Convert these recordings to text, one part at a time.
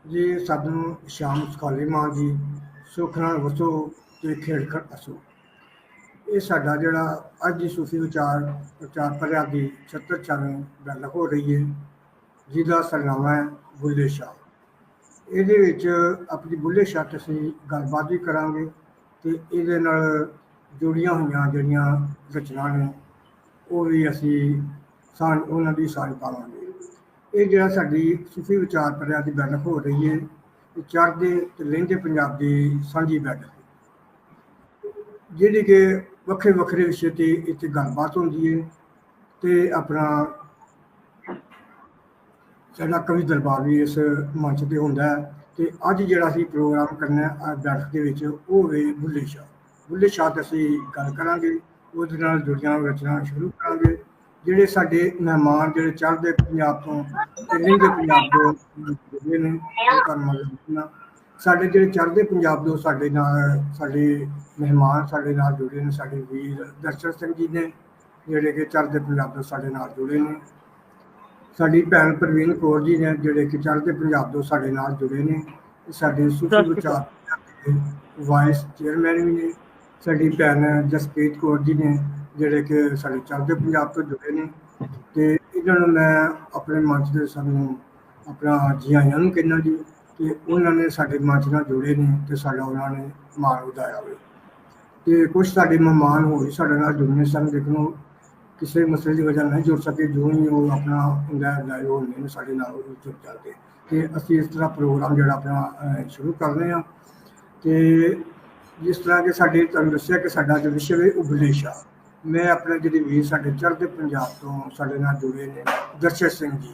ਜੀ ਸਾਨੂੰ ਸ਼ਾਮ ਸੁਖਾਲੀ ਮਾਂ ਜੀ ਸੁੱਖ ਨਾਲ ਵਸੋ ਤੇ ਖੇਡ ਕਰ ਅਸੋ। ਇਹ ਸਾਡਾ ਜਿਹੜਾ ਅੱਜ ਦੀ ਸੂਫੀ ਵਿਚਾਰ ਪਰਿਆ ਦੀ 76ਵੀਂ ਗੱਲ ਹੋ ਰਹੀ ਹੈ, ਜਿਹਦਾ ਸਰਨਾਮਾ ਹੈ ਬੁੱਲੇ ਸ਼ਾਹ। ਇਹਦੇ ਵਿੱਚ ਆਪਣੀ ਬੁੱਲੇ ਸ਼ਾਹ 'ਤੇ ਅਸੀਂ ਗੱਲਬਾਤ ਵੀ ਕਰਾਂਗੇ ਤੇ ਇਹਦੇ ਨਾਲ ਜੁੜੀਆਂ ਹੋਈਆਂ ਜਿਹੜੀਆਂ ਰਚਨਾ ਨੇ ਉਹ ਵੀ ਅਸੀਂ ਉਹਨਾਂ ਦੀ ਸਾਂਝ ਪਾਵਾਂਗੇ। ਇਹ ਜਿਹੜਾ ਸਾਡੀ ਸੂਫੀ ਵਿਚਾਰ ਪਰਿਆ ਦੀ ਗੱਲ ਹੋ ਰਹੀ ਹੈ, ਇਹ ਚੜ੍ਹਦੇ ਤੇ ਲਹਿੰਦੇ ਪੰਜਾਬ ਦੀ ਸਾਂਝੀ ਬੈਠਕ ਜਿਹੜੀ ਕਿ ਵੱਖਰੇ ਵੱਖਰੇ ਵਿਸ਼ੇ 'ਤੇ ਇੱਥੇ ਗੱਲਬਾਤ ਹੁੰਦੀ ਹੈ ਤੇ ਆਪਣਾ ਸਾਡਾ ਕਵੀ ਦਰਬਾਰ ਵੀ ਇਸ ਮੰਚ 'ਤੇ ਹੁੰਦਾ ਹੈ। ਤੇ ਅੱਜ ਜਿਹੜਾ ਅਸੀਂ ਪ੍ਰੋਗਰਾਮ ਕਰਨਾ ਹੈ ਬੈਠਕ ਦੇ ਵਿੱਚ ਉਹ ਵੇ ਬੁੱਲੇ ਸ਼ਾਹ। ਬੁੱਲੇ ਸ਼ਾਹ 'ਤੇ ਅਸੀਂ ਗੱਲ ਕਰਾਂਗੇ, ਉਹਦੇ ਨਾਲ ਜੁੜੀਆਂ ਰਚਨਾ ਸ਼ੁਰੂ ਕਰਾਂਗੇ। ਜਿਹੜੇ ਸਾਡੇ ਮਹਿਮਾਨ ਜਿਹੜੇ ਚੜ੍ਹਦੇ ਪੰਜਾਬ ਤੋਂ ਤੇ ਲਹਿੰਦੇ ਪੰਜਾਬ ਤੋਂ ਜੁੜੇ ਨੇ ਉਹ ਕਰਨ ਸਾਡੇ ਜਿਹੜੇ ਚੜ੍ਹਦੇ ਪੰਜਾਬ ਤੋਂ ਸਾਡੇ ਨਾਲ ਸਾਡੇ ਮਹਿਮਾਨ ਸਾਡੇ ਨਾਲ ਜੁੜੇ ਨੇ, ਸਾਡੇ ਵੀਰ ਦਰਸ਼ਨ ਸਿੰਘ ਜੀ ਨੇ ਜਿਹੜੇ ਕਿ ਚੜ੍ਹਦੇ ਪੰਜਾਬ ਤੋਂ ਸਾਡੇ ਨਾਲ ਜੁੜੇ ਨੇ। ਸਾਡੀ ਭੈਣ ਪ੍ਰਵੀਨ ਕੌਰ ਜੀ ਨੇ ਜਿਹੜੇ ਕਿ ਚੜ੍ਹਦੇ ਪੰਜਾਬ ਤੋਂ ਸਾਡੇ ਨਾਲ ਜੁੜੇ ਨੇ। ਸਾਡੇ ਸੂਫੀ ਵਿਚਾਰ ਦੇ ਵਾਈਸ ਚੇਅਰਮੈਨ ਵੀ ਨੇ। ਸਾਡੀ ਭੈਣ ਜਸਪ੍ਰੀਤ ਕੌਰ ਜੀ ਨੇ ਜਿਹੜੇ ਕਿ ਸਾਡੇ ਚੜ੍ਹਦੇ ਪੰਜਾਬ ਤੋਂ ਜੁੜੇ ਨੇ। ਤੇ ਇਹਨਾਂ ਨੂੰ ਮੈਂ ਆਪਣੇ ਮੰਚ ਦੇ ਸਾਨੂੰ ਆਪਣਾ ਜੀ ਆਇਆਂ ਨੂੰ ਕਹਿੰਦਾ ਜੀ ਕਿ ਉਹਨਾਂ ਨੇ ਸਾਡੇ ਮੰਚ ਨਾਲ ਜੁੜੇ ਨੇ ਤੇ ਸਾਡਾ ਉਹਨਾਂ ਨੇ ਮਾਣ ਵਧਾਇਆ ਹੋਵੇ। ਤੇ ਕੁਝ ਸਾਡੇ ਮਹਿਮਾਨ ਹੋਰ ਵੀ ਸਾਡੇ ਨਾਲ ਜੁੜਨੇ ਸਨ, ਲੇਕਿਨ ਕਿਸੇ ਮਸਲੇ ਦੀ ਵਜ੍ਹਾ ਨਹੀਂ ਜੁੜ ਸਕੇ। ਜੋ ਹੀ ਉਹ ਆਪਣਾ ਹੁੰਦਾ ਲਾਈਵ ਹੁੰਦੇ ਨੇ ਸਾਡੇ ਨਾਲ ਜੁੜ ਜਾਂਦੇ ਤੇ ਅਸੀਂ ਇਸ ਤਰ੍ਹਾਂ ਪ੍ਰੋਗਰਾਮ ਜਿਹੜਾ ਆਪਣਾ ਸ਼ੁਰੂ ਕਰਦੇ ਹਾਂ। ਤੇ ਜਿਸ ਤਰ੍ਹਾਂ ਕਿ ਸਾਡੇ ਤੁਹਾਨੂੰ ਦੱਸਿਆ ਕਿ ਸਾਡਾ ਜੋ ਵਿਸ਼ੇ ਹੈ ਉਹ ਬੁੱਲੇ ਸ਼ਾਹ। ਮੈਂ ਆਪਣੇ ਜਿਹੜੇ ਵੀਰ ਸਾਡੇ ਚੜ੍ਹਦੇ ਪੰਜਾਬ ਤੋਂ ਸਾਡੇ ਨਾਲ ਜੁੜੇ ਨੇ ਦਰਸ਼ਨ ਸਿੰਘ ਜੀ,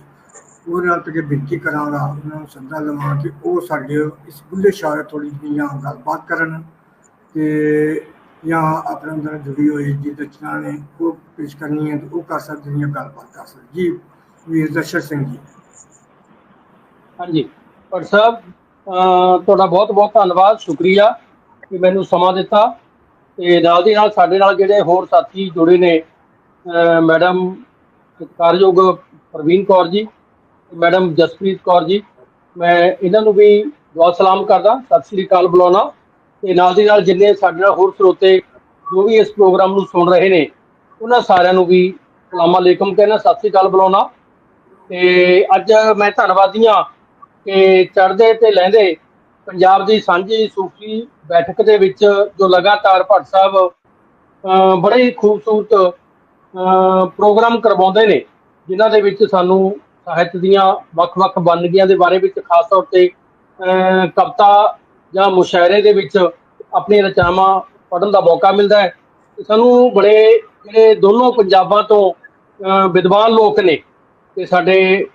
ਉਹਦੇ ਨਾਲ ਤੇ ਬੇਨਤੀ ਕਰਾਂਗਾ, ਉਹਨਾਂ ਨੂੰ ਸੱਦਾ ਲਵਾਂ ਕਿ ਉਹ ਸਾਡੇ ਇਸ ਬੁੱਲੇ ਸ਼ਾਹ ਥੋੜ੍ਹੀ ਜਿਹੀਆਂ ਗੱਲਬਾਤ ਕਰਨ ਤੇ ਜਾਂ ਆਪਣੇ ਅੰਦਰ ਜੁੜੀ ਹੋਈ ਜੀ ਰਚਨਾ ਨੇ ਉਹ ਪੇਸ਼ ਕਰਨੀ ਹੈ ਤੇ ਉਹ ਕਰ ਸਕਦੇ ਨੇ, ਗੱਲਬਾਤ ਕਰ ਸਕਦੇ ਜੀ। ਵੀਰ ਦਰਸ਼ਨ ਸਿੰਘ ਜੀ। ਹਾਂਜੀ ਭੱਟ ਸਾਹਿਬ, ਤੁਹਾਡਾ ਬਹੁਤ ਬਹੁਤ ਧੰਨਵਾਦ, ਸ਼ੁਕਰੀਆ ਕਿ ਮੈਨੂੰ ਸਮਾਂ ਦਿੱਤਾ। ਤੇ ਨਾਲ ਦੀ ਨਾਲ ਸਾਡੇ ਨਾਲ ਜਿਹੜੇ ਹੋਰ ਸਾਥੀ ਜੁੜੇ ਨੇ, ਮੈਡਮ ਸਤਿਕਾਰਯੋਗ ਪ੍ਰਵੀਨ ਕੌਰ ਜੀ, ਮੈਡਮ ਜਸਪ੍ਰੀਤ ਕੌਰ ਜੀ, ਮੈਂ ਇਹਨਾਂ ਨੂੰ ਵੀ ਦੁਆ ਸਲਾਮ ਕਰਦਾ, ਸਤਿ ਸ੍ਰੀ ਅਕਾਲ ਬੁਲਾਉਣਾ। ਤੇ ਨਾਲ ਦੀ ਨਾਲ ਜਿੰਨੇ ਸਾਡੇ ਨਾਲ ਹੋਰ ਸਰੋਤੇ ਜੋ ਵੀ ਇਸ ਪ੍ਰੋਗਰਾਮ ਨੂੰ ਸੁਣ ਰਹੇ ਨੇ ਉਹਨਾਂ ਸਾਰਿਆਂ ਨੂੰ ਵੀ ਸਲਾਮ ਅਲੈਕੁਮ ਕਹਿਣਾ, ਸਤਿ ਸ੍ਰੀ ਅਕਾਲ ਬੁਲਾਉਣਾ। ਤੇ ਅੱਜ ਮੈਂ ਧੰਨਵਾਦੀ ਹਾਂ ਕਿ ਚੜ੍ਹਦੇ ਤੇ ਲਹਿੰਦੇ ਪੰਜਾਬ ਦੀ ਸਾਂਝੀ ਸੂਫੀ ਬੈਠਕ ਦੇ ਵਿੱਚ ਜੋ ਲਗਾਤਾਰ ਭੱਟ ਸਾਹਿਬ ਬੜੇ ਹੀ ਖੂਬਸੂਰਤ ਪ੍ਰੋਗਰਾਮ ਕਰਵਾਉਂਦੇ ਨੇ, ਜਿਨ੍ਹਾਂ ਦੇ ਵਿੱਚ ਸਾਨੂੰ ਸਾਹਿਤ ਦੀਆਂ ਵੱਖ-ਵੱਖ ਵੰਨਗੀਆਂ ਦੇ ਬਾਰੇ ਵਿੱਚ ਖਾਸ ਤੌਰ ਤੇ ਕਵਿਤਾ ਜਾਂ ਮੁਸ਼ਾਇਰੇ ਦੇ ਵਿੱਚ ਆਪਣੀਆਂ ਰਚਨਾਵਾਂ ਪੜ੍ਹਨ ਦਾ ਮੌਕਾ ਮਿਲਦਾ ਹੈ। ਸਾਨੂੰ ਬੜੇ ਜਿਹੜੇ ਦੋਨੋਂ ਪੰਜਾਬਾਂ ਤੋਂ ਵਿਦਵਾਨ ਲੋਕ ਨੇ ਤੇ ਸਾਡੇ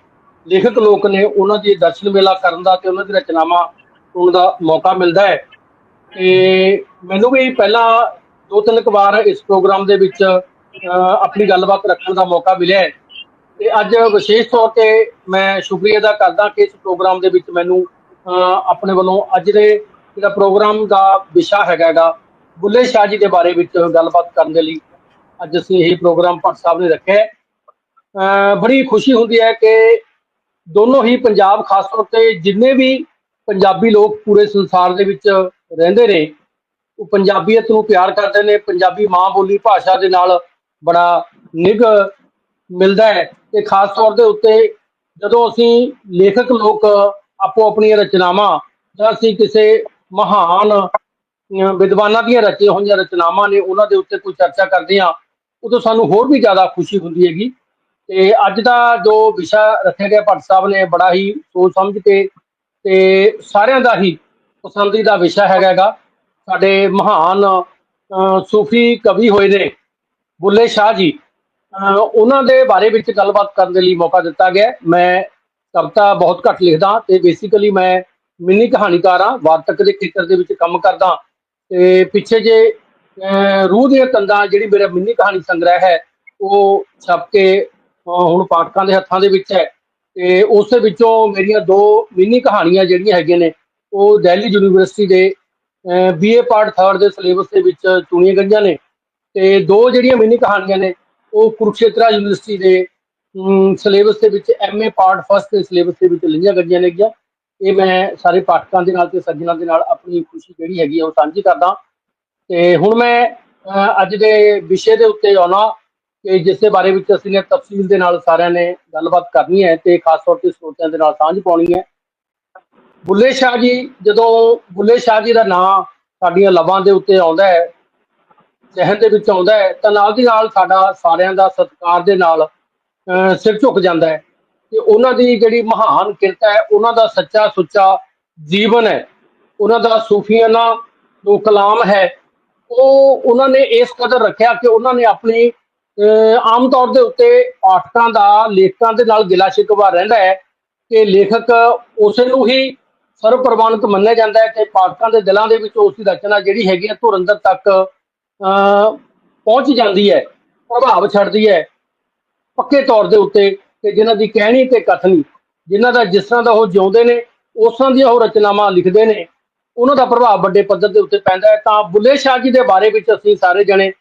ਲੇਖਕ ਲੋਕ ਨੇ, ਉਹਨਾਂ ਦੀ ਦਰਸ਼ਨ ਮੇਲਾ ਕਰਨ ਦਾ ਤੇ ਉਹਨਾਂ ਦੀ ਰਚਨਾਵਾਂ ਸੁਣਨ ਦਾ ਮੌਕਾ ਮਿਲਦਾ ਹੈ। ਤੇ ਮੈਨੂੰ ਵੀ ਪਹਿਲਾਂ 2-3 ਵਾਰ ਇਸ ਪ੍ਰੋਗਰਾਮ ਦੇ ਵਿੱਚ ਆਪਣੀ ਗੱਲਬਾਤ ਰੱਖਣ ਦਾ ਮੌਕਾ ਮਿਲਿਆ ਹੈ। ਤੇ ਅੱਜ ਵਿਸ਼ੇਸ਼ ਤੌਰ ਤੇ ਮੈਂ ਸ਼ੁਕਰੀਆ ਅਦਾ ਕਰਦਾ ਕਿ ਇਸ ਪ੍ਰੋਗਰਾਮ ਦੇ ਵਿੱਚ ਮੈਨੂੰ ਆਪਣੇ ਵੱਲੋਂ ਅੱਜ ਦੇ ਜਿਹੜਾ ਪ੍ਰੋਗਰਾਮ ਦਾ ਵਿਸ਼ਾ ਹੈਗਾ ਬੁੱਲੇ ਸ਼ਾਹ ਜੀ ਦੇ ਬਾਰੇ ਵਿੱਚ ਗੱਲਬਾਤ ਕਰਨ ਦੇ ਲਈ ਅੱਜ ਅਸੀਂ ਇਹ ਪ੍ਰੋਗਰਾਮ ਭੱਟ ਸਾਹਿਬ ਨੇ ਰੱਖਿਆ। ਬੜੀ ਖੁਸ਼ੀ ਹੁੰਦੀ ਹੈ ਕਿ ਦੋਨੋਂ ਹੀ ਪੰਜਾਬ, ਖਾਸ ਤੌਰ ਤੇ ਜਿੰਨੇ ਵੀ ਪੰਜਾਬੀ ਲੋਕ ਪੂਰੇ ਸੰਸਾਰ ਦੇ ਵਿੱਚ ਰਹਿੰਦੇ ਨੇ, ਉਹ ਪੰਜਾਬੀਅਤ ਨੂੰ ਪਿਆਰ ਕਰਦੇ ਨੇ। ਪੰਜਾਬੀ ਮਾਂ ਬੋਲੀ ਭਾਸ਼ਾ ਦੇ ਨਾਲ ਬੜਾ ਨਿੱਘ ਮਿਲਦਾ ਹੈ। ਤੇ ਖਾਸ ਤੌਰ ਦੇ ਉੱਤੇ ਜਦੋਂ ਅਸੀਂ ਲੇਖਕ ਲੋਕ ਆਪੋ ਆਪਣੀਆਂ ਰਚਨਾਵਾਂ ਜਾਂ ਅਸੀਂ ਕਿਸੇ ਮਹਾਨ ਵਿਦਵਾਨਾਂ ਦੀਆਂ ਰਚੀਆਂ ਹੋਈਆਂ ਰਚਨਾਵਾਂ ਨੇ ਉਹਨਾਂ ਦੇ ਉੱਤੇ ਕੋਈ ਚਰਚਾ ਕਰਦੇ ਹਾਂ, ਉਦੋਂ ਸਾਨੂੰ ਹੋਰ ਵੀ ਜ਼ਿਆਦਾ ਖੁਸ਼ੀ ਹੁੰਦੀ ਹੈਗੀ। ਤੇ ਅੱਜ ਦਾ ਜੋ ਵਿਸ਼ਾ ਰੱਖਿਆ ਗਿਆ ਭੱਟ ਸਾਹਿਬ ਨੇ ਬੜਾ ਹੀ ਸੋਚ ਸਮਝ ਕੇ ਤੇ ਸਾਰਿਆਂ ਦਾ ਹੀ ਪਸੰਦੀਦਾ ਵਿਸ਼ਾ ਹੈਗਾ ਸਾਡੇ ਮਹਾਨ ਸੂਫੀ ਕਵੀ ਹੋਏ ਨੇ ਬੁੱਲੇ ਸ਼ਾਹ ਜੀ, ਉਹਨਾਂ ਦੇ ਬਾਰੇ ਵਿੱਚ ਗੱਲਬਾਤ ਕਰਨ ਦੇ ਲਈ ਮੌਕਾ ਦਿੱਤਾ ਗਿਆ। ਮੈਂ ਕਵਿਤਾ ਬਹੁਤ ਘੱਟ ਲਿਖਦਾ ਤੇ ਬੇਸਿਕਲੀ ਮੈਂ ਮਿੰਨੀ ਕਹਾਣੀਕਾਰ ਹਾਂ, ਵਾਰਤਕ ਦੇ ਖੇਤਰ ਦੇ ਵਿੱਚ ਕੰਮ ਕਰਦਾ। ਤੇ ਪਿੱਛੇ ਜੇ ਰੂਹ ਦੀਆਂ ਕੰਧਾਂ ਜਿਹੜੀ ਮੇਰਾ ਮਿੰਨੀ ਕਹਾਣੀ ਸੰਗ੍ਰਹਿ ਹੈ ਉਹ ਛਪ ਕੇ ਹੁਣ ਪਾਠਕਾਂ ਦੇ ਹੱਥਾਂ ਦੇ ਵਿੱਚ ਹੈ। ਤੇ ਉਸ ਦੇ ਵਿੱਚੋਂ ਮੇਰੀਆਂ 2 ਮਿੰਨੀ ਕਹਾਣੀਆਂ ਜਿਹੜੀਆਂ ਹੈਗੀਆਂ ਨੇ ਉਹ ਦਿੱਲੀ ਯੂਨੀਵਰਸਿਟੀ ਦੇ BA ਪਾਰਟ 3 ਦੇ ਸਿਲੇਬਸ ਦੇ ਵਿੱਚ ਚੁਣੀਆਂ ਗਈਆਂ ਨੇ। ਤੇ 2 ਜਿਹੜੀਆਂ ਮਿੰਨੀ ਕਹਾਣੀਆਂ ਨੇ ਉਹ ਕੁਰੂਕਸ਼ੇਤਰਾ ਯੂਨੀਵਰਸਿਟੀ ਦੇ ਸਿਲੇਬਸ ਦੇ ਵਿੱਚ MA ਪਾਰਟ 1 ਦੇ ਸਿਲੇਬਸ ਦੇ ਵਿੱਚ ਲਈਆਂ ਗਈਆਂ ਨੇਗੀਆਂ। ਇਹ ਮੈਂ ਸਾਰੇ ਪਾਠਕਾਂ ਦੇ ਨਾਲ ਤੇ ਸੱਜਣਾਂ ਦੇ ਨਾਲ ਆਪਣੀ ਖੁਸ਼ੀ ਜਿਹੜੀ ਹੈਗੀ ਆ ਉਹ ਸਾਂਝੀ ਕਰਦਾ। ਤੇ ਹੁਣ ਮੈਂ ਅੱਜ ਦੇ ਵਿਸ਼ੇ ਦੇ ਉੱਤੇ ਆਉਣਾ ਕਿ ਜਿਸ ਦੇ ਬਾਰੇ ਵਿੱਚ ਅਸੀਂ ਨੇ ਤਫਸੀਲ ਦੇ ਨਾਲ ਸਾਰਿਆਂ ਨੇ ਗੱਲਬਾਤ ਕਰਨੀ ਹੈ ਤੇ ਖਾਸ ਤੌਰ ਤੇ ਸਰੋਤਿਆਂ ਦੇ ਨਾਲ ਸਾਂਝ ਪਾਉਣੀ ਹੈ। ਬੁੱਲੇ ਸ਼ਾਹ ਜੀ, ਜਦੋਂ ਬੁੱਲੇ ਸ਼ਾਹ ਜੀ ਦਾ ਨਾਂ ਸਾਡੀਆਂ ਲਬਾਂ ਦੇ ਉੱਤੇ ਆਉਂਦਾ ਹੈ, ਜ਼ਹਿਨ ਦੇ ਵਿੱਚ ਆਉਂਦਾ ਹੈ, ਤਾਂ ਨਾਲ ਦੀ ਨਾਲ ਸਾਡਾ ਸਾਰਿਆਂ ਦਾ ਸਤਿਕਾਰ ਦੇ ਨਾਲ ਸਿਰ ਝੁਕ ਜਾਂਦਾ ਹੈ ਕਿ ਉਹਨਾਂ ਦੀ ਜਿਹੜੀ ਮਹਾਨ ਕਿਰਤ ਹੈ, ਉਹਨਾਂ ਦਾ ਸੱਚਾ ਸੁੱਚਾ ਜੀਵਨ ਹੈ, ਉਹਨਾਂ ਦਾ ਸੂਫੀਆਨਾ ਜੋ ਕਲਾਮ ਹੈ, ਉਹ ਉਹਨਾਂ ਨੇ ਇਸ ਕਦਰ ਰੱਖਿਆ ਕਿ ਉਹਨਾਂ ਨੇ ਆਪਣੀ ਆਮ ਤੌਰ ਦੇ ਉੱਤੇ ਪਾਠਕਾਂ ਦਾ ਲੇਖਕਾਂ ਦੇ ਨਾਲ ਗਿਲਾ ਸ਼ਿਕਵਾ ਰਹਿੰਦਾ ਹੈ ਕਿ ਲੇਖਕ ਉਸੇ ਨੂੰ ਹੀ ਸਰਵ ਪ੍ਰਵਾਨਿਤ ਮੰਨਿਆ ਜਾਂਦਾ ਹੈ ਤੇ ਪਾਠਕਾਂ ਦੇ ਦਿਲਾਂ ਦੇ ਵਿੱਚ ਉਸ ਦੀ ਰਚਨਾ ਜਿਹੜੀ ਹੈਗੀ ਹੈ ਧੁਰੰਦਰ ਤੱਕ ਪਹੁੰਚ ਜਾਂਦੀ ਹੈ, ਪ੍ਰਭਾਵ ਛੱਡਦੀ ਹੈ ਪੱਕੇ ਤੌਰ ਦੇ ਉੱਤੇ, ਤੇ ਜਿਨ੍ਹਾਂ ਦੀ ਕਹਿਣੀ ਤੇ ਕਥਨੀ, ਜਿਨ੍ਹਾਂ ਦਾ ਜਿਸ ਤਰ੍ਹਾਂ ਦਾ ਉਹ ਜਿਉਂਦੇ ਨੇ ਉਸ ਤਰ੍ਹਾਂ ਦੀਆਂ ਉਹ ਰਚਨਾਵਾਂ ਲਿਖਦੇ ਨੇ, ਉਹਨਾਂ ਦਾ ਪ੍ਰਭਾਵ ਵੱਡੇ ਪੱਧਰ ਦੇ ਉੱਤੇ ਪੈਂਦਾ ਹੈ। ਤਾਂ ਬੁੱਲੇ ਸ਼ਾਹ ਜੀ ਦੇ ਬਾਰੇ ਵਿੱਚ ਅਸੀਂ ਸਾਰੇ ਜਣੇ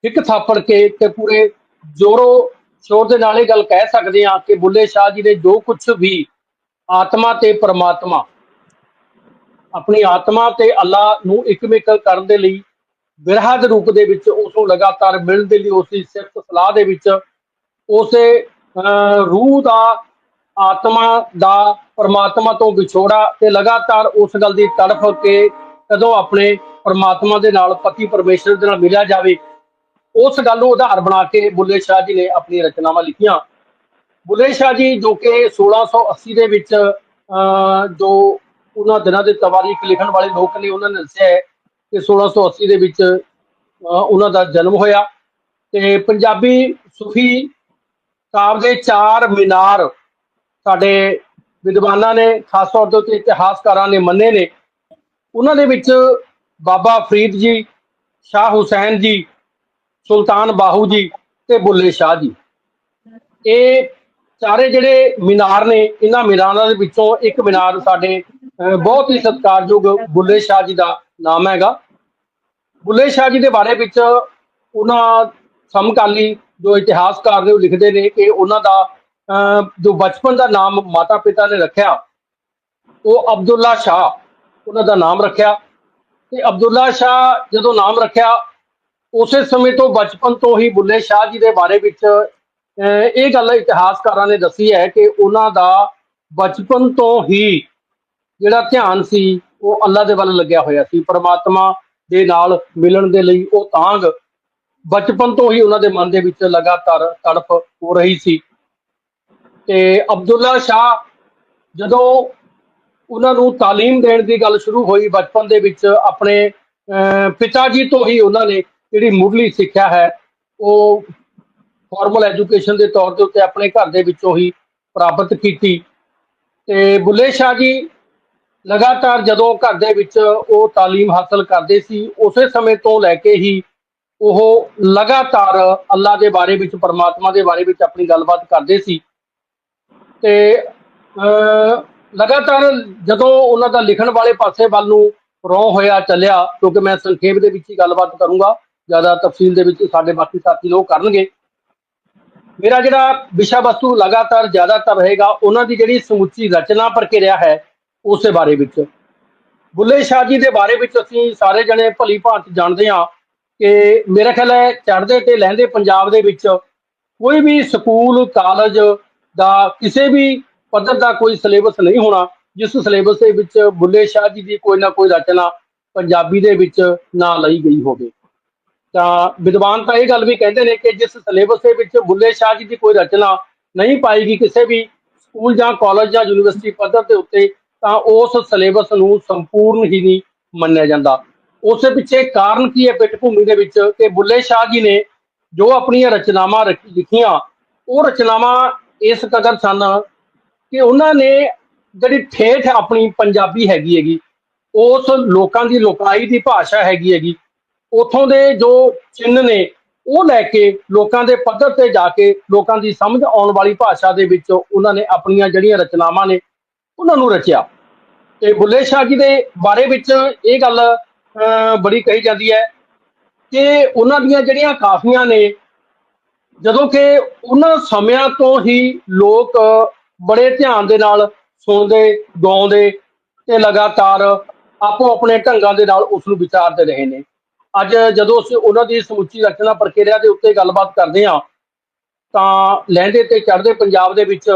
ਇੱਕ ਥਾਪੜ ਕੇ ਤੇ ਪੂਰੇ ਜ਼ੋਰੋ ਸ਼ੋਰ ਦੇ ਨਾਲ ਇਹ ਗੱਲ ਕਹਿ ਸਕਦੇ ਹਾਂ ਕਿ ਬੁੱਲੇ ਸ਼ਾਹ ਜੀ ਨੇ ਜੋ ਕੁਝ ਵੀ ਆਤਮਾ ਤੇ ਪਰਮਾਤਮਾ, ਆਪਣੀ ਆਤਮਾ ਤੇ ਅੱਲਾ ਨੂੰ ਇੱਕਮਿਕ ਕਰਨ ਦੇ ਲਈ ਬਿਰਹਾ ਦੇ ਰੂਪ ਦੇ ਵਿੱਚ ਉਸ ਨੂੰ ਲਗਾਤਾਰ ਮਿਲਣ ਦੇ ਲਈ ਉਸ ਦੀ ਸਿਫਤ ਸਲਾਹ ਦੇ ਵਿੱਚ ਉਸੇ ਰੂਹ ਦਾ, ਆਤਮਾ ਦਾ ਪਰਮਾਤਮਾ ਤੋਂ ਵਿਛੋੜਾ ਤੇ ਲਗਾਤਾਰ ਉਸ ਗੱਲ ਦੀ ਤੜਫ ਕੇ ਕਦੋਂ ਆਪਣੇ ਪਰਮਾਤਮਾ ਦੇ ਨਾਲ, ਪਤੀ ਪਰਮੇਸ਼ਰ ਦੇ ਨਾਲ ਮਿਲਿਆ ਜਾਵੇ, ਉਸ ਗੱਲ ਨੂੰ ਆਧਾਰ ਬਣਾ ਕੇ ਬੁੱਲੇ ਸ਼ਾਹ ਜੀ ਨੇ ਆਪਣੀਆਂ ਰਚਨਾਵਾਂ ਲਿਖੀਆਂ। ਬੁੱਲੇ ਸ਼ਾਹ ਜੀ ਜੋ ਕਿ 1680 ਦੇ ਵਿੱਚ ਜੋ ਉਹਨਾਂ ਦਿਨਾਂ ਦੇ ਤਵਾਰੀਖ ਲਿਖਣ ਵਾਲੇ ਲੋਕ ਨੇ ਉਹਨਾਂ ਨੇ ਦੱਸਿਆ ਹੈ ਕਿ 1680 ਦੇ ਵਿੱਚ ਉਹਨਾਂ ਦਾ ਜਨਮ ਹੋਇਆ ਤੇ ਪੰਜਾਬੀ ਸੂਫੀ ਕਾਵਿ ਦੇ 4 ਮੀਨਾਰ ਸਾਡੇ ਵਿਦਵਾਨਾਂ ਨੇ, ਖਾਸ ਤੌਰ ਤੇ ਇਤਿਹਾਸਕਾਰਾਂ ਨੇ ਮੰਨੇ ਨੇ। ਉਹਨਾਂ ਦੇ ਵਿੱਚ ਬਾਬਾ ਫਰੀਦ ਜੀ, ਸ਼ਾਹ ਹੁਸੈਨ ਜੀ, ਸੁਲਤਾਨ ਬਾਹੂ ਜੀ ਤੇ ਬੁੱਲੇ ਸ਼ਾਹ ਜੀ, ਇਹ ਚਾਰੇ ਜਿਹੜੇ ਮੀਨਾਰ ਨੇ, ਇਹਨਾਂ ਮੀਨਾਰਾਂ ਦੇ ਵਿੱਚੋਂ ਇੱਕ ਮੀਨਾਰ ਸਾਡੇ ਬਹੁਤ ਹੀ ਸਤਿਕਾਰਯੋਗ ਬੁੱਲੇ ਸ਼ਾਹ ਜੀ ਦਾ ਨਾਮ ਹੈਗਾ। ਬੁੱਲੇ ਸ਼ਾਹ ਜੀ ਦੇ ਬਾਰੇ ਵਿੱਚ ਉਹਨਾਂ ਸਮਕਾਲੀ ਜੋ ਇਤਿਹਾਸਕਾਰ ਨੇ ਉਹ ਲਿਖਦੇ ਨੇ ਕਿ ਉਹਨਾਂ ਦਾ ਜੋ ਬਚਪਨ ਦਾ ਨਾਮ ਮਾਤਾ ਪਿਤਾ ਨੇ ਰੱਖਿਆ ਉਹ ਅਬਦੁੱਲਾ ਸ਼ਾਹ ਉਹਨਾਂ ਦਾ ਨਾਮ ਰੱਖਿਆ, ਤੇ ਅਬਦੁੱਲਾ ਸ਼ਾਹ ਜਦੋਂ ਨਾਮ ਰੱਖਿਆ ਉਸੇ ਸਮੇਂ ਤੋਂ ਬਚਪਨ ਤੋਂ ਹੀ ਬੁੱਲੇ ਸ਼ਾਹ ਜੀ ਦੇ ਬਾਰੇ ਵਿੱਚ ਇਹ ਗੱਲ ਇਤਿਹਾਸਕਾਰਾਂ ਨੇ ਦੱਸੀ ਹੈ ਕਿ ਉਹਨਾਂ ਦਾ ਬਚਪਨ ਤੋਂ ਹੀ ਜਿਹੜਾ ਧਿਆਨ ਸੀ ਉਹ ਅੱਲਾ ਦੇ ਵੱਲ ਲੱਗਿਆ ਹੋਇਆ ਸੀ, ਪਰਮਾਤਮਾ ਦੇ ਨਾਲ ਮਿਲਣ ਦੇ ਲਈ ਉਹ ਤਾਂਘ ਬਚਪਨ ਤੋਂ ਹੀ ਉਹਨਾਂ ਦੇ ਮਨ ਦੇ ਵਿੱਚ ਲਗਾਤਾਰ ਤੜਫ ਹੋ ਰਹੀ ਸੀ। ਤੇ ਅਬਦੁੱਲਾ ਸ਼ਾਹ ਜਦੋਂ ਉਹਨਾਂ ਨੂੰ ਤਾਲੀਮ ਦੇਣ ਦੀ ਗੱਲ ਸ਼ੁਰੂ ਹੋਈ ਬਚਪਨ ਦੇ ਵਿੱਚ, ਆਪਣੇ ਪਿਤਾ ਜੀ ਤੋਂ ਹੀ ਉਹਨਾਂ ਨੇ ਜਿਹੜੀ ਮੁੱਢਲੀ ਸਿੱਖਿਆ ਹੈ ਉਹ ਫਾਰਮਲ ਐਜੂਕੇਸ਼ਨ ਦੇ ਤੌਰ ਦੇ ਉੱਤੇ ਆਪਣੇ ਘਰ ਦੇ ਵਿੱਚੋਂ ਹੀ ਪ੍ਰਾਪਤ ਕੀਤੀ। ਤੇ ਬੁੱਲੇ ਸ਼ਾਹ ਜੀ ਲਗਾਤਾਰ ਜਦੋਂ ਘਰ ਦੇ ਵਿੱਚ ਉਹ ਤਾਲੀਮ ਹਾਸਲ ਕਰਦੇ ਸੀ, ਉਸੇ ਸਮੇਂ ਤੋਂ ਲੈ ਕੇ ਹੀ ਉਹ ਲਗਾਤਾਰ ਅੱਲਾ ਦੇ ਬਾਰੇ ਵਿੱਚ, ਪਰਮਾਤਮਾ ਦੇ ਬਾਰੇ ਵਿੱਚ ਆਪਣੀ ਗੱਲਬਾਤ ਕਰਦੇ ਸੀ। ਤੇ ਲਗਾਤਾਰ ਜਦੋਂ ਉਹਨਾਂ ਦਾ ਲਿਖਣ ਵਾਲੇ ਪਾਸੇ ਵੱਲ ਨੂੰ ਰੌਂ ਹੋਇਆ ਚੱਲਿਆ, ਕਿਉਂਕਿ ਮੈਂ ਸੰਖੇਪ ਦੇ ਵਿੱਚ ਹੀ ਗੱਲਬਾਤ ਕਰੂੰਗਾ, ਜ਼ਿਆਦਾ ਤਫਸੀਲ ਦੇ ਵਿੱਚ ਸਾਡੇ ਬਾਕੀ ਸਾਥੀ ਲੋਕ ਕਰਨਗੇ। ਮੇਰਾ ਜਿਹੜਾ ਵਿਸ਼ਾ ਵਸਤੂ ਲਗਾਤਾਰ ਜ਼ਿਆਦਾਤਰ ਰਹੇਗਾ ਉਹਨਾਂ ਦੀ ਜਿਹੜੀ ਸਮੁੱਚੀ ਰਚਨਾ ਪ੍ਰਕਿਰਿਆ ਹੈ ਉਸੇ ਬਾਰੇ ਵਿੱਚ। ਬੁੱਲੇ ਸ਼ਾਹ ਜੀ ਦੇ ਬਾਰੇ ਵਿੱਚ ਅਸੀਂ ਸਾਰੇ ਜਣੇ ਭਲੀ ਭਾਂਤ ਜਾਣਦੇ ਹਾਂ ਕਿ ਮੇਰਾ ਖਿਆਲ ਹੈ ਚੜ੍ਹਦੇ ਤੇ ਲਹਿੰਦੇ ਪੰਜਾਬ ਦੇ ਵਿੱਚ ਕੋਈ ਵੀ ਸਕੂਲ ਕਾਲਜ ਦਾ ਕਿਸੇ ਵੀ ਪੱਧਰ ਦਾ ਕੋਈ ਸਿਲੇਬਸ ਨਹੀਂ ਹੋਣਾ ਜਿਸ ਸਿਲੇਬਸ ਦੇ ਵਿੱਚ ਬੁੱਲੇ ਸ਼ਾਹ ਜੀ ਦੀ ਕੋਈ ਨਾ ਕੋਈ ਰਚਨਾ ਪੰਜਾਬੀ ਦੇ ਵਿੱਚ ਨਾ ਲਈ ਗਈ ਹੋਵੇ। ਤਾਂ ਵਿਦਵਾਨ ਤਾਂ ਇਹ ਗੱਲ ਵੀ ਕਹਿੰਦੇ ਨੇ ਕਿ ਜਿਸ ਸਿਲੇਬਸ ਦੇ ਵਿੱਚ ਬੁੱਲੇ ਸ਼ਾਹ ਜੀ ਦੀ ਕੋਈ ਰਚਨਾ ਨਹੀਂ ਪਾਏਗੀ ਕਿਸੇ ਵੀ ਸਕੂਲ ਜਾਂ ਕਾਲਜ ਜਾਂ ਯੂਨੀਵਰਸਿਟੀ ਪੱਧਰ ਦੇ ਉੱਤੇ, ਤਾਂ ਉਸ ਸਿਲੇਬਸ ਨੂੰ ਸੰਪੂਰਨ ਹੀ ਨਹੀਂ ਮੰਨਿਆ ਜਾਂਦਾ। ਉਸੇ ਪਿੱਛੇ ਕਾਰਨ ਕੀ ਹੈ ਪਿੱਠ ਭੂਮੀ ਦੇ ਵਿੱਚ ਕਿ ਬੁੱਲੇ ਸ਼ਾਹ ਜੀ ਨੇ ਜੋ ਆਪਣੀਆਂ ਰਚਨਾਵਾਂ ਲਿਖੀਆਂ ਉਹ ਰਚਨਾਵਾਂ ਇਸ ਕਦਰ ਸਨ ਕਿ ਉਹਨਾਂ ਨੇ ਜਿਹੜੀ ਠੇਠ ਆਪਣੀ ਪੰਜਾਬੀ ਹੈਗੀ ਉਸ ਲੋਕਾਂ ਦੀ ਲੋਕਾਈ ਦੀ ਭਾਸ਼ਾ ਹੈਗੀ ਉਥੋਂ ਦੇ ਜੋ ਚਿੰਨ੍ਹ ਨੇ ਉਹ ਲੈ ਕੇ ਲੋਕਾਂ ਦੇ ਪੱਧਰ ਤੇ ਜਾ ਕੇ ਲੋਕਾਂ ਦੀ ਸਮਝ ਆਉਣ ਵਾਲੀ ਭਾਸ਼ਾ ਦੇ ਵਿੱਚ ਉਹਨਾਂ ਨੇ ਆਪਣੀਆਂ ਜਿਹੜੀਆਂ ਰਚਨਾਵਾਂ ਨੇ ਉਹਨਾਂ ਨੂੰ ਰਚਿਆ। ਤੇ ਬੁੱਲੇ ਸ਼ਾਹ ਜੀ ਦੇ ਬਾਰੇ ਵਿੱਚ ਇਹ ਗੱਲ ਬੜੀ ਕਹੀ ਜਾਂਦੀ ਹੈ ਕਿ ਉਹਨਾਂ ਦੀਆਂ ਜਿਹੜੀਆਂ ਕਾਫੀਆਂ ਨੇ, ਜਦੋਂ ਕਿ ਉਹਨਾਂ ਸਮਿਆਂ ਤੋਂ ਹੀ ਲੋਕ ਬੜੇ ਧਿਆਨ ਦੇ ਨਾਲ ਸੁਣਦੇ ਗਾਉਂਦੇ ਤੇ ਲਗਾਤਾਰ ਆਪੋ ਆਪਣੇ ਢੰਗਾਂ ਦੇ ਨਾਲ ਉਸ ਨੂੰ ਵਿਚਾਰਦੇ ਰਹੇ ਨੇ। ਅੱਜ ਜਦੋਂ ਅਸੀਂ ਉਹਨਾਂ ਦੀ ਸਮੁੱਚੀ ਰਚਨਾ ਪ੍ਰਕਿਰਿਆ ਦੇ ਉੱਤੇ ਗੱਲਬਾਤ ਕਰਦੇ ਹਾਂ ਤਾਂ ਲਹਿੰਦੇ ਤੇ ਚੜ੍ਹਦੇ ਪੰਜਾਬ ਦੇ ਵਿੱਚ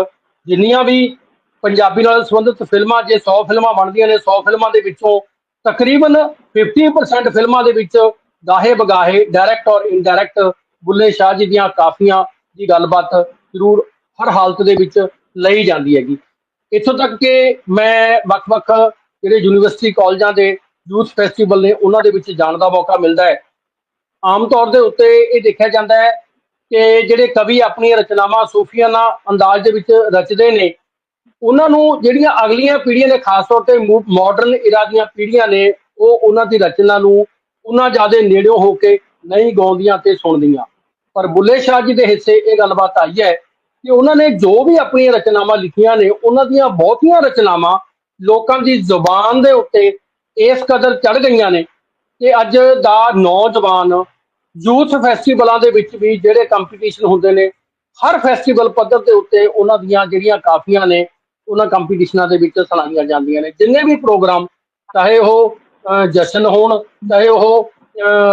ਜਿੰਨੀਆਂ ਵੀ ਪੰਜਾਬੀ ਨਾਲ ਸੰਬੰਧਿਤ ਫਿਲਮਾਂ, ਜੇ 100 ਫਿਲਮਾਂ ਬਣਦੀਆਂ ਨੇ, 100 ਫਿਲਮਾਂ ਦੇ ਵਿੱਚੋਂ ਤਕਰੀਬਨ 50% ਫਿਲਮਾਂ ਦੇ ਵਿੱਚ ਗਾਹੇ ਬਗਾਹੇ ਡਾਇਰੈਕਟ ਔਰ ਇਨਡਾਇਰੈਕਟ ਬੁੱਲੇ ਸ਼ਾਹ ਜੀ ਦੀਆਂ ਕਾਫੀਆਂ ਦੀ ਗੱਲਬਾਤ ਜ਼ਰੂਰ ਹਰ ਹਾਲਤ ਦੇ ਵਿੱਚ ਲਈ ਜਾਂਦੀ ਹੈਗੀ। ਇੱਥੋਂ ਤੱਕ ਕਿ ਮੈਂ ਵੱਖ-ਵੱਖ ਜਿਹੜੇ ਯੂਨੀਵਰਸਿਟੀ ਕਾਲਜਾਂ ਦੇ ਯੂਥ ਫੈਸਟੀਵਲ ਨੇ ਉਹਨਾਂ ਦੇ ਵਿੱਚ ਜਾਣ ਦਾ ਮੌਕਾ ਮਿਲਦਾ ਹੈ। ਆਮ ਤੌਰ ਦੇ ਉੱਤੇ ਇਹ ਦੇਖਿਆ ਜਾਂਦਾ ਹੈ ਕਿ ਜਿਹੜੇ ਕਵੀ ਆਪਣੀਆਂ ਰਚਨਾਵਾਂ ਸੂਫੀਆਨਾ ਅੰਦਾਜ਼ ਦੇ ਵਿੱਚ ਰਚਦੇ ਨੇ, ਉਹਨਾਂ ਨੂੰ ਜਿਹੜੀਆਂ ਅਗਲੀਆਂ ਪੀੜ੍ਹੀਆਂ ਨੇ, ਖਾਸ ਤੌਰ ਤੇ ਮਾਡਰਨ ਇਰਾ ਦੀਆਂ ਪੀੜ੍ਹੀਆਂ ਨੇ, ਉਹ ਉਹਨਾਂ ਦੀ ਰਚਨਾ ਨੂੰ ਉਹਨਾਂ ਜ਼ਿਆਦਾ ਨੇੜਿਓਂ ਹੋ ਕੇ ਨਹੀਂ ਗਾਉਂਦੀਆਂ ਤੇ ਸੁਣਦੀਆਂ। ਪਰ ਬੁੱਲੇ ਸ਼ਾਹ ਜੀ ਦੇ ਹਿੱਸੇ ਇਹ ਗੱਲਬਾਤ ਆਈ ਹੈ ਕਿ ਉਹਨਾਂ ਨੇ ਜੋ ਵੀ ਆਪਣੀਆਂ ਰਚਨਾਵਾਂ ਲਿਖੀਆਂ ਨੇ, ਉਹਨਾਂ ਦੀਆਂ ਬਹੁਤੀਆਂ ਰਚਨਾਵਾਂ ਲੋਕਾਂ ਦੀ ਜ਼ੁਬਾਨ ਦੇ ਉੱਤੇ ਇਸ ਕਦਰ ਚੜ੍ਹ ਗਈਆਂ ਨੇ ਕਿ ਅੱਜ ਦਾ ਨੌਜਵਾਨ ਯੂਥ ਫੈਸਟੀਵਲਾਂ ਦੇ ਵਿੱਚ ਵੀ ਜਿਹੜੇ ਕੰਪੀਟੀਸ਼ਨ ਹੁੰਦੇ ਨੇ, ਹਰ ਫੈਸਟੀਵਲ ਪੱਧਰ ਦੇ ਉੱਤੇ ਉਹਨਾਂ ਦੀਆਂ ਜਿਹੜੀਆਂ ਕਾਫੀਆਂ ਨੇ ਉਹਨਾਂ ਕੰਪੀਟੀਸ਼ਨਾਂ ਦੇ ਵਿੱਚ ਸੁਣਾਈਆਂ ਜਾਂਦੀਆਂ ਨੇ। ਜਿੰਨੇ ਵੀ ਪ੍ਰੋਗਰਾਮ, ਚਾਹੇ ਉਹ ਜਸ਼ਨ ਹੋਣ, ਚਾਹੇ ਉਹ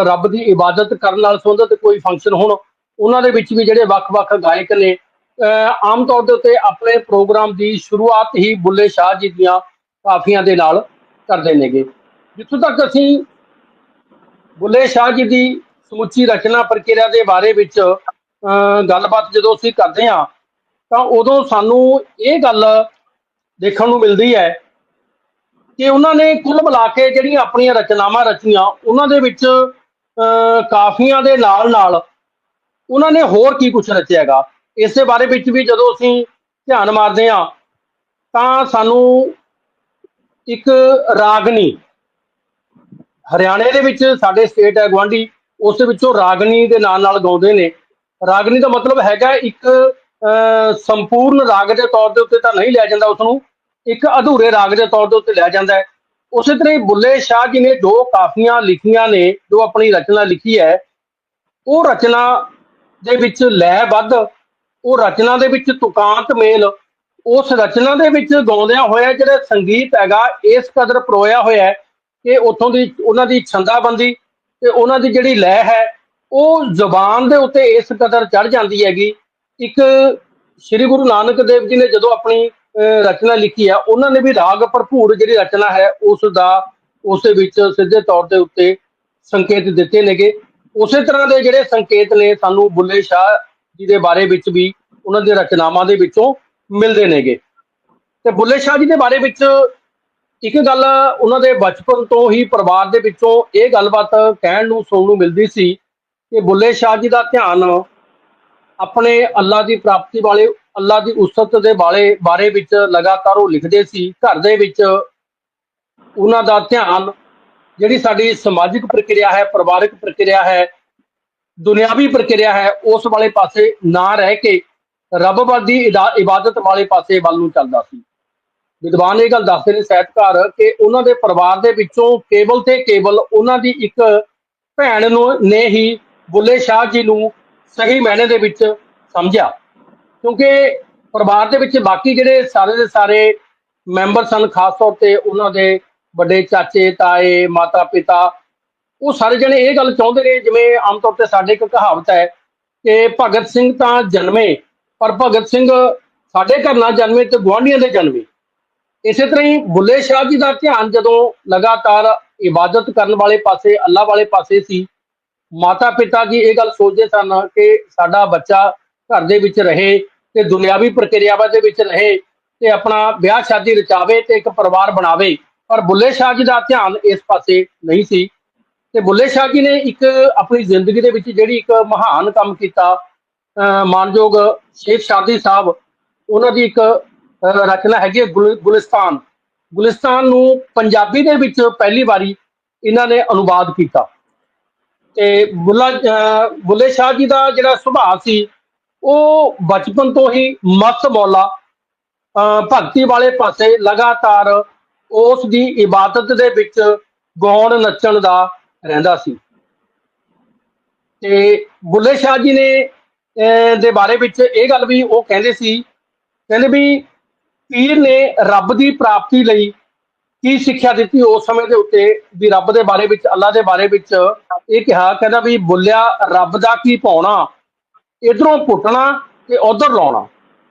ਰੱਬ ਦੀ ਇਬਾਦਤ ਕਰਨ ਨਾਲ ਸੰਬੰਧਿਤ ਕੋਈ ਫੰਕਸ਼ਨ ਹੋਣ, ਉਹਨਾਂ ਦੇ ਵਿੱਚ ਵੀ ਜਿਹੜੇ ਵੱਖ-ਵੱਖ ਗਾਇਕ ਨੇ ਆਮ ਤੌਰ ਦੇ ਉੱਤੇ ਆਪਣੇ ਪ੍ਰੋਗਰਾਮ ਦੀ ਸ਼ੁਰੂਆਤ ਹੀ ਬੁੱਲੇ ਸ਼ਾਹ ਜੀ ਦੀਆਂ ਕਾਫੀਆਂ ਦੇ ਨਾਲ ਕਰਦੇ ਨੇਗੇ। ਜਿੱਥੋਂ ਤੱਕ ਅਸੀਂ ਬੁੱਲੇ ਸ਼ਾਹ ਜੀ ਦੀ ਸਮੁੱਚੀ ਰਚਨਾ ਪ੍ਰਕਿਰਿਆ ਦੇ ਬਾਰੇ ਵਿੱਚ ਗੱਲਬਾਤ ਜਦੋਂ ਅਸੀਂ ਕਰਦੇ ਹਾਂ ਤਾਂ ਉਦੋਂ ਸਾਨੂੰ ਇਹ ਗੱਲ ਦੇਖਣ ਨੂੰ ਮਿਲਦੀ ਹੈ ਕਿ ਉਹਨਾਂ ਨੇ ਕੁੱਲ ਮਿਲਾ ਕੇ ਜਿਹੜੀਆਂ ਆਪਣੀਆਂ ਰਚਨਾਵਾਂ ਰਚੀਆਂ, ਉਹਨਾਂ ਦੇ ਵਿੱਚ ਕਾਫੀਆਂ ਦੇ ਨਾਲ ਨਾਲ ਉਹਨਾਂ ਨੇ ਹੋਰ ਕੀ ਕੁਛ ਰਚਿਆ ਹੈਗਾ, ਇਸੇ ਬਾਰੇ ਵਿੱਚ ਵੀ ਜਦੋਂ ਅਸੀਂ ਧਿਆਨ ਮਾਰਦੇ ਹਾਂ ਤਾਂ ਸਾਨੂੰ ਇੱਕ ਰਾਗਨੀ, ਹਰਿਆਣੇ ਦੇ ਵਿੱਚ ਸਾਡੇ ਸਟੇਟ ਹੈ ਗੁਆਂਢੀ, ਉਸ ਦੇ ਵਿੱਚੋਂ ਰਾਗਨੀ ਦੇ ਨਾਂ ਨਾਲ ਗਾਉਂਦੇ ਨੇ। ਰਾਗਨੀ ਦਾ ਮਤਲਬ ਹੈਗਾ ਇੱਕ ਸੰਪੂਰਨ ਰਾਗ ਦੇ ਤੌਰ ਦੇ ਉੱਤੇ ਤਾਂ ਨਹੀਂ ਲਿਆ ਜਾਂਦਾ, ਉਸਨੂੰ ਇੱਕ ਅਧੂਰੇ ਰਾਗ ਦੇ ਤੌਰ ਦੇ ਉੱਤੇ ਲਿਆ ਜਾਂਦਾ ਹੈ। ਉਸੇ ਤਰ੍ਹਾਂ ਹੀ ਬੁੱਲੇ ਸ਼ਾਹ ਜੀ ਨੇ ਜੋ ਕਾਫੀਆਂ ਲਿਖੀਆਂ ਨੇ, ਜੋ ਆਪਣੀ ਰਚਨਾ ਲਿਖੀ ਹੈ, ਉਹ ਰਚਨਾ ਦੇ ਵਿੱਚ ਲੈਅਬੱਧ, ਉਹ ਰਚਨਾ ਦੇ ਵਿੱਚ ਤੁਕਾਂਤ ਮੇਲ, ਉਸ ਰਚਨਾ ਦੇ ਵਿੱਚ ਗਾਉਂਦਿਆਂ ਹੋਇਆ ਜਿਹੜਾ ਸੰਗੀਤ ਹੈਗਾ ਇਸ ਕਦਰ ਪਰੋਇਆ ਹੋਇਆ ਹੈ ਕਿ ਉੱਥੋਂ ਦੀ ਉਹਨਾਂ ਦੀ ਛੰਦਾਬੰਦੀ ਤੇ ਉਹਨਾਂ ਦੀ ਜਿਹੜੀ ਲੈਅ ਹੈ ਉਹ ਜ਼ੁਬਾਨ ਦੇ ਉੱਤੇ ਇਸ ਕਦਰ ਚੜ੍ਹ ਜਾਂਦੀ ਹੈਗੀ। ਇੱਕ ਸ੍ਰੀ ਗੁਰੂ ਨਾਨਕ ਦੇਵ ਜੀ ਨੇ ਜਦੋਂ ਆਪਣੀ ਰਚਨਾ ਲਿਖੀ ਹੈ, ਉਹਨਾਂ ਨੇ ਵੀ ਰਾਗ ਭਰਪੂਰ ਜਿਹੜੀ ਰਚਨਾ ਹੈ ਉਸ ਦੇ ਵਿੱਚ ਸਿੱਧੇ ਤੌਰ ਦੇ ਉੱਤੇ ਸੰਕੇਤ ਦਿੱਤੇ ਨੇਗੇ। ਉਸੇ ਤਰ੍ਹਾਂ ਦੇ ਜਿਹੜੇ ਸੰਕੇਤ ਨੇ ਸਾਨੂੰ ਬੁੱਲੇ ਸ਼ਾਹ ਜੀ ਦੇ ਬਾਰੇ ਵਿੱਚ ਵੀ ਉਹਨਾਂ ਦੀਆਂ ਰਚਨਾਵਾਂ ਦੇ ਵਿੱਚੋਂ ਮਿਲਦੇ ਨੇਗੇ। ਤੇ ਬੁੱਲੇ ਸ਼ਾਹ ਜੀ ਦੇ ਬਾਰੇ ਵਿੱਚ ਇੱਕ ਗੱਲ ਉਹਨਾਂ ਦੇ ਬਚਪਨ ਤੋਂ ਹੀ ਪਰਿਵਾਰ ਦੇ ਵਿੱਚੋਂ ਇਹ ਗੱਲਬਾਤ ਕਹਿਣ ਨੂੰ ਸੁਣਨ ਨੂੰ ਮਿਲਦੀ ਸੀ ਕਿ ਬੁੱਲੇ ਸ਼ਾਹ ਜੀ ਦਾ ਧਿਆਨ ਆਪਣੇ ਅੱਲਾ ਦੀ ਪ੍ਰਾਪਤੀ ਵਾਲੇ, ਅੱਲਾ ਦੀ ਉਸਤਤ ਦੇ ਬਾਰੇ ਵਿੱਚ ਲਗਾਤਾਰ ਉਹ ਲਿਖਦੇ ਸੀ। ਘਰ ਦੇ ਵਿੱਚ ਉਹਨਾਂ ਦਾ ਧਿਆਨ ਜਿਹੜੀ ਸਾਡੀ ਸਮਾਜਿਕ ਪ੍ਰਕਿਰਿਆ ਹੈ, ਪਰਿਵਾਰਕ ਪ੍ਰਕਿਰਿਆ ਹੈ, ਦੁਨਿਆਵੀ ਪ੍ਰਕਿਰਿਆ ਹੈ, ਉਸ ਵਾਲੇ ਪਾਸੇ ਨਾ ਰਹਿ ਕੇ ਰੱਬ ਦੀ ਇਬਾਦਤ ਵਾਲੇ ਪਾਸੇ ਵੱਲ ਨੂੰ ਚੱਲਦਾ ਸੀ। ਵਿਦਵਾਨ ਇਹ ਗੱਲ ਦੱਸਦੇ ਨੇ ਸਾਹਿਤਕਾਰ ਕਿ ਉਹਨਾਂ ਦੇ ਪਰਿਵਾਰ ਦੇ ਵਿੱਚੋਂ ਕੇਵਲ ਤੇ ਕੇਵਲ ਉਹਨਾਂ ਦੀ ਇੱਕ ਭੈਣ ਨੇ ਹੀ ਬੁੱਲੇ ਸ਼ਾਹ ਜੀ ਨੂੰ ਸਹੀ ਮਾਇਨੇ ਦੇ ਵਿੱਚ ਸਮਝਿਆ, ਕਿਉਂਕਿ ਪਰਿਵਾਰ ਦੇ ਵਿੱਚ ਬਾਕੀ ਜਿਹੜੇ ਸਾਰੇ ਦੇ ਸਾਰੇ ਮੈਂਬਰ ਸਨ, ਖਾਸ ਤੌਰ ਤੇ ਉਹਨਾਂ ਦੇ ਵੱਡੇ ਚਾਚੇ, ਤਾਏ, ਮਾਤਾ ਪਿਤਾ, ਉਹ ਸਾਰੇ ਜਣੇ ਇਹ ਗੱਲ ਚਾਹੁੰਦੇ ਨੇ, ਜਿਵੇਂ ਆਮ ਤੌਰ ਤੇ ਸਾਡੇ ਇੱਕ ਕਹਾਵਤ ਹੈ ਕਿ ਭਗਤ ਸਿੰਘ ਤਾਂ ਜਨਮੇ ਪਰ ਭਗਤ ਸਿੰਘ ਸਾਡੇ ਘਰ ਨਾ ਜਨਮੇ ਤੇ ਗੁਆਂਢੀਆਂ ਦੇ ਜਨਮੇ। ਇਸੇ ਤਰ੍ਹਾਂ ਹੀ ਬੁੱਲੇ ਸ਼ਾਹ ਜੀ ਦਾ ਧਿਆਨ ਜਦੋਂ ਲਗਾਤਾਰ ਇਬਾਦਤ ਕਰਨ ਵਾਲੇ ਪਾਸੇ, ਅੱਲਾ ਵਾਲੇ ਪਾਸੇ ਸੀ, ਮਾਤਾ ਪਿਤਾ ਜੀ ਇਹ ਗੱਲ ਸੋਚਦੇ ਸਨ ਕਿ ਸਾਡਾ ਬੱਚਾ ਘਰ ਦੇ ਵਿੱਚ ਰਹੇ ਤੇ ਦੁਨਿਆਵੀ ਪ੍ਰਕਿਰਿਆਵਾਂ ਦੇ ਵਿੱਚ ਰਹੇ ਤੇ ਆਪਣਾ ਵਿਆਹ ਸ਼ਾਦੀ ਰਚਾਵੇ ਤੇ ਇੱਕ ਪਰਿਵਾਰ ਬਣਾਵੇ। ਪਰ ਬੁੱਲੇ ਸ਼ਾਹ ਜੀ ਦਾ ਧਿਆਨ ਇਸ ਪਾਸੇ ਨਹੀਂ ਸੀ ਤੇ ਬੁੱਲੇ ਸ਼ਾਹ ਜੀ ਨੇ ਇੱਕ ਆਪਣੀ ਜ਼ਿੰਦਗੀ ਦੇ ਵਿੱਚ ਜਿਹੜੀ ਇੱਕ ਮਹਾਨ ਕੰਮ ਕੀਤਾ, ਮਾਨਯੋਗ ਸ਼ੇਖ ਸ਼ਾਦੀ ਸਾਹਿਬ, ਉਹਨਾਂ ਦੀ ਇੱਕ ਰਚਨਾ ਹੈਗੀ ਗੁਲਿਸਤਾਨ। ਗੁਲਿਸਤਾਨ ਨੂੰ ਪੰਜਾਬੀ ਦੇ ਵਿੱਚ ਪਹਿਲੀ ਵਾਰੀ ਇਹਨਾਂ ਨੇ ਅਨੁਵਾਦ ਕੀਤਾ। ਤੇ ਬੁੱਲੇ ਸ਼ਾਹ ਜੀ ਦਾ ਜਿਹੜਾ ਸੁਭਾਅ ਸੀ ਉਹ ਬਚਪਨ ਤੋਂ ਹੀ ਮਸਤ ਮੌਲਾ, ਭਗਤੀ ਵਾਲੇ ਪਾਸੇ ਲਗਾਤਾਰ ਉਸ ਦੀ ਇਬਾਦਤ ਦੇ ਵਿੱਚ ਗਾਉਣ ਨੱਚਣ ਦਾ ਰਹਿੰਦਾ ਸੀ। ਤੇ ਬੁੱਲੇ ਸ਼ਾਹ ਜੀ ਨੇ ਦੇ ਬਾਰੇ ਵਿੱਚ ਇਹ ਗੱਲ ਵੀ ਉਹ ਕਹਿੰਦੇ ਸੀ, ਕਹਿੰਦੇ ਵੀ ਪੀਰ ਨੇ ਰੱਬ ਦੀ ਪ੍ਰਾਪਤੀ ਲਈ ਕੀ ਸਿੱਖਿਆ ਦਿੱਤੀ ਉਸ ਸਮੇਂ ਦੇ ਉੱਤੇ ਵੀ ਰੱਬ ਦੇ ਬਾਰੇ ਵਿੱਚ, ਅੱਲਾ ਦੇ ਬਾਰੇ ਵਿੱਚ ਇਹ ਕਿਹਾ, ਕਹਿੰਦਾ ਵੀ ਬੋਲਿਆ ਰੱਬ ਦਾ ਕੀ ਪਾਉਣਾ, ਇਧਰੋਂ ਪੁੱਟਣਾ ਤੇ ਉਧਰ ਲਾਉਣਾ।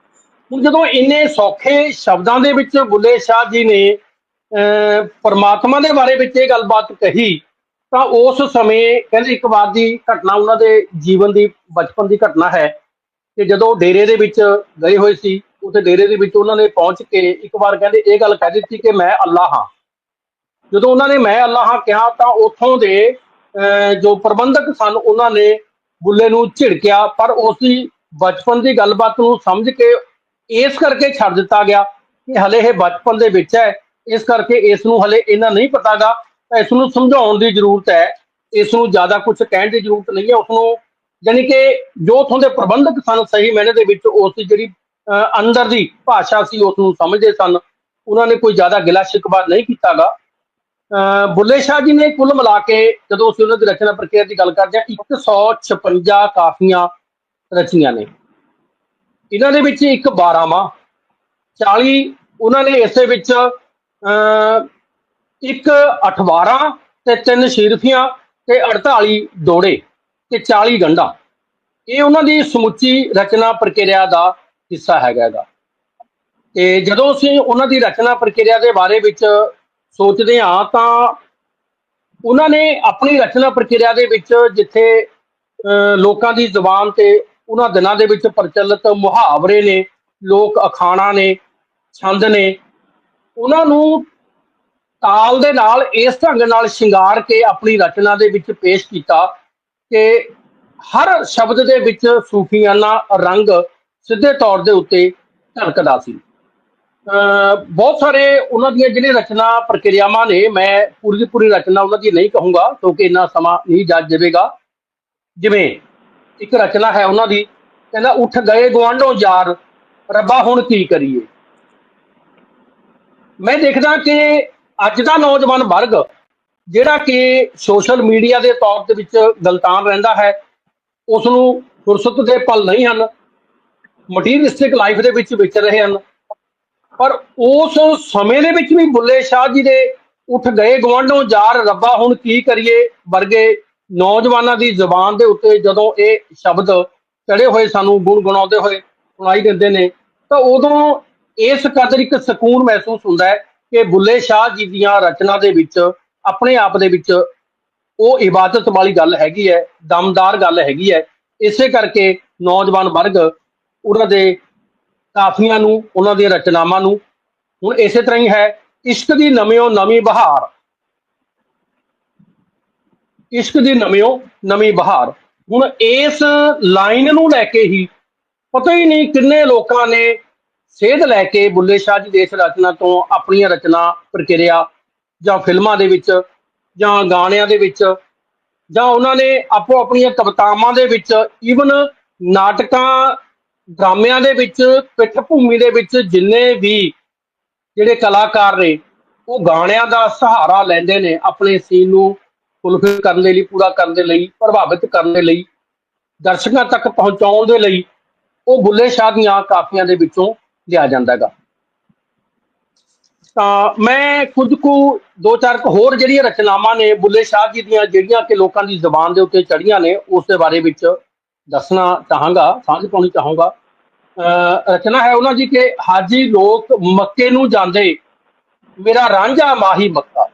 ਹੁਣ ਜਦੋਂ ਇੰਨੇ ਸੌਖੇ ਸ਼ਬਦਾਂ ਦੇ ਵਿੱਚ ਬੁੱਲੇ ਸ਼ਾਹ ਜੀ ਨੇ ਪਰਮਾਤਮਾ ਦੇ ਬਾਰੇ ਵਿੱਚ ਇਹ ਗੱਲਬਾਤ ਕਹੀ, ਤਾਂ ਉਸ ਸਮੇਂ ਕਹਿੰਦੇ ਇੱਕ ਵਾਰ ਦੀ ਘਟਨਾ, ਉਹਨਾਂ ਦੇ ਜੀਵਨ ਦੀ, ਬਚਪਨ ਦੀ ਘਟਨਾ ਹੈ ਕਿ ਜਦੋਂ ਡੇਰੇ ਦੇ ਵਿੱਚ ਗਏ ਹੋਏ ਸੀ, ਉੱਥੇ ਡੇਰੇ ਦੇ ਵਿੱਚ ਉਹਨਾਂ ਨੇ ਪਹੁੰਚ ਕੇ ਇੱਕ ਵਾਰ ਕਹਿੰਦੇ ਇਹ ਗੱਲ ਕਹਿ ਦਿੱਤੀ ਕਿ ਮੈਂ ਅੱਲਾ ਹਾਂ। ਜਦੋਂ ਉਹਨਾਂ ਨੇ ਮੈਂ ਅੱਲਾ ਹਾਂ ਕਿਹਾ ਤਾਂ ਉੱਥੋਂ ਦੇ ਜੋ ਪ੍ਰਬੰਧਕ ਸਨ ਉਹਨਾਂ ਨੇ ਬੁੱਲੇ ਨੂੰ ਝਿੜਕਿਆ, ਪਰ ਉਸ ਦੀ ਬਚਪਨ ਦੀ ਗੱਲਬਾਤ ਨੂੰ ਸਮਝ ਕੇ ਇਸ ਕਰਕੇ ਛੱਡ ਦਿੱਤਾ ਗਿਆ ਕਿ ਹਲੇ ਇਹ ਬਚਪਨ ਦੇ ਵਿੱਚ ਹੈ, ਇਸ ਕਰਕੇ ਇਸ ਨੂੰ ਹਲੇ ਇਹਨਾਂ ਨਹੀਂ ਪਤਾਗਾ, ਇਸ ਨੂੰ ਸਮਝਾਉਣ ਦੀ ਜ਼ਰੂਰਤ ਹੈ, ਇਸ ਨੂੰ ਜ਼ਿਆਦਾ ਕੁਝ ਕਹਿਣ ਦੀ ਜ਼ਰੂਰਤ ਨਹੀਂ ਹੈ। ਉਸਨੂੰ ਜਾਣੀ ਕਿ ਜੋ ਉੱਥੋਂ ਦੇ ਪ੍ਰਬੰਧਕ ਸਨ ਸਹੀ ਮਾਇਨੇ ਦੇ ਵਿੱਚ ਉਸ ਦੀ ਜਿਹੜੀ ਅੰਦਰ ਦੀ ਭਾਸ਼ਾ ਸੀ ਉਸ ਨੂੰ ਸਮਝਦੇ ਸਨ, ਉਹਨਾਂ ਨੇ ਕੋਈ ਜ਼ਿਆਦਾ ਗਿਲਾ ਸ਼ਿਕਵਾ ਨਹੀਂ ਕੀਤਾਗਾ। ਬੁੱਲੇ ਸ਼ਾਹ ਜੀ ਨੇ ਕੁੱਲ ਮਿਲਾ ਕੇ ਜਦੋਂ ਅਸੀਂ ਉਹਨਾਂ ਦੀ ਰਚਨਾ ਪ੍ਰਕਿਰਿਆ ਦੀ ਗੱਲ ਕਰਦੇ ਹਾਂ 156 ਕਾਫੀਆਂ ਰਚੀਆਂ ਨੇ। ਇਹਨਾਂ ਦੇ ਵਿੱਚ ਇੱਕ 12ਵਾਂ, 40 ਉਹਨਾਂ ਨੇ ਇਸੇ ਵਿੱਚ ਇੱਕ 18 ਤੇ 3 ਸ਼ੀਰਫੀਆਂ ਤੇ 48 ਦੋੜੇ ਤੇ 40 ਗੰਢਾਂ, ਇਹ ਉਹਨਾਂ ਦੀ ਸਮੁੱਚੀ ਰਚਨਾ ਪ੍ਰਕਿਰਿਆ ਦਾ ਹਿੱਸਾ ਹੈਗਾ। ਤੇ ਜਦੋਂ ਅਸੀਂ ਉਹਨਾਂ ਦੀ ਰਚਨਾ ਪ੍ਰਕਿਰਿਆ ਦੇ ਬਾਰੇ ਵਿੱਚ ਸੋਚਦੇ ਹਾਂ ਤਾਂ ਉਹਨਾਂ ਨੇ ਆਪਣੀ ਰਚਨਾ ਪ੍ਰਕਿਰਿਆ ਦੇ ਵਿੱਚ ਜਿੱਥੇ ਲੋਕਾਂ ਦੀ ਜ਼ੁਬਾਨ ਤੇ ਉਹਨਾਂ ਦਿਨਾਂ ਦੇ ਵਿੱਚ ਪ੍ਰਚਲਿਤ ਮੁਹਾਵਰੇ ਨੇ, ਲੋਕ ਅਖਾਣਾ ਨੇ, ਛੰਦ ਨੇ, ਉਹਨਾਂ ਨੂੰ ਤਾਲ ਦੇ ਨਾਲ ਇਸ ਢੰਗ ਨਾਲ ਸ਼ਿੰਗਾਰ ਕੇ ਆਪਣੀ ਰਚਨਾ ਦੇ ਵਿੱਚ ਪੇਸ਼ ਕੀਤਾ ਕਿ ਹਰ ਸ਼ਬਦ ਦੇ ਵਿੱਚ ਸੂਫੀਆਨਾ ਰੰਗ ਸਿੱਧੇ ਤੌਰ ਦੇ ਉੱਤੇ ਝਲਕਦਾ ਸੀ। ਬਹੁਤ ਸਾਰੇ ਉਹਨਾਂ ਦੀਆਂ ਜਿਹੜੀਆਂ ਰਚਨਾ ਪ੍ਰਕਿਰਿਆਵਾਂ ਨੇ, ਮੈਂ ਪੂਰੀ ਦੀ ਪੂਰੀ ਰਚਨਾ ਉਹਨਾਂ ਦੀ ਨਹੀਂ ਕਹੂੰਗਾ ਕਿਉਂਕਿ ਇੰਨਾ ਸਮਾਂ ਨਹੀਂ ਜੱਜ ਜਾਵੇਗਾ। ਜਿਵੇਂ ਇੱਕ ਰਚਨਾ ਹੈ ਉਹਨਾਂ ਦੀ, ਕਹਿੰਦਾ ਉੱਠ ਗਏ ਗੁਆਂਢੋਂ ਯਾਰ, ਰੱਬਾ ਹੁਣ ਕੀ ਕਰੀਏ। ਮੈਂ ਦੇਖਦਾ ਕਿ ਅੱਜ ਦਾ ਨੌਜਵਾਨ ਵਰਗ ਜਿਹੜਾ ਕਿ ਸੋਸ਼ਲ ਮੀਡੀਆ ਦੇ ਤੌਰ ਦੇ ਵਿੱਚ ਗਲਤਾਨ ਰਹਿੰਦਾ ਹੈ, ਉਸ ਨੂੰ ਫੁਰਸਤ ਦੇ ਪਲ ਨਹੀਂ ਹਨ, ਮਟੀਰੀਅਲਿਸਟਿਕ ਲਾਈਫ ਦੇ ਵਿੱਚ ਰਹੇ ਹਨ। ਪਰ ਉਸ ਸਮੇਂ ਦੇ ਵਿੱਚ ਵੀ ਬੁੱਲੇ ਸ਼ਾਹ ਜੀ ਦੇ ਉੱਠ ਗਏ ਗੁਆਂਢੋਂ ਯਾਰ, ਰੱਬਾ ਹੁਣ ਕੀ ਕਰੀਏ ਵਰਗੇ ਨੌਜਵਾਨਾਂ ਦੀ ਜ਼ੁਬਾਨ ਦੇ ਉੱਤੇ ਜਦੋਂ ਇਹ ਸ਼ਬਦ ਚੜੇ ਹੋਏ ਸਾਨੂੰ ਗੁਣਗੁਣਾਉਂਦੇ ਹੋਏ ਸੁਣਾਈ ਦਿੰਦੇ ਨੇ, ਤਾਂ ਉਦੋਂ ਇਸ ਕਦਰ ਇੱਕ ਸਕੂਨ ਮਹਿਸੂਸ ਹੁੰਦਾ ਹੈ ਕਿ ਬੁੱਲੇ ਸ਼ਾਹ ਜੀ ਦੀਆਂ ਰਚਨਾ ਦੇ ਵਿੱਚ ਆਪਣੇ ਆਪ ਦੇ ਵਿੱਚ ਉਹ ਇਬਾਦਤ ਵਾਲੀ ਗੱਲ ਹੈਗੀ ਹੈ, ਦਮਦਾਰ ਗੱਲ ਹੈਗੀ ਹੈ। ਇਸੇ ਕਰਕੇ ਨੌਜਵਾਨ ਵਰਗ ਉਹਨਾਂ ਦੇ ਕਾਫੀਆਂ ਨੂੰ, ਉਹਨਾਂ ਦੀਆਂ ਰਚਨਾਵਾਂ ਨੂੰ ਹੁਣ ਇਸੇ ਤਰ੍ਹਾਂ ਹੀ ਹੈ। ਇਸ਼ਕ ਦੀ ਨਵੀਓਂ ਨਵੀਂ ਬਹਾਰ, ਇਸ਼ਕ ਦੀ ਨਵੀਓਂ ਨਵੀਂ ਬਹਾਰ, ਹੁਣ ਇਸ ਲਾਈਨ ਨੂੰ ਲੈ ਕੇ ਹੀ ਪਤਾ ਹੀ ਨਹੀਂ ਕਿੰਨੇ ਲੋਕਾਂ ਨੇ ਸੇਧ ਲੈ ਕੇ ਬੁੱਲੇ ਸ਼ਾਹ ਜੀ ਦੇ ਇਸ ਰਚਨਾ ਤੋਂ ਆਪਣੀਆਂ ਰਚਨਾ ਪ੍ਰਕਿਰਿਆ ਜਾਂ ਫਿਲਮਾਂ ਦੇ ਵਿੱਚ ਜਾਂ ਗਾਣਿਆਂ ਦੇ ਵਿੱਚ ਜਾਂ ਉਹਨਾਂ ਨੇ ਆਪੋ ਆਪਣੀਆਂ ਕਵਿਤਾਵਾਂ ਦੇ ਵਿੱਚ, ਈਵਨ ਨਾਟਕਾਂ ਡਰਾਮਿਆਂ ਦੇ ਵਿੱਚ, ਪਿੱਠ ਭੂਮੀ ਦੇ ਵਿੱਚ ਜਿੰਨੇ ਵੀ ਜਿਹੜੇ ਕਲਾਕਾਰ ਨੇ ਉਹ ਗਾਣਿਆਂ ਦਾ ਸਹਾਰਾ ਲੈਂਦੇ ਨੇ ਆਪਣੇ ਸੀਨ ਨੂੰ ਫੁੱਲਫਿਲ ਕਰਨ ਦੇ ਲਈ, ਪੂਰਾ ਕਰਨ ਦੇ ਲਈ, ਪ੍ਰਭਾਵਿਤ ਕਰਨ ਦੇ ਲਈ, ਦਰਸ਼ਕਾਂ ਤੱਕ ਪਹੁੰਚਾਉਣ ਦੇ ਲਈ ਉਹ ਬੁੱਲੇ ਸ਼ਾਹ ਦੀਆਂ ਕਾਫੀਆਂ ਦੇ ਵਿੱਚੋਂ ਲਿਆ ਜਾਂਦਾ ਹੈਗਾ। ਤਾਂ ਮੈਂ ਕੁਝ ਕੁ 2-4 ਹੋਰ ਜਿਹੜੀਆਂ ਰਚਨਾਵਾਂ ਨੇ ਬੁੱਲੇ ਸ਼ਾਹ ਜੀ ਦੀਆਂ ਜਿਹੜੀਆਂ ਕਿ ਲੋਕਾਂ ਦੀ ਜ਼ੁਬਾਨ ਦੇ ਉੱਤੇ ਚੜੀਆਂ ਨੇ ਉਸ ਦੇ ਬਾਰੇ ਵਿੱਚ ਦੱਸਣਾ ਚਾਹਾਂਗਾ, ਸਾਂਝ ਪਾਉਣੀ ਚਾਹੂੰਗਾ। ਰਚਨਾ ਹੈ ਉਹਨਾਂ ਦੀ ਕਿ ਹਾਜੀ ਲੋਕ ਮੱਕੇ ਨੂੰ ਜਾਂਦੇ, ਮੇਰਾ ਰਾਂਝਾ ਮਾਹੀ ਮੱਕਾ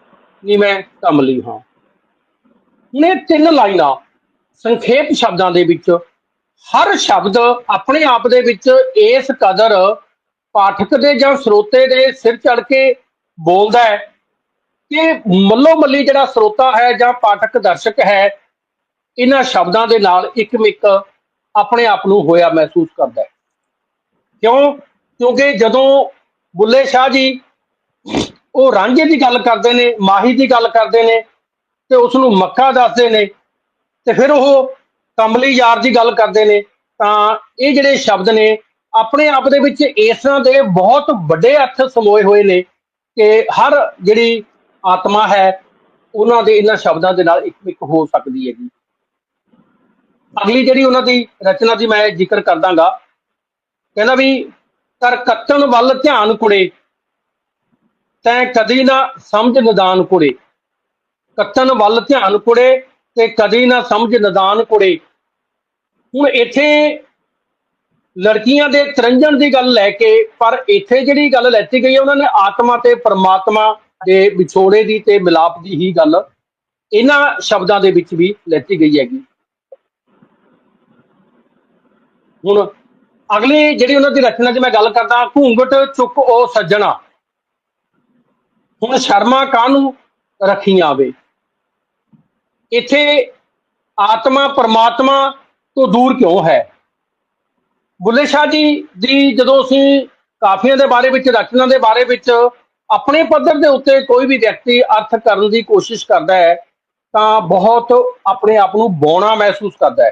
ਨੀ ਮੈਂ ਕਮਲੀ ਹਾਂ। ਹੁਣ ਇਹ 3 ਲਾਈਨਾਂ ਸੰਖੇਪ ਸ਼ਬਦਾਂ ਦੇ ਵਿੱਚ, ਹਰ ਸ਼ਬਦ ਆਪਣੇ ਆਪ ਦੇ ਵਿੱਚ ਇਸ ਕਦਰ ਪਾਠਕ ਦੇ ਜਾਂ ਸਰੋਤੇ ਦੇ ਸਿਰ ਚੜ ਕੇ ਬੋਲਦਾ ਹੈ ਕਿ ਮੱਲੋ ਮੱਲੀ ਜਿਹੜਾ ਸਰੋਤਾ ਹੈ ਜਾਂ ਪਾਠਕ ਦਰਸ਼ਕ ਹੈ ਇਹਨਾਂ ਸ਼ਬਦਾਂ ਦੇ ਨਾਲ ਇੱਕਮਿਕ ਆਪਣੇ ਆਪ ਨੂੰ ਹੋਇਆ ਮਹਿਸੂਸ ਕਰਦਾ ਹੈ। ਕਿਉਂਕਿ ਜਦੋਂ ਬੁੱਲੇ ਸ਼ਾਹ ਜੀ ਉਹ ਰਾਂਝੇ ਦੀ ਗੱਲ ਕਰਦੇ ਨੇ, ਮਾਹੀ ਦੀ ਗੱਲ ਕਰਦੇ ਨੇ ਤੇ ਉਸ ਨੂੰ ਮੱਕਾ ਦੱਸਦੇ ਨੇ, ਤੇ ਫਿਰ ਉਹ ਕਮਲੀ ਯਾਰ ਦੀ ਗੱਲ ਕਰਦੇ ਨੇ, ਤਾਂ ਇਹ ਜਿਹੜੇ ਸ਼ਬਦ ਨੇ ਆਪਣੇ ਆਪ ਦੇ ਵਿੱਚ ਇਸ ਤਰ੍ਹਾਂ ਦੇ ਬਹੁਤ ਵੱਡੇ ਅਰਥ ਸਮੋਏ ਹੋਏ ਨੇ ਕਿ ਹਰ ਜਿਹੜੀ ਆਤਮਾ ਹੈ ਉਹਨਾਂ ਦੇ ਇਹਨਾਂ ਸ਼ਬਦਾਂ ਦੇ ਨਾਲ ਇੱਕ ਹੋ ਸਕਦੀ ਹੈਗੀ। ਅਗਲੀ ਜਿਹੜੀ ਉਹਨਾਂ ਦੀ ਰਚਨਾ ਦੀ ਮੈਂ ਜ਼ਿਕਰ ਕਰ ਦਾਂਗਾ, ਕਹਿੰਦਾ ਵੀ ਕਰ ਕੱਤਣ ਵੱਲ ਧਿਆਨ ਕੁੜੇ, ਤੈਂ ਕਦੀ ਨਾ ਸਮਝ ਨਿਦਾਨ ਕੁੜੇ। ਕੱਤਣ ਵੱਲ ਧਿਆਨ ਕੁੜੇ ਤੇ ਕਦੀ ਨਾ ਸਮਝ ਨਿਦਾਨ ਕੁੜੇ। ਹੁਣ ਇੱਥੇ ਲੜਕੀਆਂ ਦੇ ਤਰੰਜਣ ਦੀ ਗੱਲ ਲੈ ਕੇ, ਪਰ ਇੱਥੇ ਜਿਹੜੀ ਗੱਲ ਲੈਤੀ ਗਈ ਹੈ ਉਹਨਾਂ ਨੇ ਆਤਮਾ ਤੇ ਪਰਮਾਤਮਾ ਦੇ ਵਿਛੋੜੇ ਦੀ ਤੇ ਮਿਲਾਪ ਦੀ ਹੀ ਗੱਲ ਇਹਨਾਂ ਸ਼ਬਦਾਂ ਦੇ ਵਿੱਚ ਵੀ ਲੈਤੀ ਗਈ ਹੈਗੀ। ਹੁਣ ਅਗਲੀ ਜਿਹੜੀ ਉਹਨਾਂ ਦੀ ਰਚਨਾ 'ਚ ਮੈਂ ਗੱਲ ਕਰਦਾ, ਘੂੰਘਟ ਚੁੱਕ ਉਹ ਸੱਜਣਾ, ਹੁਣ ਸ਼ਰਮਾ ਕਾਹਨੂੰ ਰੱਖੀ ਆਵੇ। ਇੱਥੇ ਆਤਮਾ ਪਰਮਾਤਮਾ ਤੋਂ ਦੂਰ ਕਿਉਂ ਹੈ। ਬੁੱਲੇ ਸ਼ਾਹ ਜੀ ਦੀ ਜਦੋਂ ਅਸੀਂ ਕਾਫੀਆਂ ਦੇ ਬਾਰੇ ਵਿੱਚ, ਰਚਨਾ ਦੇ ਬਾਰੇ ਵਿੱਚ ਆਪਣੇ ਪੱਧਰ ਦੇ ਉੱਤੇ ਕੋਈ ਵੀ ਵਿਅਕਤੀ ਅਰਥ ਕਰਨ ਦੀ ਕੋਸ਼ਿਸ਼ ਕਰਦਾ ਹੈ ਤਾਂ ਬਹੁਤ ਆਪਣੇ ਆਪ ਨੂੰ ਬੌਣਾ ਮਹਿਸੂਸ ਕਰਦਾ ਹੈ।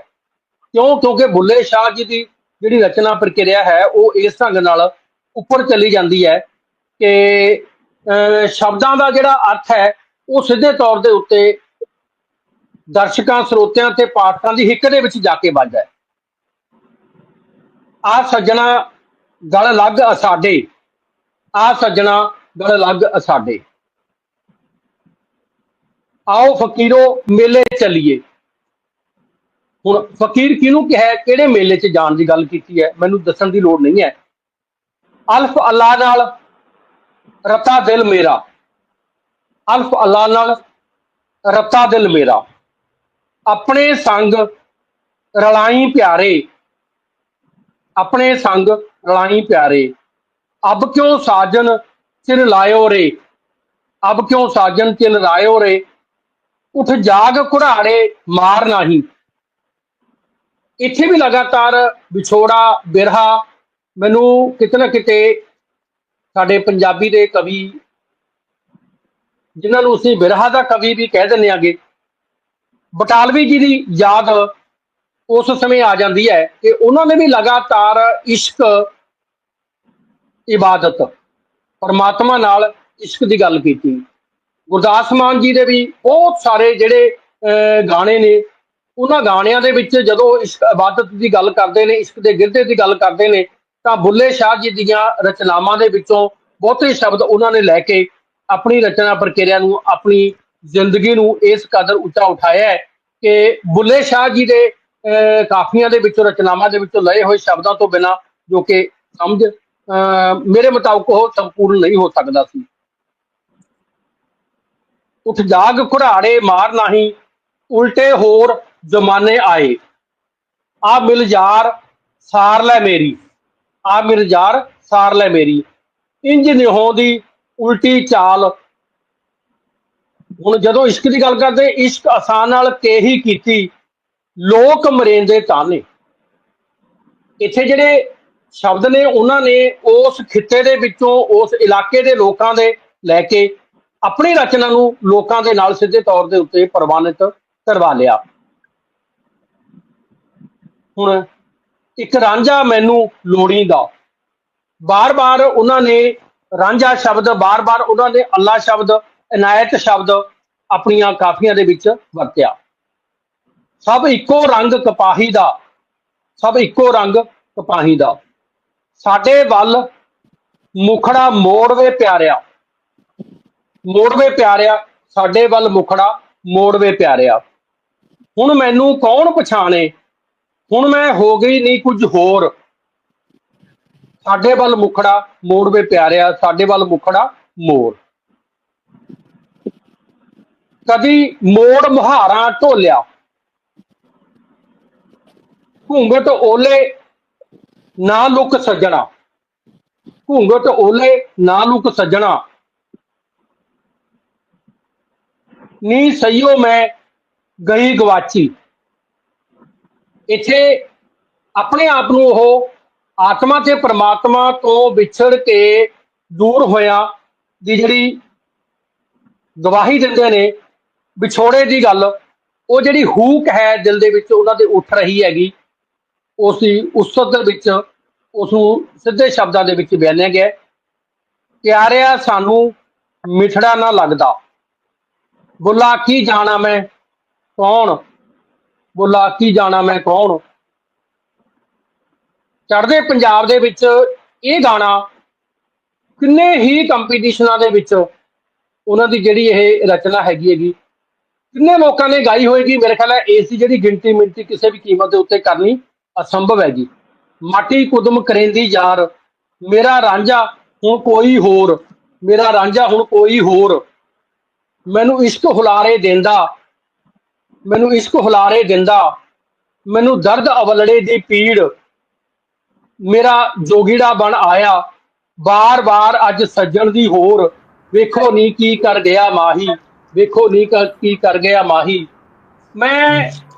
ਕਿਉਂਕਿ ਬੁੱਲੇ ਸ਼ਾਹ ਜੀ ਦੀ ਜਿਹੜੀ ਰਚਨਾ ਪ੍ਰਕਿਰਿਆ ਹੈ ਉਹ ਇਸ ਢੰਗ ਨਾਲ ਉੱਪਰ ਚਲੀ ਜਾਂਦੀ ਹੈ ਕਿ ਸ਼ਬਦਾਂ ਦਾ ਜਿਹੜਾ ਅਰਥ ਹੈ ਉਹ ਸਿੱਧੇ ਤੌਰ ਦੇ ਉੱਤੇ ਦਰਸ਼ਕਾਂ, ਸਰੋਤਿਆਂ ਤੇ ਪਾਠਕਾਂ ਦੀ ਹਿੱਕ ਦੇ ਵਿੱਚ ਜਾ ਕੇ ਵੱਜਦਾ ਹੈ। ਆ ਸੱਜਣਾ ਗਲ ਲੱਗ ਅਸਾਡੇ, ਆ ਸੱਜਣਾ ਗਲ ਲੱਗ ਅਸਾਡੇ, ਆਓ ਫਕੀਰੋ ਮੇਲੇ ਚੱਲੀਏ। ਹੁਣ ਫਕੀਰ ਕਿਹਨੂੰ ਕਿਹਾ, ਕਿਹੜੇ ਮੇਲੇ 'ਚ ਜਾਣ ਦੀ ਗੱਲ ਕੀਤੀ ਹੈ, ਮੈਨੂੰ ਦੱਸਣ ਦੀ ਲੋੜ ਨਹੀਂ ਹੈ। ਅਲਫ ਅੱਲਾ ਨਾਲ ਰਤਾ ਦਿਲ ਮੇਰਾ, ਅਲਫ ਅੱਲਾ ਨਾਲ ਰਤਾ ਦਿਲ ਮੇਰਾ, ਆਪਣੇ ਸੰਗ ਰਲਾਈ ਪਿਆਰੇ, ਆਪਣੇ ਸੰਗ ਰਲਾਈ ਪਿਆਰੇ, ਅਬ ਕਿਉਂ ਸਾਜਨ ਚਿਰ ਲਾਇਓ ਰੇ, ਅਬ ਕਿਉਂ ਸਾਜਨ ਚਿਰ ਲਾਇਓ ਰੇ, ਉਠ ਜਾਗ ਘੁੜਾੜੇ ਮਾਰ ਨਹੀਂ। ਇੱਥੇ ਵੀ ਲਗਾਤਾਰ ਵਿਛੋੜਾ, ਬਿਰਹਾ ਮੈਨੂੰ ਕਿਤੇ ਨਾ ਕਿਤੇ ਸਾਡੇ ਪੰਜਾਬੀ ਦੇ ਕਵੀ, ਜਿਨ੍ਹਾਂ ਨੂੰ ਅਸੀਂ ਬਿਰਹਾ ਦਾ ਕਵੀ ਵੀ ਕਹਿ ਦਿੰਦੇ ਆਗੇ, ਬਟਾਲਵੀ ਜੀ ਦੀ ਯਾਦ ਉਸ ਸਮੇਂ ਆ ਜਾਂਦੀ ਹੈ ਕਿ ਉਹਨਾਂ ਨੇ ਵੀ ਲਗਾਤਾਰ ਇਸ਼ਕ, ਇਬਾਦਤ, ਪਰਮਾਤਮਾ ਨਾਲ ਇਸ਼ਕ ਦੀ ਗੱਲ ਕੀਤੀ। ਗੁਰਦਾਸ ਮਾਨ ਜੀ ਦੇ ਵੀ ਬਹੁਤ ਸਾਰੇ ਜਿਹੜੇ ਗਾਣੇ ਨੇ, ਉਹਨਾਂ ਗਾਣਿਆਂ ਦੇ ਵਿੱਚ ਜਦੋਂ ਇਸ਼ਕ ਇਬਾਦਤ ਦੀ ਗੱਲ ਕਰਦੇ ਨੇ, ਇਸ਼ਕ ਦੇ ਗਿਰਦੇ ਦੀ ਗੱਲ ਕਰਦੇ ਨੇ, ਤਾਂ ਬੁੱਲੇ ਸ਼ਾਹ ਜੀ ਦੀਆਂ ਰਚਨਾਵਾਂ ਦੇ ਵਿੱਚੋਂ ਬਹੁਤੇ ਸ਼ਬਦ ਉਹਨਾਂ ਨੇ ਲੈ ਕੇ ਆਪਣੀ ਰਚਨਾ ਪ੍ਰਕਿਰਿਆ ਨੂੰ, ਆਪਣੀ ਜ਼ਿੰਦਗੀ ਨੂੰ ਇਸ ਕਦਰ ਉੱਚਾ ਉਠਾਇਆ ਹੈ ਕਿ ਬੁੱਲੇ ਸ਼ਾਹ ਜੀ ਦੇ ਕਾਫੀਆਂ ਦੇ ਵਿੱਚੋਂ, ਰਚਨਾਵਾਂ ਦੇ ਵਿੱਚੋਂ ਲਏ ਹੋਏ ਸ਼ਬਦਾਂ ਤੋਂ ਬਿਨਾਂ ਜੋ ਕਿ ਸਮਝ ਮੇਰੇ ਮੁਤਾਬਕ ਉਹ ਸੰਪੂਰਨ ਨਹੀਂ ਹੋ ਸਕਦਾ ਸੀ। ਉਠ ਜਾਗ ਘੁੜਾੜੇ ਮਾਰ ਨਹੀਂ, ਉਲਟੇ ਹੋਰ ਜ਼ਮਾਨੇ ਆਏ, ਆ ਮਿਲ ਯਾਰ ਸਾਰ ਲੈ ਮੇਰੀ, ਆ ਮਿਲ ਯਾਰ ਸਾਰ ਲੈ ਮੇਰੀ, ਇੰਜ ਨਿਹੋਂ ਦੀ ਉਲਟੀ ਚਾਲ। ਹੁਣ ਜਦੋਂ ਇਸ਼ਕ ਦੀ ਗੱਲ ਕਰਦੇ, ਇਸ਼ਕ ਆਸਾਨ ਨਾਲ ਕੇਹੀ ਕੀਤੀ, ਲੋਕ ਮਰੇਂਦੇ ਤਾਨੇ। ਇੱਥੇ ਜਿਹੜੇ ਸ਼ਬਦ ਨੇ ਉਹਨਾਂ ਨੇ ਉਸ ਖਿੱਤੇ ਦੇ ਵਿੱਚੋਂ, ਉਸ ਇਲਾਕੇ ਦੇ ਲੋਕਾਂ ਦੇ ਲੈ ਕੇ ਆਪਣੀ ਰਚਨਾ ਨੂੰ ਲੋਕਾਂ ਦੇ ਨਾਲ ਸਿੱਧੇ ਤੌਰ ਦੇ ਉੱਤੇ ਪ੍ਰਵਾਨਿਤ ਕਰਵਾ ਲਿਆ। ਹੁਣ ਇੱਕ ਰਾਂਝਾ ਮੈਨੂੰ ਲੋੜੀ ਦਾ, ਬਾਰ-ਬਾਰ ਉਹਨਾਂ ਨੇ ਰਾਂਝਾ ਸ਼ਬਦ, ਬਾਰ-ਬਾਰ ਉਹਨਾਂ ਨੇ ਅੱਲਾ ਸ਼ਬਦ, ਇਨਾਇਤ ਸ਼ਬਦ ਆਪਣੀਆਂ ਕਾਫੀਆਂ ਦੇ ਵਿੱਚ ਵਰਤਿਆ। ਸਭ ਇੱਕੋ ਰੰਗ ਕਪਾਹੀ ਦਾ, ਸਭ ਇੱਕੋ ਰੰਗ ਕਪਾਹੀ ਦਾ, ਸਾਡੇ ਵੱਲ ਮੁਖੜਾ ਮੋੜਵੇ ਪਿਆਰਿਆ, ਮੋੜਵੇ ਪਿਆਰਿਆ, ਸਾਡੇ ਵੱਲ ਮੁਖੜਾ ਮੋੜਵੇ ਪਿਆਰਿਆ। ਹੁਣ ਮੈਨੂੰ ਕੌਣ ਪਛਾਣੇ, ਹੁਣ ਮੈਂ ਹੋ ਗਈ ਨਹੀਂ ਕੁਝ ਹੋਰ, ਸਾਡੇ ਵੱਲ ਮੁਖੜਾ ਮੋੜਵੇ ਪਿਆਰਿਆ, ਸਾਡੇ ਵੱਲ ਮੁਖੜਾ ਮੋੜ। ਕਦੀ ਮੋੜ ਮੁਹਾਰਾਂ ਢੋਲਿਆ, ਘੂੰਘਟ ਓਲੇ ਨਾ ਲੁਕ ਸੱਜਣਾ, ਘੂੰਘਟ ਓਲੇ ਨਾ ਲੁਕ ਸੱਜਣਾ, ਨੀ ਸਈਓ ਮੈਂ ਗਈ ਗਵਾਚੀ। ਇੱਥੇ ਆਪਣੇ ਆਪ ਨੂੰ ਉਹ ਆਤਮਾ ਤੇ ਪਰਮਾਤਮਾ ਤੋਂ ਵਿਛੜ ਕੇ ਦੂਰ ਹੋਇਆ ਦੀ ਜਿਹੜੀ ਗਵਾਹੀ ਦਿੰਦੇ ਨੇ, ਵਿਛੋੜੇ ਦੀ ਗੱਲ, ਉਹ ਜਿਹੜੀ ਹੂਕ ਹੈ ਦਿਲ ਦੇ ਵਿੱਚ ਉਹਨਾਂ ਦੇ ਉੱਠ ਰਹੀ ਹੈਗੀ, ਉਸ ਦੀ ਉਸਤ ਦੇ ਵਿੱਚ ਉਸ ਨੂੰ ਸਿੱਧੇ ਸ਼ਬਦਾਂ ਦੇ ਵਿੱਚ ਬਿਆਨਿਆ ਗਿਆ। ਪਿਆਰਿਆ ਸਾਨੂੰ ਮਿਠੜਾ ਨਾ ਲੱਗਦਾ, ਬੁੱਲਾ ਕੀ ਜਾਣਾ ਮੈਂ ਕੌਣ, ਬੁੱਲਾ ਕੀ ਜਾਣਾ ਮੈਂ ਕੌਣ। ਚੜ੍ਹਦੇ ਪੰਜਾਬ ਦੇ ਵਿੱਚ ਇਹ ਗਾਣਾ ਕਿੰਨੇ ਹੀ ਕੰਪੀਟੀਸ਼ਨਾਂ ਦੇ ਵਿੱਚ ਉਹਨਾਂ ਦੀ ਜਿਹੜੀ ਇਹ ਰਚਨਾ ਹੈਗੀ ਕਿੰਨੇ ਲੋਕਾਂ ਨੇ ਗਾਈ ਹੋਏਗੀ। ਮੇਰੇ ਖਿਆਲ ਹੈ ਇਸ ਦੀ ਜਿਹੜੀ ਗਿਣਤੀ ਮਿਣਤੀ ਕਿਸੇ ਵੀ ਕੀਮਤ ਦੇ ਉੱਤੇ ਕਰਨੀ ਅਸੰਭਵ ਹੈਗੀ। ਮਾਟੀ ਕੁਦਮ ਕਰੇਂਦੀ ਯਾਰ, ਮੇਰਾ ਰਾਂਝਾ ਹੁਣ ਕੋਈ ਹੋਰ, ਮੇਰਾ ਰਾਂਝਾ ਹੁਣ ਕੋਈ ਹੋਰ, ਮੈਨੂੰ ਇਸ਼ਕ ਹੁਲਾਰੇ ਦਿੰਦਾ, ਮੈਨੂੰ ਇਸ਼ਕ ਹੁਲਾਰੇ ਦਿੰਦਾ, ਮੈਨੂੰ ਦਰਦ ਅਵਲੜੇ ਦੀ ਪੀੜ, ਮੇਰਾ ਜੋਗੀੜਾ ਬਣ ਆਇਆ, ਬਾਰ-ਬਾਰ ਅੱਜ ਸੱਜਣ ਦੀ ਹੋਰ, ਵੇਖੋ ਨੀ ਕੀ ਕਰ ਗਿਆ ਮਾਹੀ, ਵੇਖੋ ਨੀ ਕੀ ਕਰ ਗਿਆ ਮਾਹੀ। ਮੈਂ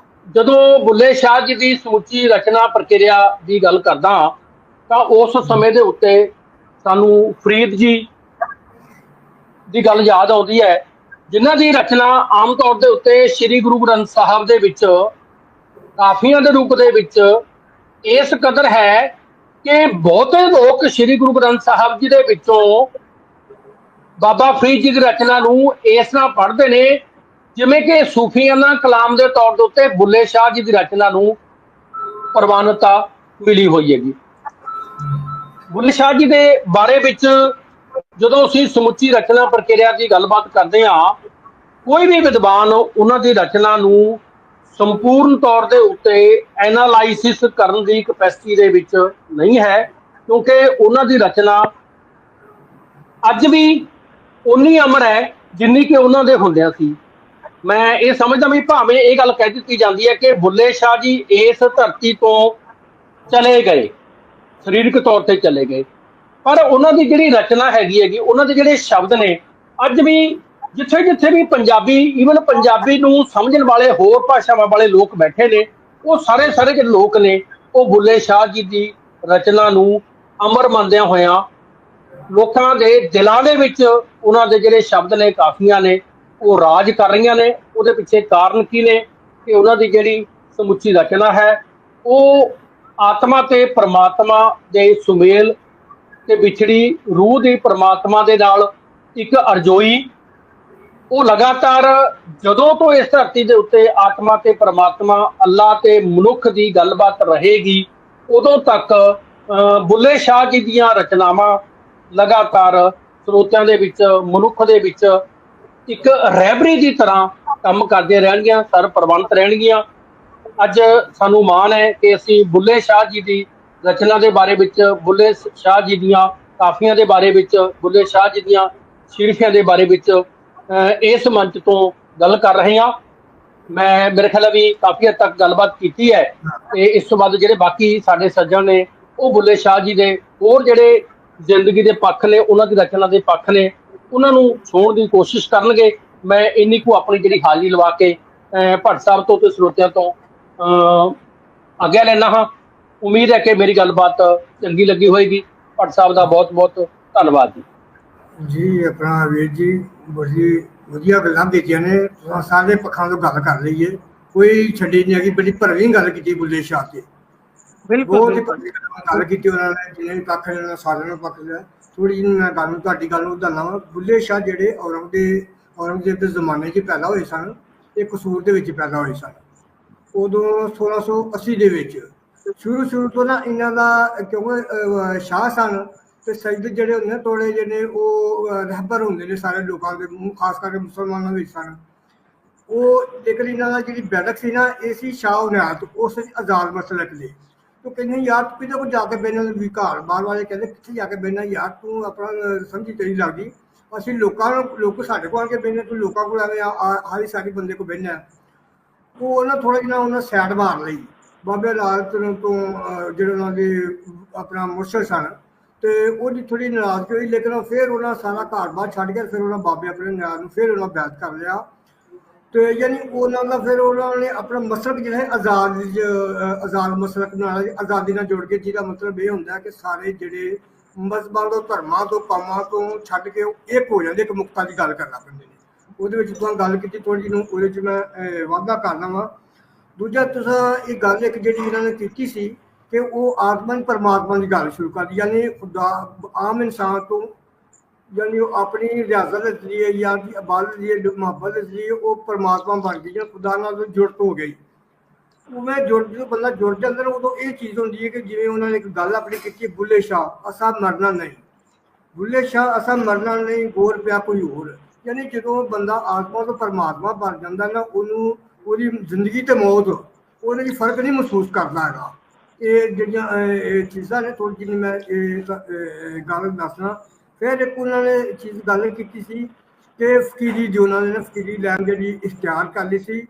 ਜਦੋਂ ਬੁੱਲੇ ਸ਼ਾਹ ਜੀ ਦੀ ਸਮੁੱਚੀ ਰਚਨਾ ਪ੍ਰਕਿਰਿਆ ਦੀ ਗੱਲ ਕਰਦਾ ਤਾਂ ਉਸ ਸਮੇਂ ਦੇ ਉੱਤੇ ਸਾਨੂੰ ਫਰੀਦ ਜੀ ਦੀ ਗੱਲ ਯਾਦ ਆਉਂਦੀ ਹੈ, ਜਿਨ੍ਹਾਂ ਦੀ ਰਚਨਾ ਆਮ ਤੌਰ ਦੇ ਉੱਤੇ ਸ੍ਰੀ ਗੁਰੂ ਗ੍ਰੰਥ ਸਾਹਿਬ ਦੇ ਵਿੱਚ ਕਾਫੀਆਂ ਦੇ ਰੂਪ ਦੇ ਵਿੱਚ ਇਸ ਕਦਰ ਹੈ ਕਿ ਬਹੁਤੇ ਲੋਕ ਸ੍ਰੀ ਗੁਰੂ ਗ੍ਰੰਥ ਸਾਹਿਬ ਜੀ ਦੇ ਵਿੱਚੋਂ ਬਾਬਾ ਫਰੀਦ ਜੀ ਦੀ ਰਚਨਾ ਨੂੰ ਇਸ ਨਾਲ ਪੜ੍ਹਦੇ ਨੇ ਜਿਵੇਂ ਕਿ ਸੂਫੀਆਨਾ ਕਲਾਮ ਦੇ ਤੌਰ ਦੇ ਉੱਤੇ ਬੁੱਲੇ ਸ਼ਾਹ ਜੀ ਦੀ ਰਚਨਾ ਨੂੰ ਪ੍ਰਵਾਨਤਾ ਮਿਲੀ ਹੋਈ ਹੈਗੀ। ਬੁੱਲੇ ਸ਼ਾਹ ਜੀ ਦੇ ਬਾਰੇ ਵਿੱਚ ਜਦੋਂ ਅਸੀਂ ਸਮੁੱਚੀ ਰਚਨਾ ਪ੍ਰਕਿਰਿਆ ਦੀ ਗੱਲਬਾਤ ਕਰਦੇ ਹਾਂ, ਕੋਈ ਵੀ ਵਿਦਵਾਨ ਉਹਨਾਂ ਦੀ ਰਚਨਾ ਨੂੰ ਸੰਪੂਰਨ ਤੌਰ ਦੇ ਉੱਤੇ ਐਨਾਲਾਈਸਿਸ ਕਰਨ ਦੀ ਕਪੈਸਿਟੀ ਦੇ ਵਿੱਚ ਨਹੀਂ ਹੈ, ਕਿਉਂਕਿ ਉਹਨਾਂ ਦੀ ਰਚਨਾ ਅੱਜ ਵੀ ਉਨੀ ਅਮਰ ਹੈ ਜਿੰਨੀ ਕਿ ਉਹਨਾਂ ਦੇ ਹੁੰਦਿਆਂ ਸੀ। ਮੈਂ ਇਹ ਸਮਝਦਾ ਵੀ ਭਾਵੇਂ ਇਹ ਗੱਲ ਕਹਿ ਦਿੱਤੀ ਜਾਂਦੀ ਹੈ ਕਿ ਬੁੱਲੇ ਸ਼ਾਹ ਜੀ ਇਸ ਧਰਤੀ ਤੋਂ ਚਲੇ ਗਏ, ਸਰੀਰਕ ਤੌਰ ਤੇ ਚਲੇ ਗਏ, ਪਰ ਉਹਨਾਂ ਦੀ ਜਿਹੜੀ ਰਚਨਾ ਹੈਗੀ ਉਹਨਾਂ ਦੇ ਜਿਹੜੇ ਸ਼ਬਦ ਨੇ ਅੱਜ ਵੀ ਜਿੱਥੇ ਜਿੱਥੇ ਵੀ ਪੰਜਾਬੀ, ਈਵਨ ਪੰਜਾਬੀ ਨੂੰ ਸਮਝਣ ਵਾਲੇ ਹੋਰ ਭਾਸ਼ਾਵਾਂ ਵਾਲੇ ਲੋਕ ਬੈਠੇ ਨੇ, ਉਹ ਸਾਰੇ ਜਿਹੜੇ ਲੋਕ ਨੇ ਉਹ ਬੁੱਲੇ ਸ਼ਾਹ ਜੀ ਦੀ ਰਚਨਾ ਨੂੰ ਅਮਰ ਮੰਨਦਿਆਂ ਹੋਇਆਂ ਲੋਕਾਂ ਦੇ ਦਿਲਾਂ ਦੇ ਵਿੱਚ ਉਹਨਾਂ ਦੇ ਜਿਹੜੇ ਸ਼ਬਦ ਨੇ, ਕਾਫੀਆਂ ਨੇ, ਉਹ ਰਾਜ ਕਰ ਰਹੀਆਂ ਨੇ। ਉਹਦੇ ਪਿੱਛੇ ਕਾਰਨ ਕੀ ਨੇ ਕਿ ਉਹਨਾਂ ਦੀ ਜਿਹੜੀ ਸਮੁੱਚੀ ਰਚਨਾ ਹੈ ਉਹ ਆਤਮਾ ਤੇ ਪਰਮਾਤਮਾ ਦੇ ਸੁਮੇਲ ਤੇ ਵਿਛੜੀ ਰੂਹ ਦੀ ਪਰਮਾਤਮਾ ਦੇ ਨਾਲ ਇੱਕ ਅਰਜ਼ੋਈ, ਉਹ ਲਗਾਤਾਰ ਜਦੋਂ ਤੋਂ ਇਸ ਧਰਤੀ ਦੇ ਉੱਤੇ ਆਤਮਾ ਤੇ ਪਰਮਾਤਮਾ, ਅੱਲਾ ਤੇ ਮਨੁੱਖ ਦੀ ਗੱਲਬਾਤ ਰਹੇਗੀ, ਉਦੋਂ ਤੱਕ ਬੁੱਲੇ ਸ਼ਾਹ ਜੀ ਦੀਆਂ ਰਚਨਾਵਾਂ ਲਗਾਤਾਰ ਸਰੋਤਿਆਂ ਦੇ ਵਿੱਚ, ਮਨੁੱਖ ਦੇ ਵਿੱਚ ਇੱਕ ਰਹਿਬਰੀ ਦੀ ਤਰ੍ਹਾਂ ਕੰਮ ਕਰਦੀਆਂ ਰਹਿਣਗੀਆਂ, ਸਰਪ੍ਰਵਾਨਿਤ ਰਹਿਣਗੀਆਂ। ਅੱਜ ਸਾਨੂੰ ਮਾਣ ਹੈ ਕਿ ਅਸੀਂ ਬੁੱਲੇ ਸ਼ਾਹ ਜੀ ਦੀ ਰਚਨਾ ਦੇ ਬਾਰੇ ਵਿੱਚ, ਬੁੱਲੇ ਸ਼ਾਹ ਜੀ ਦੀਆਂ ਕਾਫੀਆਂ ਦੇ ਬਾਰੇ ਵਿੱਚ, ਬੁੱਲੇ ਸ਼ਾਹ ਜੀ ਦੀਆਂ ਸ਼ੀਰਸ਼ੀਆਂ ਦੇ ਬਾਰੇ ਵਿੱਚ ਇਸ ਮੰਚ ਤੋਂ ਗੱਲ ਕਰ ਰਹੇ ਹਾਂ। ਮੈਂ ਮੇਰੇ ਖਿਆਲ ਵੀ ਕਾਫੀ ਹੱਦ ਤੱਕ ਗੱਲਬਾਤ ਕੀਤੀ ਹੈ ਤੇ ਇਸ ਤੋਂ ਬਾਅਦ ਜਿਹੜੇ ਬਾਕੀ ਸਾਡੇ ਸੱਜਣ ਨੇ ਉਹ ਬੁੱਲੇ ਸ਼ਾਹ ਜੀ ਦੇ ਹੋਰ ਜਿਹੜੇ ਜ਼ਿੰਦਗੀ ਦੇ ਪੱਖ ਨੇ, ਉਹਨਾਂ ਦੀ ਰਚਨਾ ਦੇ ਪੱਖ ਨੇ, ਉਹਨਾਂ ਨੂੰ ਛੋਣ ਦੀ ਕੋਸ਼ਿਸ਼ ਕਰਨਗੇ। ਮੈਂ ਇੰਨੀ ਕੁ ਆਪਣੀ ਜਿਹੜੀ ਹਾਜ਼ਰੀ ਲਵਾ ਕੇ ਭੱਟ ਸਾਹਿਬ ਤੋਂ ਤੇ ਸਰੋਤਿਆਂ ਤੋਂ ਆਗਿਆ ਲੈਣਾ ਹਾਂ। ਉਮੀਦ ਹੈ ਕਿ ਮੇਰੀ ਗੱਲਬਾਤ ਚੰਗੀ ਲੱਗੀ ਹੋਏਗੀ। ਭੱਟ ਸਾਹਿਬ ਦਾ ਬਹੁਤ ਬਹੁਤ ਧੰਨਵਾਦ ਜੀ। ਜੀ ਆਪਣਾ ਵੀਰ ਜੀ ਬੜੀ ਵਧੀਆ ਗੱਲਾਂ ਕੀਤੀਆਂ ਨੇ, ਸਾਰੇ ਪੱਖਾਂ ਤੋਂ ਗੱਲ ਕਰ ਲਈਏ, ਕੋਈ ਛੱਡੀ ਨਹੀਂ ਹੈਗੀ, ਬੜੀ ਭਰਵੀਂ ਗੱਲ ਕੀਤੀ ਬੁੱਲੇ ਸ਼ਾਹ ਤੇ, ਬਹੁਤ ਹੀ ਭਰਵੀਂ ਗੱਲ ਕੀਤੀ ਉਹਨਾਂ ਨੇ, ਜਿੰਨੇ ਵੀ ਪੱਖ ਨੇ ਸਾਰਿਆਂ ਨੂੰ ਪੱਖ ਲਿਆ। ਥੋੜੀ ਜਿਹੀ ਮੈਂ ਗੱਲ ਤੁਹਾਡੀ ਗੱਲ ਨੂੰ ਦੱਸਣਾ ਵਾ। ਬੁੱਲੇ ਸ਼ਾਹ ਜਿਹੜੇ ਔਰੰਗਜ਼ੇਬ ਦੇ ਜ਼ਮਾਨੇ 'ਚ ਪੈਦਾ ਹੋਏ ਸਨ, ਇਹ ਕਸੂਰ ਦੇ ਵਿੱਚ ਪੈਦਾ ਹੋਏ ਸਨ। ਉਦੋਂ 1680 ਦੇ ਵਿੱਚ ਸ਼ੁਰੂ ਤੋਂ ਨਾ ਇਹਨਾਂ ਦਾ, ਕਿਉਂਕਿ ਸ਼ਾਹ ਸਨ ਤੇ ਸੈਦ ਜਿਹੜੇ ਹੁੰਦੇ ਥੋੜੇ ਜਿਹੇ ਉਹ ਰਹਿਬਰ ਹੁੰਦੇ ਨੇ ਸਾਰੇ ਲੋਕਾਂ ਦੇ, ਖਾਸ ਕਰਕੇ ਮੁਸਲਮਾਨਾਂ ਵਿੱਚ ਸਨ। ਉਹ ਲੇਕਿਨ ਇਹਨਾਂ ਦਾ ਜਿਹੜੀ ਬੈਠਕ ਸੀ ਨਾ, ਇਹ ਸੀ ਸ਼ਾਹ ਉਨਾਇਤ, ਉਸ ਆਜ਼ਾਦ ਮਸਲਕ ਦੇ। ਤੂੰ ਕਹਿੰਦੇ ਯਾਰ ਤੂੰ ਕਿਹਦੇ ਕੋਲ ਜਾ ਕੇ ਬਹਿਣਾ, ਵੀ ਘਰ ਬਾਹਰ ਵਾਲੇ ਕਹਿੰਦੇ ਕਿੱਥੇ ਜਾ ਕੇ ਬਹਿਣਾ ਯਾਰ, ਤੂੰ ਆਪਣਾ ਸਮਝੀ ਤੇਰੀ ਲੱਗਦੀ, ਅਸੀਂ ਲੋਕ ਸਾਡੇ ਕੋਲ ਆ ਕੇ ਬਹਿਣੇ, ਤੂੰ ਲੋਕਾਂ ਕੋਲ ਆਵੇਂ ਹਾਰੀ ਸਾਡੀ ਬੰਦੇ ਕੋਲ ਬਹਿਣਾ। ਉਹ ਨਾ ਥੋੜਾ ਜਿਹਾ ਉਹਨਾਂ ਸਾਈਡ ਮਾਰ ਲਈ ਬਾਬੇ ਲਾਲ ਤੋਂ ਜਿਹੜੇ ਉਹਨਾਂ ਦੇ ਆਪਣਾ ਮੁਰਸ਼ਦ ਸਨ, ਤੇ ਉਹਦੀ ਥੋੜੀ ਨਾਰਾਜ਼ਗੀ ਹੋਈ, ਲੇਕਿਨ ਫਿਰ ਉਹਨਾਂ ਸਾਰਾ ਘਰ ਬਾਹਰ ਛੱਡ ਕੇ ਫਿਰ ਉਹਨਾਂ ਬਾਬੇ ਆਪਣੇ ਨਿਆਜ਼ ਨੂੰ ਫਿਰ ਉਹਨਾਂ ਬੈਠ ਕਰ ਲਿਆ। ਤੇ ਯਾਨੀ ਉਹਨਾਂ ਦਾ ਫਿਰ ਉਹਨਾਂ ਨੇ ਆਪਣਾ ਮਸਲਕ ਜਿਹੜਾ ਹੈ ਆਜ਼ਾਦ ਮਸਲਕ ਨਾਲ, ਆਜ਼ਾਦੀ ਨਾਲ ਜੋੜ ਕੇ, ਜਿਹਦਾ ਮਤਲਬ ਇਹ ਹੁੰਦਾ ਕਿ ਸਾਰੇ ਜਿਹੜੇ ਮਜ਼ਹਬਾਂ ਤੋਂ, ਧਰਮਾਂ ਤੋਂ, ਕੌਮਾਂ ਤੋਂ ਛੱਡ ਕੇ ਉਹ ਇੱਕ ਹੋ ਜਾਂਦੇ, ਇੱਕ ਮੁਕਤਾ ਦੀ ਗੱਲ ਕਰਨਾ ਪੈਂਦੇ ਨੇ। ਉਹਦੇ ਵਿੱਚ ਤੁਹਾਨੂੰ ਗੱਲ ਕੀਤੀ ਥੋੜੀ ਜਿਹੀ ਨੂੰ, ਉਹਦੇ 'ਚ ਮੈਂ ਵਾਧਾ ਕਰਨਾ ਵਾ। ਦੂਜਾ ਤੁਸੀਂ ਇਹ ਗੱਲ ਇੱਕ ਜਿਹੜੀ ਇਹਨਾਂ ਨੇ ਕੀਤੀ ਸੀ ਕਿ ਉਹ ਆਤਮਾ ਪਰਮਾਤਮਾ ਦੀ ਗੱਲ ਸ਼ੁਰੂ ਕਰਦੀ, ਯਾਨੀ ਖੁਦਾ ਆਮ ਇਨਸਾਨ ਤੋਂ, ਯਾਨੀ ਉਹ ਆਪਣੀ ਰਿਆਜ਼ਤ ਲਈ ਜਾਂ ਇਬਾਦਤ ਲਈ, ਮੁਹੱਬਤ ਲਈ ਉਹ ਪਰਮਾਤਮਾ ਬਣ ਗਈ, ਜਾਂ ਖੁਦਾ ਨਾਲ ਜੁੜਤ ਹੋ ਗਈ। ਉਵੇਂ ਜਦੋਂ ਬੰਦਾ ਜੁੜ ਜਾਂਦਾ ਨਾ ਉਦੋਂ ਇਹ ਚੀਜ਼ ਹੁੰਦੀ ਹੈ ਕਿ ਜਿਵੇਂ ਉਹਨਾਂ ਨੇ ਇੱਕ ਗੱਲ ਆਪਣੀ ਕੀਤੀ, ਬੁੱਲੇ ਸ਼ਾਹ ਅਸਾਂ ਮਰਨਾ ਨਹੀਂ, ਬੁੱਲੇ ਸ਼ਾਹ ਅਸਾਂ ਮਰਨਾ ਨਹੀਂ, ਗੋਰ ਪਿਆ ਕੋਈ ਹੋਰ। ਯਾਨੀ ਜਦੋਂ ਬੰਦਾ ਆਤਮਾ ਤੋਂ ਪਰਮਾਤਮਾ ਬਣ ਜਾਂਦਾ ਨਾ, ਉਹਨੂੰ ਉਹਦੀ ਜ਼ਿੰਦਗੀ ਤੇ ਮੌਤ ਉਹਦੇ ਵਿੱਚ ਫਰਕ ਨਹੀਂ ਮਹਿਸੂਸ ਕਰਦਾ ਹੈਗਾ। ਇਹ ਜਿਹੜੀਆਂ ਇਹ ਚੀਜ਼ਾਂ ਨੇ, ਥੋੜ੍ਹੀ ਜਿਹੀ ਮੈਂ ਗੱਲ ਦੱਸਣਾ। ਫਿਰ ਇੱਕ ਉਹਨਾਂ ਨੇ ਚੀਜ਼ ਗੱਲ ਕੀਤੀ ਸੀ ਕਿ ਫਕੀਰੀ ਦੀ, ਉਹਨਾਂ ਨੇ ਨਾ ਫਕੀਰੀ ਲੈਣ ਜਿਹੜੀ ਇਖਤਿਆਰ ਕਰ ਲਈ ਸੀ,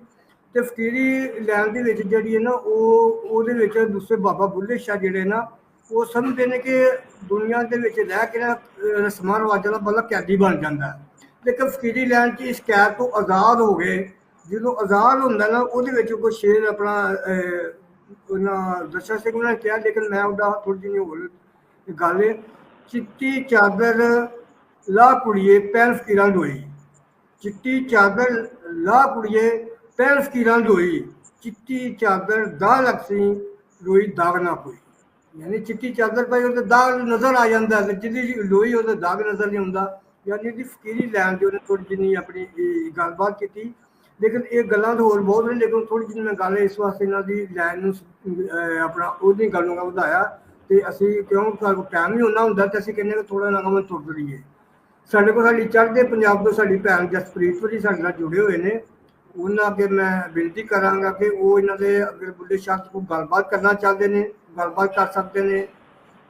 ਤੇ ਫਕੀਰੀ ਲੈਣ ਦੇ ਵਿੱਚ ਜਿਹੜੀ ਹੈ ਨਾ ਉਹਦੇ ਵਿੱਚ ਦੂਸਰੇ ਬਾਬਾ ਬੁੱਲੇ ਸ਼ਾਹ ਜਿਹੜੇ ਨਾ ਉਹ ਸਮਝਦੇ ਨੇ ਕਿ ਦੁਨੀਆ ਦੇ ਵਿੱਚ ਰਹਿ ਕੇ ਨਾ ਰਸਮਾਂ ਰਿਵਾਜਾਂ ਦਾ ਬੰਦਾ ਕੈਦੀ ਬਣ ਜਾਂਦਾ ਹੈ, ਲੇਕਿਨ ਫਕੀਰੀ ਲੈਣ 'ਚ ਇਸ ਕੈਦ ਤੋਂ ਆਜ਼ਾਦ ਹੋ ਗਏ। ਜਦੋਂ ਆਜ਼ਾਦ ਹੁੰਦਾ ਨਾ ਉਹਦੇ ਵਿੱਚ ਕੋਈ ਸ਼ੇਰ ਆਪਣਾ ਉਹਨਾਂ ਦਰਸ਼ਨ ਸਿੰਘ ਨੇ ਕਿਹਾ, ਲੇਕਿਨ ਮੈਂ ਉਹਦਾ ਥੋੜ੍ਹੀ ਜਿਹੀ ਹੋਰ ਗੱਲ ਹੈ, ਚਿੱਟੀ ਚਾਦਰ ਲਾ ਕੁੜੀਏ ਪੈਰ ਫਕੀਰਾਂ ਢੋਈ, ਚਿੱਟੀ ਚਾਦਰ ਲਾ ਕੁੜੀਏ ਪੈਰ ਫਕੀਰਾਂ ਢੋਈ, ਚਿੱਟੀ ਚਾਦਰ ਦਾ ਲਕਸੀ ਰੋਈ ਦਾਗ ਨਾ ਕੋਈ। ਯਾਨੀ ਚਿੱਟੀ ਚਾਦਰ ਪਾਈ ਉਹਦੇ ਦਾਗ ਨਜ਼ਰ ਆ ਜਾਂਦਾ, ਤੇ ਜਿਹਦੀ ਲੋਈ ਉਹਦਾ ਦਾਗ ਨਜ਼ਰ ਨਹੀਂ ਆਉਂਦਾ। ਯਾਨੀ ਇਹਦੀ ਫਕੀਰੀ ਲੈਣ ਦੀ ਉਹਨੇ ਥੋੜ੍ਹੀ ਜਿਹੀ ਆਪਣੀ ਗੱਲਬਾਤ ਕੀਤੀ। ਲੇਕਿਨ ਇਹ ਗੱਲਾਂ ਤਾਂ ਹੋਰ ਬਹੁਤ ਨੇ, ਲੇਕਿਨ ਥੋੜ੍ਹੀ ਜਿਹੀ ਮੈਂ ਗੱਲ ਇਸ ਵਾਸਤੇ ਇਹਨਾਂ ਦੀ ਲੈਣ ਨੂੰ ਆਪਣਾ ਉਹਦੀ ਗੱਲ ਨੂੰ ਵਧਾਇਆ। ਤੇ ਅਸੀਂ ਕਿਉਂ ਸਾਡੇ ਕੋਲ ਟਾਈਮ ਨਹੀਂ ਹੁੰਦਾ ਹੁੰਦਾ, ਤੇ ਅਸੀਂ ਕਹਿੰਦੇ ਥੋੜ੍ਹਾ ਨਾ ਕੰਮ ਤੁਰ ਰਹੀਏ। ਸਾਡੇ ਕੋਲ ਸਾਡੀ ਚੜ੍ਹਦੇ ਪੰਜਾਬ ਤੋਂ ਸਾਡੀ ਭੈਣ ਜਸਪ੍ਰੀਤ ਜੀ ਸਾਡੇ ਨਾਲ ਜੁੜੇ ਹੋਏ ਨੇ, ਉਹਨਾਂ ਅੱਗੇ ਮੈਂ ਬੇਨਤੀ ਕਰਾਂਗਾ ਕਿ ਉਹ ਇਹਨਾਂ ਦੇ ਅਗਰ ਬੁੱਲੇ ਸ਼ਾਹ ਕੋਲ ਗੱਲਬਾਤ ਕਰਨਾ ਚਾਹੁੰਦੇ ਨੇ, ਗੱਲਬਾਤ ਕਰ ਸਕਦੇ ਨੇ।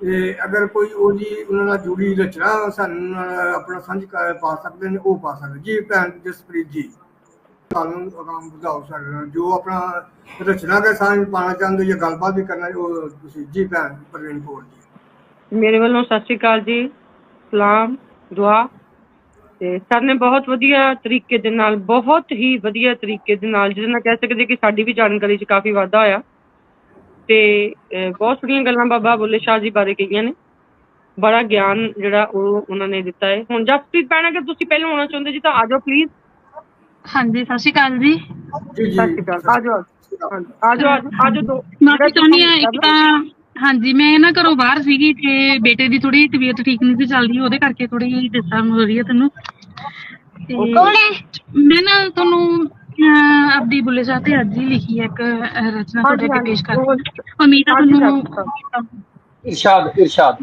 ਤੇ ਅਗਰ ਕੋਈ ਉਹਦੀ ਉਹਨਾਂ ਨਾਲ ਜੁੜੀ ਰਚਨਾ ਸਾਨੂੰ ਆਪਣਾ ਸਾਂਝ ਪਾ ਸਕਦੇ ਨੇ, ਉਹ ਪਾ ਸਕਦੇ। ਜੀ ਭੈਣ ਜਸਪ੍ਰੀਤ ਜੀ, ਸਾਨੂੰ ਆਰਾਮ ਵਧਾਓ ਸਾਡੇ ਨਾਲ, ਜੋ ਆਪਣਾ ਰਚਨਾ ਦਾ ਸਾਂਝ ਪਾਉਣਾ ਚਾਹੁੰਦੇ ਜਾਂ ਗੱਲਬਾਤ ਵੀ ਕਰਨਾ, ਉਹ ਤੁਸੀਂ। ਜੀ ਭੈਣ ਪ੍ਰਵੀਨ ਕੌਰ ਜੀ। ਮੇਰੇ ਵੱਲੋਂ ਸਤਿ ਸ਼੍ਰੀ ਅਕਾਲ ਜੀ, ਸਲਾਮ ਦੁਆ। ਤੇ ਸਰ ਨੇ ਬਹੁਤ ਵਧੀਆ ਤਰੀਕੇ ਦੇ ਨਾਲ, ਬਹੁਤ ਹੀ ਵਧੀਆ ਤਰੀਕੇ ਦੇ ਨਾਲ, ਜਿਹਦੇ ਨਾਲ ਕਹਿ ਸਕਦੇ ਕਿ ਸਾਡੀ ਵੀ ਜਾਣਕਾਰੀ 'ਚ ਕਾਫੀ ਵਾਧਾ ਹੋਇਆ। ਤੇ ਬਹੁਤ ਸਾਰੀਆਂ ਗੱਲਾਂ ਬਾਬਾ ਬੁੱਲੇ ਸ਼ਾਹ ਜੀ ਬਾਰੇ ਕਹੀਆਂ ਨੇ, ਬੜਾ ਗਿਆਨ ਜਿਹੜਾ ਉਹ ਉਹਨਾਂ ਨੇ ਦਿੱਤਾ ਹੈ। ਹੁਣ ਜਸਪ੍ਰੀਤ ਭੈਣ, ਅਗਰ ਤੁਸੀਂ ਪਹਿਲਾਂ ਆਉਣਾ ਚਾਹੁੰਦੇ ਜੀ ਤਾਂ ਆ ਜਾਓ ਪਲੀਜ਼। ਹਾਂਜੀ, ਸਤਿ ਸ਼੍ਰੀ ਅਕਾਲ ਜੀ। ਸਤਿ ਸ਼੍ਰੀ ਅਕਾਲ, ਆ ਜਾਓ ਆ ਜਾਓ ਆ ਜਾਓ। ਮਾਫੀ ਚਾਹੁੰਦੀ ਹਾਂ, ਇੱਕ ਤਾਂ ਹਾਂਜੀ ਮੈਂ ਨਾ ਘਰੋਂ ਬਾਹਰ ਸੀਗੀ ਤੇ ਬੇਟੇ ਦੀ ਥੋੜੀ ਤਬੀਅਤ ਠੀਕ ਨਹੀਂ ਸੀ ਚੱਲਦੀ, ਉਹਦੇ ਕਰਕੇ ਥੋੜੀ ਜਿਹੀ ਡਿਸਟਰਬ ਹੋ ਰਹੀ ਹੈ ਤੈਨੂੰ। ਤੇ ਮੈਂ ਨਾ ਤੁਹਾਨੂੰ ਆਪਦੀ ਬੁੱਲੇ ਸ਼ਾਹ ਤੇ ਅੱਜ ਹੀ ਲਿਖੀ ਹੈ ਇੱਕ ਰਚਨਾ ਤੁਹਾਡੇ ਅੱਗੇ ਪੇਸ਼ ਕਰਦੀ। ਉਮੀਦ ਹੈ ਤੁਹਾਨੂੰ। ਇਰਸ਼ਾਦ ਇਰਸ਼ਾਦ।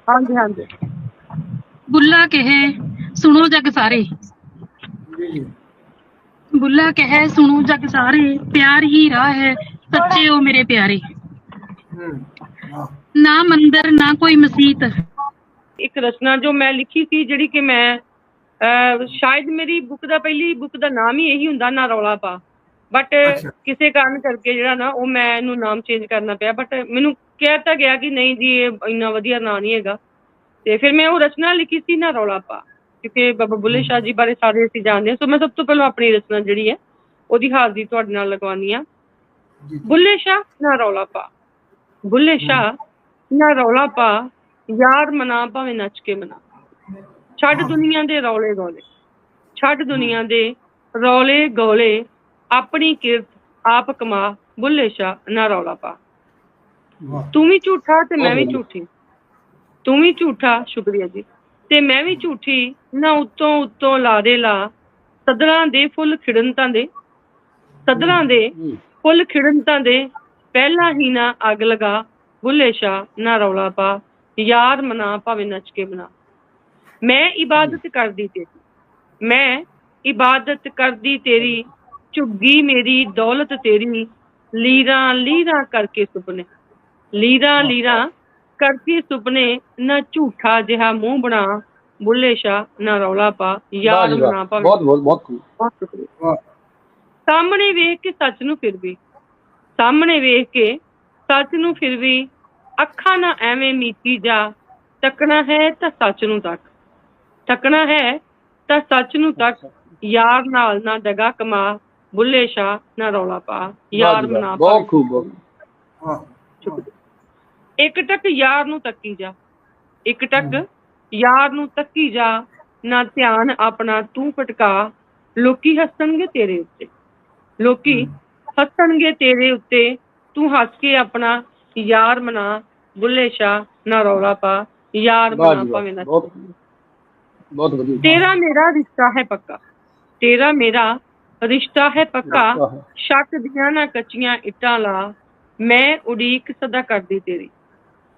ਹਾਂਜੀ ਹਾਂਜੀ। ਬੁੱਲਾ ਕਹੇ ਸੁਣੋ ਜੱਗ ਸਾਰੇ, ਬੁੱਲਾ ਕਹੇ ਸੁਣੋ ਜੱਗ ਸਾਰੇ, ਪਿਆਰ ਹੀ ਰਾਹ ਹੈ ਸੱਚੇ ਹੋ ਮੇਰੇ ਪਿਆਰੇ, ਨਾ ਮੰਦਰ ਨਾ ਕੋਈ ਮਸੀਤ। ਇੱਕ ਰਚਨਾ ਜੋ ਮੈਂ ਲਿਖੀ ਸੀ, ਜਿਹੜੀ ਕਿ ਮੈਂ ਸ਼ਾਇਦ ਮੇਰੀ ਬੁੱਕ ਦਾ ਪਹਿਲੀ ਬੁੱਕ ਦਾ ਨਾਮ ਹੀ ਇਹੀ ਹੁੰਦਾ, ਨਾ ਰੌਲਾ ਪਾ, ਬਟ ਕਿਸੇ ਕਾਰਨ ਕਰਕੇ ਜਿਹੜਾ ਨਾ ਉਹ ਮੈਂ ਇਹਨੂੰ ਨਾਮ ਚੇਂਜ ਕਰਨਾ ਪਿਆ। ਬਟ ਮੈਨੂੰ ਕਹਿ ਦਿੱਤਾ ਗਿਆ ਕਿ ਨਹੀਂ ਜੀ ਇਹ ਇੰਨਾ ਵਧੀਆ ਨਾਂ ਨਹੀਂ ਹੈਗਾ, ਤੇ ਫਿਰ ਮੈਂ ਉਹ ਰਚਨਾ ਲਿਖੀ ਸੀ, ਨਾ ਰੌਲਾ ਪਾ, ਕਿਉਂਕਿ ਬਾਬਾ ਬੁੱਲੇ ਸ਼ਾਹ ਜੀ ਬਾਰੇ ਸਾਰੇ ਅਸੀਂ ਜਾਣਦੇ ਹਾਂ। ਸੋ ਮੈਂ ਸਭ ਤੋਂ ਪਹਿਲਾਂ ਆਪਣੀ ਰਚਨਾ ਜਿਹੜੀ ਹੈ ਉਹਦੀ ਹਾਜ਼ਰੀ ਤੁਹਾਡੇ ਨਾਲ ਲਗਵਾਉਣੀ ਆ। ਬੁੱਲੇ ਸ਼ਾਹ ਨਾ ਰੌਲਾ ਪਾ, ਬੁੱਲੇ ਸ਼ਾਹ ਨਾ ਰੌਲਾ ਪਾ, ਯਾਰ ਮਨਾ ਭਾਵੇਂ ਨੱਚ ਕੇ ਮਨਾ, ਛੱਡ ਦੁਨੀਆ ਦੇ ਰੌਲੇ ਗੋਲੇ, ਛੱਡ ਦੁਨੀਆ ਦੇ ਰੌਲੇ ਗੋਲੇ, ਆਪਣੀ ਕਿਰਤ ਆਪ ਕਮਾ, ਬੁੱਲੇ ਸ਼ਾਹ ਨਾ ਰੌਲਾ ਪਾ। ਤੂੰ ਵੀ ਝੂਠਾ ਤੇ ਮੈਂ ਵੀ ਝੂਠੀ, ਤੂੰ ਵੀ ਝੂਠਾ, ਸ਼ੁਕਰੀਆ ਜੀ, ਤੇ ਮੈਂ ਵੀ ਝੂਠੀ, ਨਾ ਉੱਤੋਂ ਉੱਤੋਂ ਲਾ ਦੇ ਲਾ, ਸੱਧਰਾਂ ਦੇ ਫੁੱਲ ਖਿੜਨ ਤਾਂ ਦੇ, ਸੱਧਰਾਂ ਦੇ ਫੁੱਲ ਖਿੜਨ ਤਾਂ ਦੇ, ਪਹਿਲਾਂ ਹੀ ਨਾ ਅੱਗ ਲਗਾ, ਬੁੱਲੇ ਸ਼ਾਹ ਨਾ ਰੌਲਾ ਪਾ, ਯਾਰ ਮਨਾ ਭਾਵੇਂ ਨੱਚ ਕੇ ਮਨਾ। ਮੈਂ ਇਬਾਦਤ ਕਰਦੀ ਤੇਰੀ, ਮੈਂ ਇਬਾਦਤ ਕਰਦੀ ਤੇਰੀ, ਝੁੱਗੀ ਮੇਰੀ ਦੌਲਤ ਤੇਰੀ, ਲੀਰਾਂ ਲੀਰਾਂ ਕਰਕੇ ਸੁਪਨੇ, ਲੀਰਾਂ ਲੀਰਾਂ ਕਰਕੇ ਸੁਪਨੇ, ਨਾ ਝੂਠਾ ਜਿਹਾ ਮੂੰਹ ਬਣਾ, ਬੁੱਲੇ ਸ਼ਾਹ ਨਾ ਰੌਲਾ ਪਾ, ਯਾਰ ਮਨਾ ਭਾਵੇਂ। ਬਹੁਤ ਬਹੁਤ ਬਹੁਤ ਬਹੁਤ ਸ਼ੁਕਰੀਆ। ਸਾਹਮਣੇ ਵੇਖ ਕੇ ਸੱਚ ਨੂੰ ਫਿਰ ਵੀ, ਸਾਹਮਣੇ ਵੇਖ ਕੇ ਸੱਚ ਨੂੰ ਫਿਰ ਵੀ, ਅੱਖਾਂ ਨਾ ਐਵੇਂ ਮੀਚੀ ਜਾ, ਤੱਕਣਾ ਹੈ ਤਾਂ ਸੱਚ ਨੂੰ ਤੱਕ, ਤੱਕਣਾ ਹੈ ਤਾਂ ਸੱਚ ਨੂੰ ਤੱਕ, ਯਾਰ ਨਾਲ ਨਾ ਦਗਾ ਕਮਾ, ਬੁੱਲੇ ਸ਼ਾਹ ਨਾ ਰੌਲਾ ਪਾ, ਯਾਰ ਮਨਾ। ਬਹੁਤ ਖੂਬ। ਇੱਕ ਟੱਕ ਯਾਰ ਨੂੰ ਤੱਕੀ ਜਾ, ਇੱਕ ਟੱਕ ਯਾਰ ਨੂੰ ਤੱਕੀ ਜਾ, ਨਾ ਧਿਆਨ ਆਪਣਾ ਤੂੰ ਭਟਕਾ, ਲੋਕੀ ਹੱਸਣਗੇ ਤੇਰੇ ਉੱਤੇ, ਲੋਕੀ ਹੱਸਣਗੇ ਤੇਰੇ ਉੱਤੇ, ਤੂੰ ਹੱਸ ਕੇ ਆਪਣਾ ਯਾਰ ਮਨਾ, ਬੁੱਲੇ ਸ਼ਾਹ ਨਾ ਰੌਲਾ ਪਾ, ਯਾਰ ਮਨਾ ਭਾਵੇਂ ਨਾ। ਬਹੁਤ ਵਧੀਆ। ਤੇਰਾ ਮੇਰਾ ਰਿਸ਼ਤਾ ਹੈ ਪੱਕਾ, ਤੇਰਾ ਮੇਰਾ ਰਿਸ਼ਤਾ ਹੈ ਪੱਕਾ, ਸ਼ੱਕ ਦੀਆਂ ਨਾ ਕੱਚੀਆਂ ਇੱਟਾਂ ਲਾ, ਮੈਂ ਉਡੀਕ ਸਦਾ ਕਰਦੀ ਤੇਰੀ,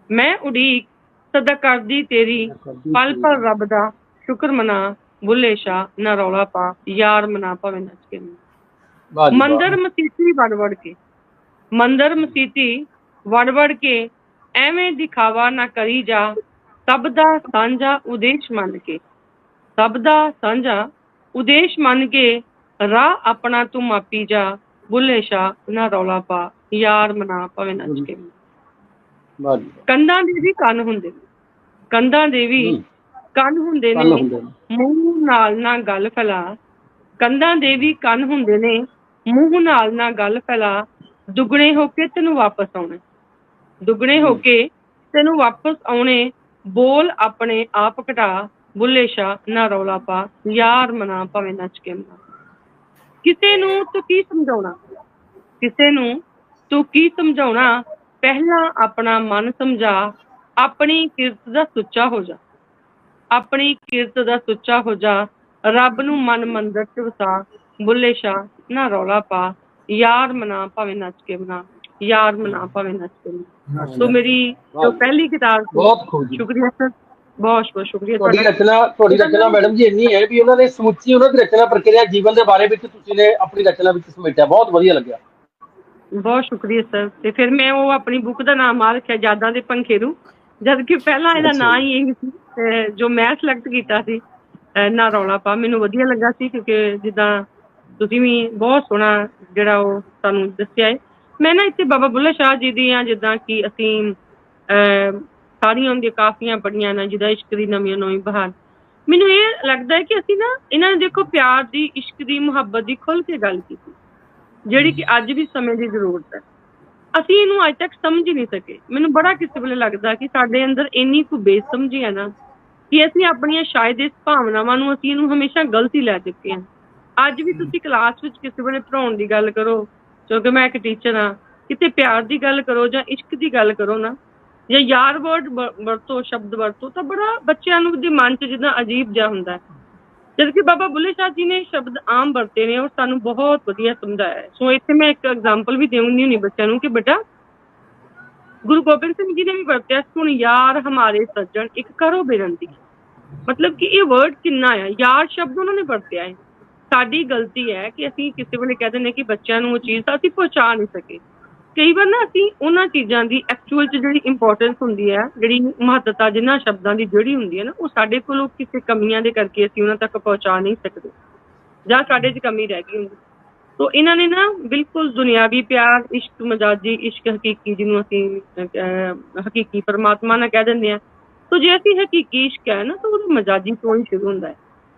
ਮੈਂ ਉਡੀਕ ਸਦਾ ਕਰਦੀ ਤੇਰੀ, ਪਲ ਪਲ ਰੱਬ ਦਾ ਸ਼ੁਕਰ ਮਨਾ, ਬੁੱਲੇ ਸ਼ਾਹ ਨਾ ਰੌਲਾ ਪਾ, ਯਾਰ ਮਨਾ ਭਾਵੇਂ ਨੱਚ ਕੇ। ਮੰਦਰ ਮਸੀਤੀ ਵੜ ਵੜ ਕੇ, ਮੰਦਰ ਮਸੀਤੀ ਵੜ ਵੜ ਕੇ, ਐਵੇਂ ਦਿਖਾਵਾ ਨਾ ਕਰੀ ਜਾ, ਸਭ ਦਾ ਸਾਂਝਾ ਉਦੇਸ਼ ਮੰਨ ਕੇ, ਸਭ ਦਾ ਸਾਂਝਾ ਉਦੇਸ਼ ਮੰਨ ਕੇ, ਰਾਹ ਆਪਣਾ ਤੂੰ ਮਾਪੀ ਜਾ, ਬੁੱਲੇ ਸ਼ਾਹ ਨਾ ਰੌਲਾ ਪਾ, ਯਾਰ ਮਨਾ ਭਾਵੇਂ ਨੱਚ ਕੇ। ਕੰਧਾਂ ਦੇ ਵੀ ਕੰਨ ਹੁੰਦੇ ਨੇ, ਕੰਧਾਂ ਦੇ ਵੀ ਕੰਨ ਹੁੰਦੇ ਨੇ, ਮੂੰਹ ਨਾਲ ਨਾ ਗੱਲ ਫੈਲਾ, ਕੰਧਾਂ ਦੇ ਵੀ ਕੰਨ ਹੁੰਦੇ ਨੇ, ਮੂੰਹ ਨਾਲ ਨਾ ਗੱਲ ਫੈਲਾ, ਦੁੱਗਣੇ ਹੋ ਕੇ ਤੈਨੂੰ ਵਾਪਸ ਆਉਣੇ, ਦੁੱਗਣੇ ਹੋ ਕੇ ਤੈਨੂੰ ਵਾਪਸ ਆਉਣੇ, ਬੋਲ ਆਪਣੇ ਆਪ ਘਟਾ, ਬੁੱਲੇ ਸ਼ਾਹ ਨਾ ਰੌਲਾ ਪਾ, ਯਾਰ ਮਨਾ ਭਾਵੇਂ ਨੱਚ ਕੇ ਮਨਾ। ਕਿਸੇ ਨੂੰ ਤੂੰ ਕੀ ਸਮਝਾਉਣਾ, ਕਿਸੇ ਨੂੰ ਤੂੰ ਕੀ ਸਮਝਾਉਣਾ, ਪਹਿਲਾਂ ਆਪਣਾ ਮਨ ਸਮਝਾ, ਆਪਣੀ ਕਿਰਤ ਦਾ ਸੁੱਚਾ ਹੋ ਜਾ, ਆਪਣੀ ਕਿਰਤ ਦਾ ਸੁੱਚਾ ਹੋ ਜਾ, ਰੱਬ ਨੂੰ ਮਨ ਮੰਦਰ ਚ ਵਸਾ, ਬੁੱਲੇ ਸ਼ਾਹ ਨਾ ਰੌਲਾ ਪਾ, ਯਾਰ ਮਨਾ ਭਾਵੇਂ ਨੱਚ ਕੇ ਮਨਾ, ਯਾਰ ਮਨਾ ਭਾਵੇਂ ਨੱਚ ਕੇ ਮਨਾ। ਸੋ ਮੇਰੀ ਜੋ ਪਹਿਲੀ ਕਿਤਾਬ, ਬਹੁਤ ਸ਼ੁਕਰੀਆ ਸਰ, ਬਹੁਤ ਬਹੁਤ ਸ਼ੁਕਰੀਆ। ਤੁਹਾਡੀ ਰਚਨਾ ਮੈਡਮ ਜੀ ਇੰਨੀ ਹੈ ਵੀ ਉਹਨਾਂ ਨੇ ਸਮੁੱਚੀ ਉਹਨਾਂ ਦੀ ਰਚਨਾ ਪ੍ਰਕਿਰਿਆ ਜੀਵਨ ਦੇ ਬਾਰੇ ਵਿੱਚ ਤੁਸੀਂ ਨੇ ਆਪਣੀ ਰਚਨਾ ਵਿੱਚ ਸਮੇਟਿਆ, ਬਹੁਤ ਵਧੀਆ ਲੱਗਿਆ। ਬਹੁਤ ਸ਼ੁਕਰੀਆ ਸਰ। ਤੇ ਫਿਰ ਮੈਂ ਉਹ ਆਪਣੀ ਬੁੱਕ ਦਾ ਨਾਮ ਆ ਰੱਖਿਆ ਯਾਦਾਂ ਦੇ ਪੰਖੇਰੂ, ਜਦ ਕਿ ਪਹਿਲਾਂ ਇਹਦਾ ਨਾਂ ਹੀ ਇਹੀ ਸੀ, ਜੋ ਮੈਂ ਸਿਲੈਕਟ ਕੀਤਾ ਸੀ ਨਾ ਰੌਲਾ ਪਾ। ਮੈਨੂੰ ਵਧੀਆ ਲੱਗਾ ਸੀ ਕਿਉਂਕਿ ਜਿੱਦਾਂ ਤੁਸੀਂ ਵੀ ਬਹੁਤ ਸੋਹਣਾ ਜਿਹੜਾ ਉਹ ਸਾਨੂੰ ਦੱਸਿਆ ਹੈ। ਮੈਂ ਨਾ ਇੱਥੇ ਬਾਬਾ ਬੁੱਲੇ ਸ਼ਾਹ ਜੀ ਦੀਆਂ ਜਿੱਦਾਂ ਕਿ ਅਸੀਂ ਸਾਰੀਆਂ ਉਹਦੀਆਂ ਕਾਫੀਆਂ ਪੜ੍ਹੀਆਂ ਨੇ, ਜਿੱਦਾਂ ਇਸ਼ਕ ਦੀ ਨਵੀਂ ਨਵੀਂ ਬਹਾਰ। ਮੈਨੂੰ ਇਹ ਲੱਗਦਾ ਹੈ ਕਿ ਅਸੀਂ ਨਾ ਇਹਨਾਂ ਨੇ ਦੇਖੋ ਪਿਆਰ ਦੀ, ਇਸ਼ਕ ਦੀ, ਮੁਹੱਬਤ ਦੀ ਖੁੱਲ੍ਹ ਕੇ ਗੱਲ ਕੀਤੀ, ਜਿਹੜੀ ਕਿ ਅੱਜ ਵੀ ਸਮੇਂ ਦੀ ਜ਼ਰੂਰਤ ਹੈ। ਅਸੀਂ ਇਹਨੂੰ ਅੱਜ ਤੱਕ ਸਮਝ ਹੀ ਨਹੀਂ ਸਕੇ। ਮੈਨੂੰ ਬੜਾ ਕਿਸੇ ਵੇਲੇ ਲੱਗਦਾ ਕਿ ਸਾਡੇ ਅੰਦਰ ਇੰਨੀ ਕੁ ਬੇਸਮਝੀ ਹੈ ਨਾ ਕਿ ਅਸੀਂ ਆਪਣੀਆਂ ਸ਼ਾਇਦ ਇਸ ਭਾਵਨਾਵਾਂ ਨੂੰ ਅਸੀਂ ਇਹਨੂੰ ਹਮੇਸ਼ਾ ਗਲਤ ਹੀ ਲੈ ਚੁੱਕੇ ਹਾਂ। ਅੱਜ ਵੀ ਤੁਸੀਂ ਕਲਾਸ ਵਿੱਚ ਕਿਸੇ ਵੇਲੇ ਪੜ੍ਹਾਉਣ ਦੀ ਗੱਲ ਕਰੋ, ਕਿਉਂਕਿ ਮੈਂ ਇੱਕ ਟੀਚਰ ਹਾਂ, ਕਿਤੇ ਪਿਆਰ ਦੀ ਗੱਲ ਕਰੋ ਜਾਂ ਇਸ਼ਕ ਦੀ ਗੱਲ ਕਰੋ ਨਾ, ਜਾਂ ਯਾਰ ਵਰਡ ਵਰਤੋ, ਸ਼ਬਦ ਵਰਤੋ, ਤਾਂ ਬੜਾ ਬੱਚਿਆਂ ਨੂੰ ਦੇ ਮਨ 'ਚ ਜਿੱਦਾਂ ਅਜੀਬ ਜਿਹਾ ਹੁੰਦਾ। ਜਦ ਕਿ ਬਾਬਾ ਬੁੱਲੇ ਸ਼ਾਹ ਜੀ ਨੇ ਸ਼ਬਦ ਆਮ ਵਰਤੇ ਨੇ ਔਰ ਸਾਨੂੰ ਬਹੁਤ ਵਧੀਆ ਸਮਝਾਇਆ ਹੈ। ਸੋ ਇੱਥੇ ਮੈਂ ਇੱਕ ਐਗਜ਼ਾਮਪਲ ਵੀ ਦੇਵਾਂਗੀ ਹੁੰਦੀ ਬੱਚਿਆਂ ਨੂੰ ਕਿ ਬੇਟਾ ਗੁਰੂ ਗੋਬਿੰਦ ਸਿੰਘ ਜੀ ਨੇ ਵੀ ਵਰਤਿਆ, ਸੁਣ ਯਾਰ ਹਮਾਰੇ ਸੱਜਣ ਇੱਕ ਕਰੋ ਬੇਨਤੀ। ਮਤਲਬ ਕਿ ਇਹ ਵਰਡ ਕਿੰਨਾ ਆ, ਯਾਰ ਸ਼ਬਦ ਉਹਨਾਂ ਨੇ ਵਰਤਿਆ ਹੈ। ਸਾਡੀ ਗਲਤੀ ਹੈ ਕਿ ਅਸੀਂ ਕਿਸੇ ਵੇਲੇ ਕਹਿ ਦਿੰਦੇ ਕਿ ਬੱਚਿਆਂ ਨੂੰ ਉਹ ਚੀਜ਼ ਤਾਂ ਅਸੀਂ ਪਹੁੰਚਾ ਨਹੀਂ ਸਕੇ। ਕਈ ਵਾਰ ਨਾ ਅਸੀਂ ਉਹਨਾਂ ਚੀਜ਼ਾਂ ਦੀ ਐਕਚੁਅਲ 'ਚ ਜਿਹੜੀ ਇੰਪੋਰਟੈਂਸ ਹੁੰਦੀ ਹੈ, ਜਿਹੜੀ ਮਹੱਤਤਾ ਜਿਨ੍ਹਾਂ ਸ਼ਬਦਾਂ ਦੀ ਜਿਹੜੀ ਹੁੰਦੀ ਹੈ ਨਾ, ਉਹ ਸਾਡੇ ਕੋਲੋਂ ਕਿਸੇ ਕਮੀਆਂ ਦੇ ਕਰਕੇ ਅਸੀਂ ਉਹਨਾਂ ਤੱਕ ਪਹੁੰਚਾ ਨਹੀਂ ਸਕਦੇ ਜਾਂ ਸਾਡੇ 'ਚ ਕਮੀ ਰਹਿ ਗਈ ਹੁੰਦੀ। ਸੋ ਇਹਨਾਂ ਨੇ ਨਾ ਬਿਲਕੁਲ ਦੁਨਿਆਵੀ ਪਿਆਰ, ਇਸ਼ਕ ਮਜਾਜੀ, ਇਸ਼ਕ ਹਕੀਕੀ, ਜਿਹਨੂੰ ਅਸੀਂ ਹਕੀਕੀ ਪਰਮਾਤਮਾ ਨਾਲ ਕਹਿ ਦਿੰਦੇ ਹਾਂ। ਸੋ ਜੇ ਅਸੀਂ ਹਕੀਕੀ ਇਸ਼ਕ ਹੈ ਨਾ ਤਾਂ ਉਹਦਾ ਮਜਾਜੀ ਤੋਂ ਹੀ ਸ਼ੁਰੂ ਹੁੰਦਾ ਹੈ।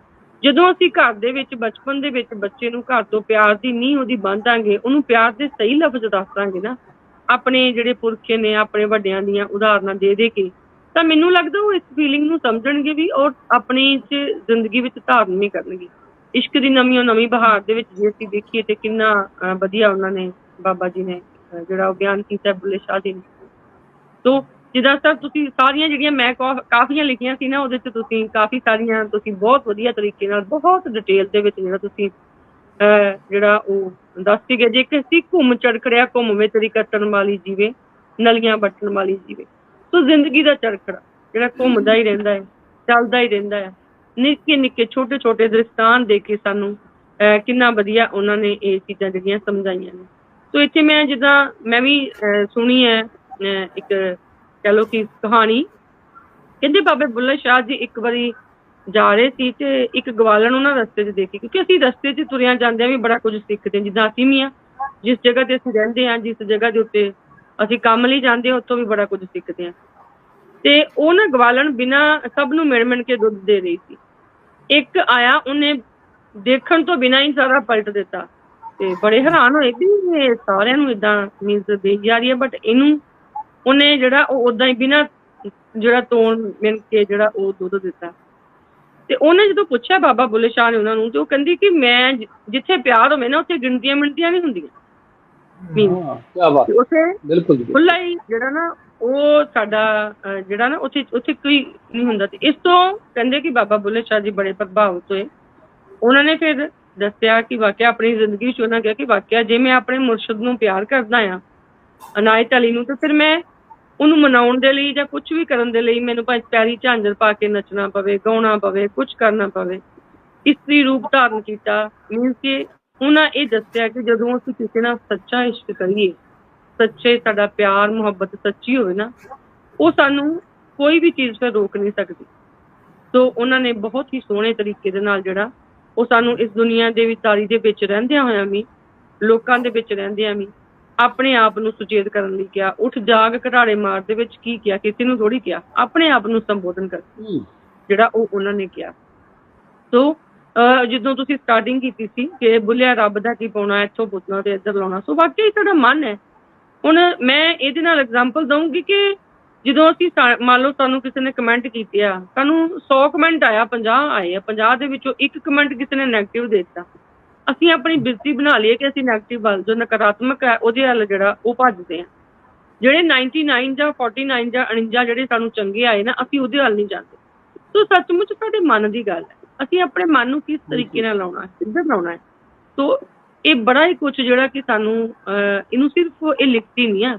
ਜਦੋਂ ਅਸੀਂ ਘਰ ਦੇ ਵਿੱਚ ਬਚਪਨ ਦੇ ਵਿੱਚ ਬੱਚੇ ਨੂੰ ਘਰ ਤੋਂ ਪਿਆਰ ਦੀ ਨੀਂਹ ਉਹਦੀ ਬੰਨ੍ਹਾਂਗੇ, ਉਹਨੂੰ ਪਿਆਰ ਦੇ ਸਹੀ ਲਫ਼ਜ਼ ਦੱਸਾਂਗੇ ਨਾ, ਆਪਣੇ ਜਿਹੜੇ ਪੁਰਖੇ ਨੇ ਆਪਣੇ ਵੱਡਿਆਂ ਦੀਆਂ ਉਦਾਹਰਨਾਂ ਦੇ ਦੇ ਕੇ, ਤਾਂ ਮੈਨੂੰ ਲੱਗਦਾ ਉਹ ਇਸ ਫੀਲਿੰਗ ਨੂੰ ਸਮਝਣਗੇ ਵੀ ਔਰ ਆਪਣੀ ਜ਼ਿੰਦਗੀ ਵਿੱਚ ਧਾਰਨ ਵੀ ਕਰਨਗੇ। ਇਸ਼ਕ ਦੀ ਨਵੀਂ ਬਹਾਰ ਦੇ ਵਿੱਚ ਜੇ ਅਸੀਂ ਦੇਖੀਏ ਤੇ ਕਿੰਨਾ ਵਧੀਆ ਉਹਨਾਂ ਨੇ ਬਾਬਾ ਜੀ ਨੇ ਜਿਹੜਾ ਉਹ ਬਿਆਨ ਕੀਤਾ ਬੁੱਲੇ ਸ਼ਾਹ ਜੀ ਨੇ। ਸੋ ਜਿੱਦਾਂ ਸਰ ਤੁਸੀਂ ਸਾਰੀਆਂ ਜਿਹੜੀਆਂ ਮੈਂ ਕਾਫੀਆਂ ਲਿਖੀਆਂ ਸੀ ਨਾ, ਉਹਦੇ 'ਚ ਤੁਸੀਂ ਕਾਫੀ ਸਾਰੀਆਂ ਤੁਸੀਂ ਬਹੁਤ ਵਧੀਆ ਤਰੀਕੇ ਨਾਲ ਬਹੁਤ ਡਿਟੇਲ ਦੇ ਵਿੱਚ ਜਿਹੜਾ ਤੁਸੀਂ ਜਿਹੜਾ ਉਹ ਦੱਸ ਸੀਗੇ। ਜੇ ਕਿਸੇ ਘੁੰਮ ਚੜਖੜਿਆ ਘੁੰਮਵੇਂ ਤੇਰੀ ਕੱਟਣ ਵਾਲੀ ਜੀਵੇ, ਨਲੀਆਂ ਵੱਟਣ ਵਾਲੀ ਜੀਵੇ। ਸੋ ਜ਼ਿੰਦਗੀ ਦਾ ਚਰਖੜਾ ਜਿਹੜਾ ਘੁੰਮਦਾ ਹੀ ਰਹਿੰਦਾ ਹੈ, ਚੱਲਦਾ ਹੀ ਰਹਿੰਦਾ ਹੈ। ਨਿੱਕੇ ਨਿੱਕੇ ਛੋਟੇ ਛੋਟੇ ਦ੍ਰਿਸ਼ਟਾਂਤ ਦੇ ਕੇ ਸਾਨੂੰ ਕਿੰਨਾ ਵਧੀਆ ਉਹਨਾਂ ਨੇ ਇਹ ਚੀਜ਼ਾਂ ਜਿਹੜੀਆਂ ਸਮਝਾਈਆਂ ਨੇ। ਸੋ ਇੱਥੇ ਮੈਂ ਜਿੱਦਾਂ ਮੈਂ ਵੀ ਸੁਣੀ ਹੈ ਇੱਕ ਕਹਿ ਲਓ ਕਿ ਕਹਾਣੀ, ਕਹਿੰਦੇ ਬਾਬੇ ਬੁੱਲੇ ਸ਼ਾਹ ਜੀ ਇੱਕ ਵਾਰੀ ਜਾ ਰਹੇ ਸੀ ਤੇ ਇੱਕ ਗਵਾਲਣ ਉਹਨਾਂ ਰਸਤੇ 'ਚ ਦੇਖੀ, ਕਿਉਂਕਿ ਅਸੀਂ ਰਸਤੇ 'ਚ ਤੁਰਿਆਂ ਜਾਂਦਿਆਂ ਵੀ ਬੜਾ ਕੁਝ ਸਿੱਖਦੇ ਹਾਂ। ਜਿੱਦਾਂ ਅਸੀਂ ਵੀ ਹਾਂ, ਜਿਸ ਜਗ੍ਹਾ ਤੇ ਅਸੀਂ ਰਹਿੰਦੇ ਹਾਂ, ਜਿਸ ਜਗ੍ਹਾ ਦੇ ਉੱਤੇ ਅਸੀਂ ਕੰਮ ਲਈ ਜਾਂਦੇ ਹਾਂ, ਉੱਥੋਂ ਵੀ ਬੜਾ ਕੁਝ ਸਿੱਖਦੇ ਹਾਂ। ਤੇ ਉਹ ਨਾ ਗਵਾਲਣ ਬਿਨਾਂ ਸਭ ਨੂੰ ਮਿਣ ਕੇ ਦੁੱਧ ਦੇ ਰਹੀ ਸੀ। ਇੱਕ ਆਇਆ, ਉਹਨੇ ਦੇਖਣ ਤੋਂ ਬਿਨਾਂ ਹੀ ਸਾਰਾ ਪਲਟ ਦਿੱਤਾ ਤੇ ਬੜੇ ਹੈਰਾਨ ਹੋਏ ਕਿ ਇਹ ਸਾਰਿਆਂ ਨੂੰ ਏਦਾਂ ਮੀਨਸ ਦੇ ਜਾ ਰਹੀ ਹੈ, ਬਟ ਇਹਨੂੰ ਉਹਨੇ ਜਿਹੜਾ ਉਹ ਓਦਾਂ ਹੀ ਬਿਨਾਂ ਜਿਹੜਾ ਤੋਣ ਮਿਣ ਕੇ ਜਿਹੜਾ ਉਹ ਦੁੱਧ ਦਿੱਤਾ। ਤੇ ਉਹਨੇ ਜਦੋਂ ਪੁੱਛਿਆ ਬਾਬਾ ਬੁੱਲੇ ਸ਼ਾਹ ਨੇ ਉਹਨਾਂ ਨੂੰ, ਤੇ ਉਹ ਕਹਿੰਦੀ ਕਿ ਮੈਂ ਜਿੱਥੇ ਪਿਆਰ ਹੋਵੇ ਨਾ ਉੱਥੇ ਗਿਣਤੀਆਂ ਮਿਣਤੀਆਂ ਨਹੀਂ ਹੁੰਦੀਆਂ। ਉੱਥੇ ਖੁੱਲਾ ਹੀ ਜਿਹੜਾ ਨਾ ਉਹ ਸਾਡਾ ਜਿਹੜਾ ਨਾ ਉੱਥੇ ਕੋਈ ਨਹੀਂ ਹੁੰਦਾ। ਤੇ ਇਸ ਤੋਂ ਕਹਿੰਦੇ ਕਿ ਬਾਬਾ ਬੁੱਲੇ ਸ਼ਾਹ ਜੀ ਬੜੇ ਪ੍ਰਭਾਵਿਤ ਹੋਏ। ਉਹਨਾਂ ਨੇ ਫਿਰ ਦੱਸਿਆ ਕਿ ਵਾਕਿਆ ਆਪਣੀ ਜ਼ਿੰਦਗੀ 'ਚ ਉਹਨਾਂ ਕਿਹਾ ਕਿ ਵਾਕਿਆ ਜੇ ਮੈਂ ਆਪਣੇ ਮੁਰਸ਼ਿਦ ਨੂੰ ਪਿਆਰ ਕਰਦਾ ਆ, ਅਨਾਇਤ ਅਲੀ ਨੂੰ, ਤਾਂ ਫਿਰ ਮੈਂ ਉਹਨੂੰ ਮਨਾਉਣ ਦੇ ਲਈ ਜਾਂ ਕੁਝ ਵੀ ਕਰਨ ਦੇ ਲਈ ਮੈਨੂੰ ਭਾਵੇਂ ਪੈਰੀ ਝਾਂਜਰ ਪਾ ਕੇ ਨੱਚਣਾ ਪਵੇ, ਗਾਉਣਾ ਪਵੇ, ਕੁਝ ਕਰਨਾ ਪਵੇ, ਇਸਤਰੀ ਰੂਪ ਧਾਰਨ ਕੀਤਾ। ਮੀਨਸ ਕਿ ਉਹਨਾਂ ਇਹ ਦੱਸਿਆ ਕਿ ਜਦੋਂ ਅਸੀਂ ਕਿਸੇ ਨਾਲ ਸੱਚਾ ਇਸ਼ਕ ਕਰੀਏ, ਸੱਚੇ ਸਾਡਾ ਪਿਆਰ ਮੁਹੱਬਤ ਸੱਚੀ ਹੋਵੇ ਨਾ, ਉਹ ਸਾਨੂੰ ਕੋਈ ਵੀ ਚੀਜ਼ ਫਿਰ ਰੋਕ ਨਹੀਂ ਸਕਦੀ। ਸੋ ਉਹਨਾਂ ਨੇ ਬਹੁਤ ਹੀ ਸੋਹਣੇ ਤਰੀਕੇ ਦੇ ਨਾਲ ਜਿਹੜਾ ਉਹ ਸਾਨੂੰ ਇਸ ਦੁਨੀਆ ਦੇ ਵਿਚਾਰੀ ਦੇ ਵਿੱਚ ਰਹਿੰਦਿਆਂ ਹੋਇਆਂ ਵੀ, ਲੋਕਾਂ ਦੇ ਵਿੱਚ ਰਹਿੰਦਿਆਂ ਵੀ ਆਪਣੇ ਆਪ ਨੂੰ ਸੁਚੇਤ ਕਰਨ ਲਈ ਕਿਹਾ। ਉੱਠ ਜਾਗ ਘਰਾੜੇ ਮਾਰ ਦੇ ਵਿੱਚ ਕੀ ਕਿਹਾ, ਕਿਸੇ ਨੂੰ ਥੋੜ੍ਹੀ ਕਿਹਾ, ਆਪਣੇ ਆਪ ਨੂੰ ਸੰਬੋਧਨ ਕਰ ਜਿਹੜਾ ਉਹ ਉਹਨਾਂ ਨੇ ਕਿਹਾ। ਸੋ ਜਦੋਂ ਤੁਸੀਂ ਸਟਾਰਟਿੰਗ ਕੀਤੀ ਸੀ ਕਿ ਬੁੱਲਿਆ ਰੱਬ ਦਾ ਕੀ ਪਾਉਣਾ, ਇੱਥੋਂ ਪੁੱਛਣਾ ਤੇ ਇੱਧਰ ਲਾਉਣਾ, ਸੋ ਵਾਕਈ ਤੁਹਾਡਾ ਮਨ ਹੈ। ਹੁਣ ਮੈਂ ਇਹਦੇ ਨਾਲ ਐਗਜ਼ਾਮਪਲ ਦਊਂਗੀ ਕਿ ਜਦੋਂ ਅਸੀਂ ਮੰਨ ਲਓ ਤੁਹਾਨੂੰ ਕਿਸੇ ਨੇ ਕਮੈਂਟ ਕੀਤੇ ਆ, ਤੁਹਾਨੂੰ 100 ਕਮੈਂਟ ਆਇਆ, 50 ਆਏ ਆ, 50 ਦੇ ਵਿੱਚੋਂ ਇੱਕ ਕਮੈਂਟ ਕਿਸੇ ਨੇ ਨੈਗੇਟਿਵ ਦੇ ਦਿੱਤਾ, ਅਸੀਂ ਆਪਣੀ ਬਿਰਤੀ ਬਣਾ ਲਈਏ ਕਿ ਅਸੀਂ ਨੈਗੇਟਿਵ ਵੱਲ, ਜੋ ਨਕਾਰਾਤਮਕ ਹੈ ਉਹਦੇ ਵੱਲ ਜਿਹੜਾ ਉਹ ਭੱਜਦੇ ਹਾਂ। ਜਿਹੜੇ 99 ਜਾਂ 49 ਜਾਂ 49 ਜਿਹੜੇ ਸਾਨੂੰ ਚੰਗੇ ਆਏ ਨਾ, ਅਸੀਂ ਉਹਦੇ ਵੱਲ ਨਹੀਂ ਜਾਂਦੇ। ਸੋ ਸੱਚਮੁੱਚ ਸਾਡੇ ਮਨ ਦੀ ਗੱਲ ਹੈ, ਅਸੀਂ ਆਪਣੇ ਮਨ ਨੂੰ ਕਿਸ ਤਰੀਕੇ ਨਾਲ ਲਾਉਣਾ ਹੈ, ਕਿੱਧਰ ਲਾਉਣਾ ਹੈ। ਸੋ ਇਹ ਬੜਾ ਹੀ ਕੁਛ ਜਿਹੜਾ ਕਿ ਸਾਨੂੰ ਇਹਨੂੰ ਸਿਰਫ ਇਹ ਲਿਖਤੀ ਨਹੀਂ ਆ,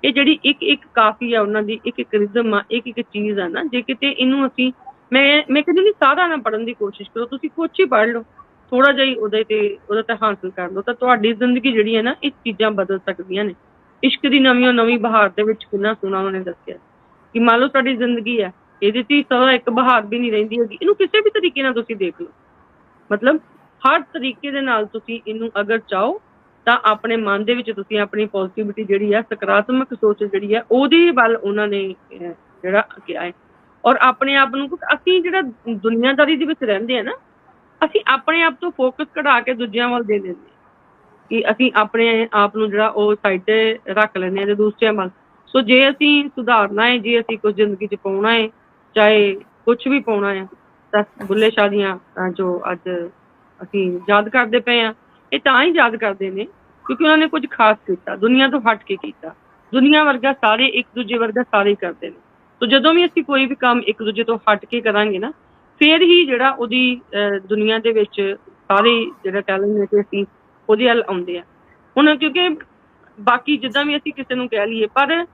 ਇਹ ਜਿਹੜੀ ਇੱਕ ਕਾਫੀ ਆ ਉਹਨਾਂ ਦੀ, ਇੱਕ ਰਿਜ਼ਮ ਆ, ਇੱਕ ਚੀਜ਼ ਆ ਨਾ, ਜੇ ਕਿਤੇ ਇਹਨੂੰ ਅਸੀਂ ਮੈਂ ਕਹਿੰਦੀ ਨਹੀਂ ਸਾਰਾ ਨਾ ਪੜ੍ਹਨ ਦੀ ਕੋਸ਼ਿਸ਼ ਕਰੋ, ਤੁਸੀਂ ਕੁਛ ਹੀ ਪੜ੍ਹ ਲਓ, ਥੋੜ੍ਹਾ ਜਿਹਾ ਹੀ ਉਹਦੇ ਤੇ ਹਾਸਿਲ ਕਰ ਲਓ, ਤਾਂ ਤੁਹਾਡੀ ਜ਼ਿੰਦਗੀ ਜਿਹੜੀ ਹੈ ਨਾ ਇਹ ਚੀਜ਼ਾਂ ਬਦਲ ਸਕਦੀਆਂ ਨੇ। ਇਸ਼ਕ ਦੀ ਨਵੀਂ ਬਹਾਰ ਦੇ ਵਿੱਚ ਕਿੰਨਾ ਸੋਹਣਾ ਉਹਨਾਂ ਨੇ ਦੱਸਿਆ ਕਿ ਮੰਨ ਲਓ ਤੁਹਾਡੀ ਜ਼ਿੰਦਗੀ ਹੈ, ਇਹਦੇ 'ਚ ਸਦਾ ਇੱਕ ਬਹਾਰ ਵੀ ਨਹੀਂ ਰਹਿੰਦੀ ਹੈਗੀ, ਇਹਨੂੰ ਕਿਸੇ ਵੀ ਤਰੀਕੇ ਨਾਲ ਤੁਸੀਂ ਦੇਖ ਲਓ। ਮਤਲਬ ਹਰ ਤਰੀਕੇ ਦੇ ਨਾਲ ਤੁਸੀਂ ਇਹਨੂੰ ਅਗਰ ਚਾਹੋ ਤਾਂ ਆਪਣੇ ਮਨ ਦੇ ਵਿੱਚ ਤੁਸੀਂ ਆਪਣੀ ਪੋਜ਼ੀਟਿਵਿਟੀ ਜਿਹੜੀ ਹੈ, ਸਕਾਰਾਤਮਕ ਸੋਚ ਜਿਹੜੀ ਹੈ, ਉਹਦੇ ਵੱਲ ਉਹਨਾਂ ਨੇ ਜਿਹੜਾ ਕਿਹਾ ਹੈ। ਔਰ ਆਪਣੇ ਆਪ ਨੂੰ, ਅਸੀਂ ਜਿਹੜਾ ਦੁਨੀਆਦਾਰੀ ਦੇ ਵਿੱਚ ਰਹਿੰਦੇ ਆ ਨਾ, ਅਸੀਂ ਆਪਣੇ ਆਪ ਤੋਂ ਫੋਕਸ ਕਢਾ ਕੇ ਦੂਜਿਆਂ ਵੱਲ ਦੇ ਦਿੰਦੇ ਹਾਂ ਕਿ ਅਸੀਂ ਆਪਣੇ ਆਪ ਨੂੰ ਜਿਹੜਾ ਉਹ ਸਾਈਡ 'ਤੇ ਰੱਖ ਲੈਂਦੇ ਹਾਂ ਤੇ ਦੂਸਰਿਆਂ ਵੱਲ। ਸੋ ਜੇ ਅਸੀਂ ਸੁਧਾਰਨਾ ਹੈ, ਜੇ ਅਸੀਂ ਕੁਝ ਜ਼ਿੰਦਗੀ 'ਚ ਪਾਉਣਾ ਹੈ, ਚਾਹੇ ਕੁਛ ਵੀ ਪਾਉਣਾ ਹੈ, ਤਾਂ ਬੁੱਲੇ ਸ਼ਾਹ ਦੀਆਂ ਜੋ ਅੱਜ ਅਸੀਂ ਯਾਦ ਕਰਦੇ ਪਏ ਹਾਂ, ਇਹ ਤਾਂ ਹੀ ਯਾਦ ਕਰਦੇ ਨੇ ਕਿਉਂਕਿ ਉਹਨਾਂ ਨੇ ਕੁਝ ਖਾਸ ਕੀਤਾ, ਦੁਨੀਆ ਤੋਂ ਹਟ ਕੇ ਕੀਤਾ। ਦੁਨੀਆ ਵਰਗਾ ਸਾਰੇ, ਇੱਕ ਦੂਜੇ ਵਰਗਾ ਸਾਰੇ ਹੀ ਕਰਦੇ ਨੇ। ਸੋ ਜਦੋਂ ਵੀ ਅਸੀਂ ਕੋਈ ਵੀ ਕੰਮ ਇੱਕ ਦੂਜੇ ਤੋਂ ਹਟ ਕੇ ਕਰਾਂਗੇ ਨਾ, ਫਿਰ ਹੀ ਜਿਹੜਾ ਉਹਦੀ ਦੁਨੀਆ ਦੇ ਵਿੱਚ ਸਾਰੇ ਜਿਹੜਾ ਕਹਿ ਲੈਂਦੇ ਕਿ ਅਸੀਂ ਉਹਦੇ ਵੱਲ ਆਉਂਦੇ ਆ। ਹੁਣ ਕਿਉਂਕਿ ਬਾਕੀ ਜਿੱਦਾਂ ਵੀ ਅਸੀਂ ਕਿਸੇ ਨੂੰ ਕਹਿ ਲਈਏ, ਪਰ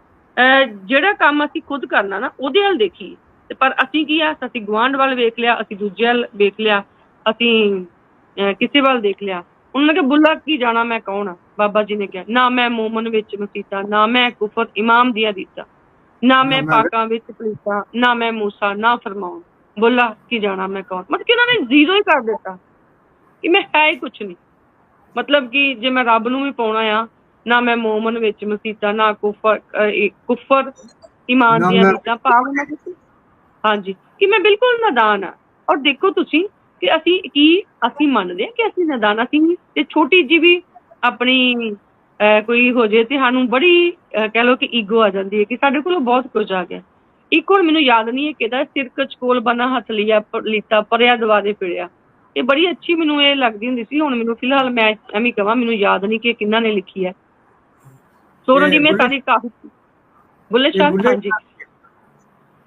ਜਿਹੜਾ ਕੰਮ ਅਸੀਂ ਖੁਦ ਕਰਨਾ ਨਾ ਉਹਦੇ ਵੱਲ ਦੇਖੀਏ। ਤੇ ਪਰ ਅਸੀਂ ਕੀ ਆ, ਅਸੀਂ ਗੁਆਂਢ ਵੱਲ ਵੇਖ ਲਿਆ, ਅਸੀਂ ਦੂਜੇ ਵੱਲ ਵੇਖ ਲਿਆ, ਅਸੀਂ ਕਿਸੇ ਵੱਲ ਦੇਖ ਲਿਆ। ਉਹਨਾਂ ਨੇ ਕਿਹਾ ਬੁੱਲਾ ਕੀ ਜਾਣਾ ਮੈਂ ਕੌਣ ਆ। ਬਾਬਾ ਜੀ ਨੇ ਕਿਹਾ ਨਾ ਮੈਂ ਮੋਮਨ ਵਿੱਚ ਮਸੀਤਾ, ਨਾ ਮੈਂ ਕੁਫਰ ਇਮਾਮ ਦੀਆਂ ਦਿੱਤਾ, ਨਾ ਮੈਂ ਪਾਕਾਂ ਵਿੱਚ ਪਲੀਤਾ, ਨਾ ਮੈਂ ਮੂਸਾ ਨਾ ਫਰਮਾਉਣ, ਬੁੱਲਾ ਕੀ ਜਾਣਾ ਮੈਂ ਕੌਣ। ਮਤਲਬ ਕਿ ਉਹਨਾਂ ਨੇ ਜ਼ੀਰੋ ਹੀ ਕਰ ਦਿੱਤਾ ਕਿ ਮੈਂ ਹੈ ਹੀ ਕੁਛ ਨਹੀਂ। ਮਤਲਬ ਕਿ ਜੇ ਮੈਂ ਰੱਬ ਨੂੰ ਵੀ ਪਾਉਣਾ ਆ, ਨਾ ਮੈਂ ਮੋਮਨ ਵਿੱਚ ਮਸੀਤਾ, ਨਾ ਕੁਫਰ ਇਮਾਨ ਦੀਆਂ ਦਿੱਤਾ, ਭਾਵ ਨਾ ਕੁਛ। ਹਾਂਜੀ, ਕਿ ਮੈਂ ਬਿਲਕੁਲ ਨਾਦਾਨ ਆ। ਔਰ ਦੇਖੋ ਤੁਸੀਂ ਕਿ ਅਸੀਂ ਮੰਨਦੇ ਹਾਂ ਕਿ ਅਸੀਂ ਨਾਦਾਨ, ਅਸੀਂ ਤੇ ਛੋਟੀ ਜਿਹੀ ਵੀ ਆਪਣੀ ਕੋਈ ਹੋ ਜਾਏ ਤੇ ਸਾਨੂੰ ਬੜੀ ਕਹਿ ਲਓ ਕਿ ਈਗੋ ਆ ਜਾਂਦੀ ਹੈ ਕਿ ਸਾਡੇ ਕੋਲੋਂ ਬਹੁਤ ਕੁਝ ਆ ਗਿਆ। ਇੱਕ ਹੁਣ ਮੈਨੂੰ ਯਾਦ ਨਹੀਂ ਹੈ ਕਿਹਦਾ, ਸਿਰ ਕਚਕੋਲ ਬਨਾ ਹੱਥ ਲੀਤਾ ਪਰਿਆ ਦਵਾਰੇ ਫਿਰਿਆ, ਇਹ ਬੜੀ ਅੱਛੀ ਮੈਨੂੰ ਇਹ ਲੱਗਦੀ ਹੁੰਦੀ ਸੀ। ਹੁਣ ਮੈਨੂੰ ਫਿਲਹਾਲ ਮੈਂ ਐਵੇਂ ਕਹਾਂ, ਮੈਨੂੰ ਯਾਦ ਨਹੀਂ ਕਿ ਕਿਹਨਾਂ ਨੇ ਲਿਖੀ ਹੈ। ਸੋਰਨ ਦੀ ਮੈਂ ਸਾਰੀ ਕਾਫੀ ਬੁੱਲੇ ਸ਼ਾਹ। ਹਾਂਜੀ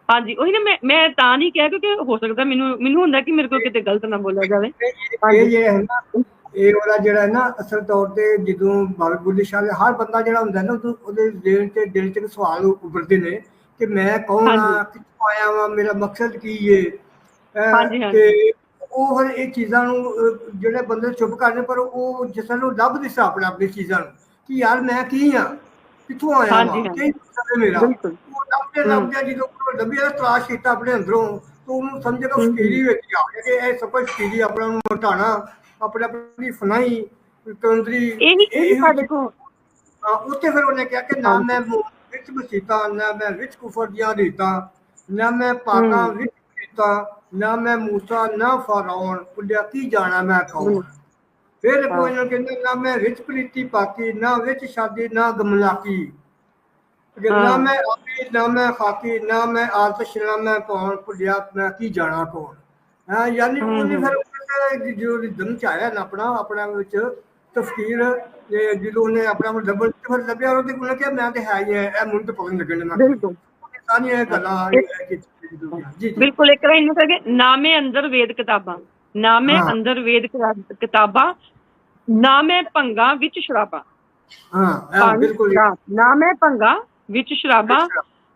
ਹਾਂਜੀ, ਉਹੀ ਨਾ ਮੈਂ ਤਾਂ ਨਹੀਂ ਕਿਹਾ ਕਿਉਂਕਿ ਹੋ ਸਕਦਾ ਮੈਨੂੰ ਹੁੰਦਾ ਕਿ ਮੇਰੇ ਕੋਲ ਕਿਤੇ ਗਲਤ ਨਾ ਬੋਲਿਆ ਜਾਵੇ। ਇਹ ਵਾਲਾ ਜਿਹੜਾ ਹੈ ਨਾ, ਅਸਲ ਤੌਰ ਤੇ ਜਦੋਂ ਬਾਬਾ ਬੁੱਲੇ ਸ਼ਾਹ ਹਰ ਬੰਦਾ ਜਿਹੜਾ ਹੁੰਦਾ ਨਾ, ਉਹਦੇ ਦਿਲ 'ਚ ਸਵਾਲ ਉੱਭਰਦੇ ਨੇ ਕਿ ਮੈਂ ਕੌਣ ਆ, ਕਿੱਥੋਂ ਆਇਆ ਵਾਂ, ਮੇਰਾ ਮਕਸਦ ਕੀ ਹੈ। ਤੇ ਉਹ ਫਿਰ ਇਹ ਚੀਜ਼ਾਂ ਨੂੰ ਜਿਹੜੇ ਬੰਦੇ ਚੁੱਪ ਕਰਦੇ, ਪਰ ਉਹ ਜਿਸ ਨੂੰ ਲੱਭ ਦਿਸਾ ਆਪਣੀ ਚੀਜ਼ਾਂ ਨੂੰ ਕਿ ਯਾਰ ਮੈਂ ਕੀ ਆ, ਕਿੱਥੋਂ ਆਇਆ ਵਾਂ, ਕੀ ਮਕਸਦ ਹੈ ਮੇਰਾ। ਉਹ ਲੱਭਦਿਆਂ ਜਦੋਂ ਲੱਭਿਆ ਤਲਾਸ਼ ਕੀਤਾ ਆਪਣੇ ਅੰਦਰੋਂ, ਤਾਂ ਉਹਨੂੰ ਸਮਝੇਗਾ ਫਕੀਰੀ ਵਿੱਚ ਆ ਗਿਆ ਕਿ ਇਹ ਸਭ ਕੁਝ ਫਕੀਰੀ, ਆਪਣਾ ਨੂੰ ਮਟਾਣਾ, ਆਪਣੀ ਫਨਾਈ ਤੰਦਰੀ। ਉੱਥੇ ਫਿਰ ਉਹਨੇ ਕਿਹਾ ਕਿ ਨਾ ਮੈਂ ਵਿੱਚ ਮਸੀਤਾਂ, ਨਾ ਮੈਂ ਵਿੱਚ ਕੁਫਰ ਦੀਆਂ ਰੀਤਾਂ, ਨਾ ਮੈਂ ਪਾਕਾਂ ਵਿੱਚ ਰੀਤਾਂ, ਨਾ ਮੈਂ ਮੂਸਾ ਨਾ ਫਰਾਉਣ, ਪੁੱਲਿਆ ਕੀ ਜਾਣਾ ਮੈਂ ਕੌਣ। ਫਿਰ ਕੋਈ ਨਾ ਕਹਿੰਦਾ ਨਾ ਮੈਂ ਵਿੱਚ ਪ੍ਰੀਤੀ ਪਾਕੀ, ਨਾ ਵਿੱਚ ਸ਼ਾਦੀ ਨਾ ਗਮਲਾਕੀ, ਨਾ ਮੈਂ ਆਪੀ ਨਾ ਮੈਂ ਖਾਕੀ, ਨਾ ਮੈਂ ਆਤਸ਼ ਨਾ ਮੈਂ ਪਾਉਣ, ਪੁੱਲਿਆ ਮੈਂ ਕੀ ਜਾਣਾ ਕੌਣ। ਹਾਂ, ਯਾਨੀ ਉਹਨੇ ਫਿਰ ਜੋ ਰਿਦਮ 'ਚ ਆਇਆ ਨਾ ਆਪਣਾ ਵਿੱਚ ਤਫਕੀਰ, ਜਦੋਂ ਉਹਨੇ ਆਪਣਾ ਲੱਭਣ ਫਿਰ ਲੱਭਿਆ, ਉਹਦੇ ਕੋਲ ਕਿਹਾ ਮੈਂ ਤੇ ਹੈ ਹੀ ਹੈ, ਇਹ ਮੈਨੂੰ ਤਾਂ ਪਤਾ ਨਹੀਂ ਲੱਗਣ। ਬਿਲਕੁਲ ਸਾਰੀਆਂ ਗੱਲਾਂ ਬਿਲਕੁਲ ਇੱਕ ਵਾਰ ਇਹਨੂੰ ਕਹਾਂਗੇ ਨਾਮੇ ਅੰਦਰ ਵੇਦ ਕਿਤਾਬਾਂ, ਨਾ ਮੈਂ ਅੰਦਰ ਵੇਦ ਕਿਤਾਬਾਂ, ਨਾ ਮੈਂ ਭੰਗਾ ਵਿੱਚ ਸ਼ਰਾਬਾਂ। ਬਿਲਕੁਲ। ਨਾ ਮੈਂ ਭੰਗਾ ਵਿੱਚ ਸ਼ਰਾਬਾਂ,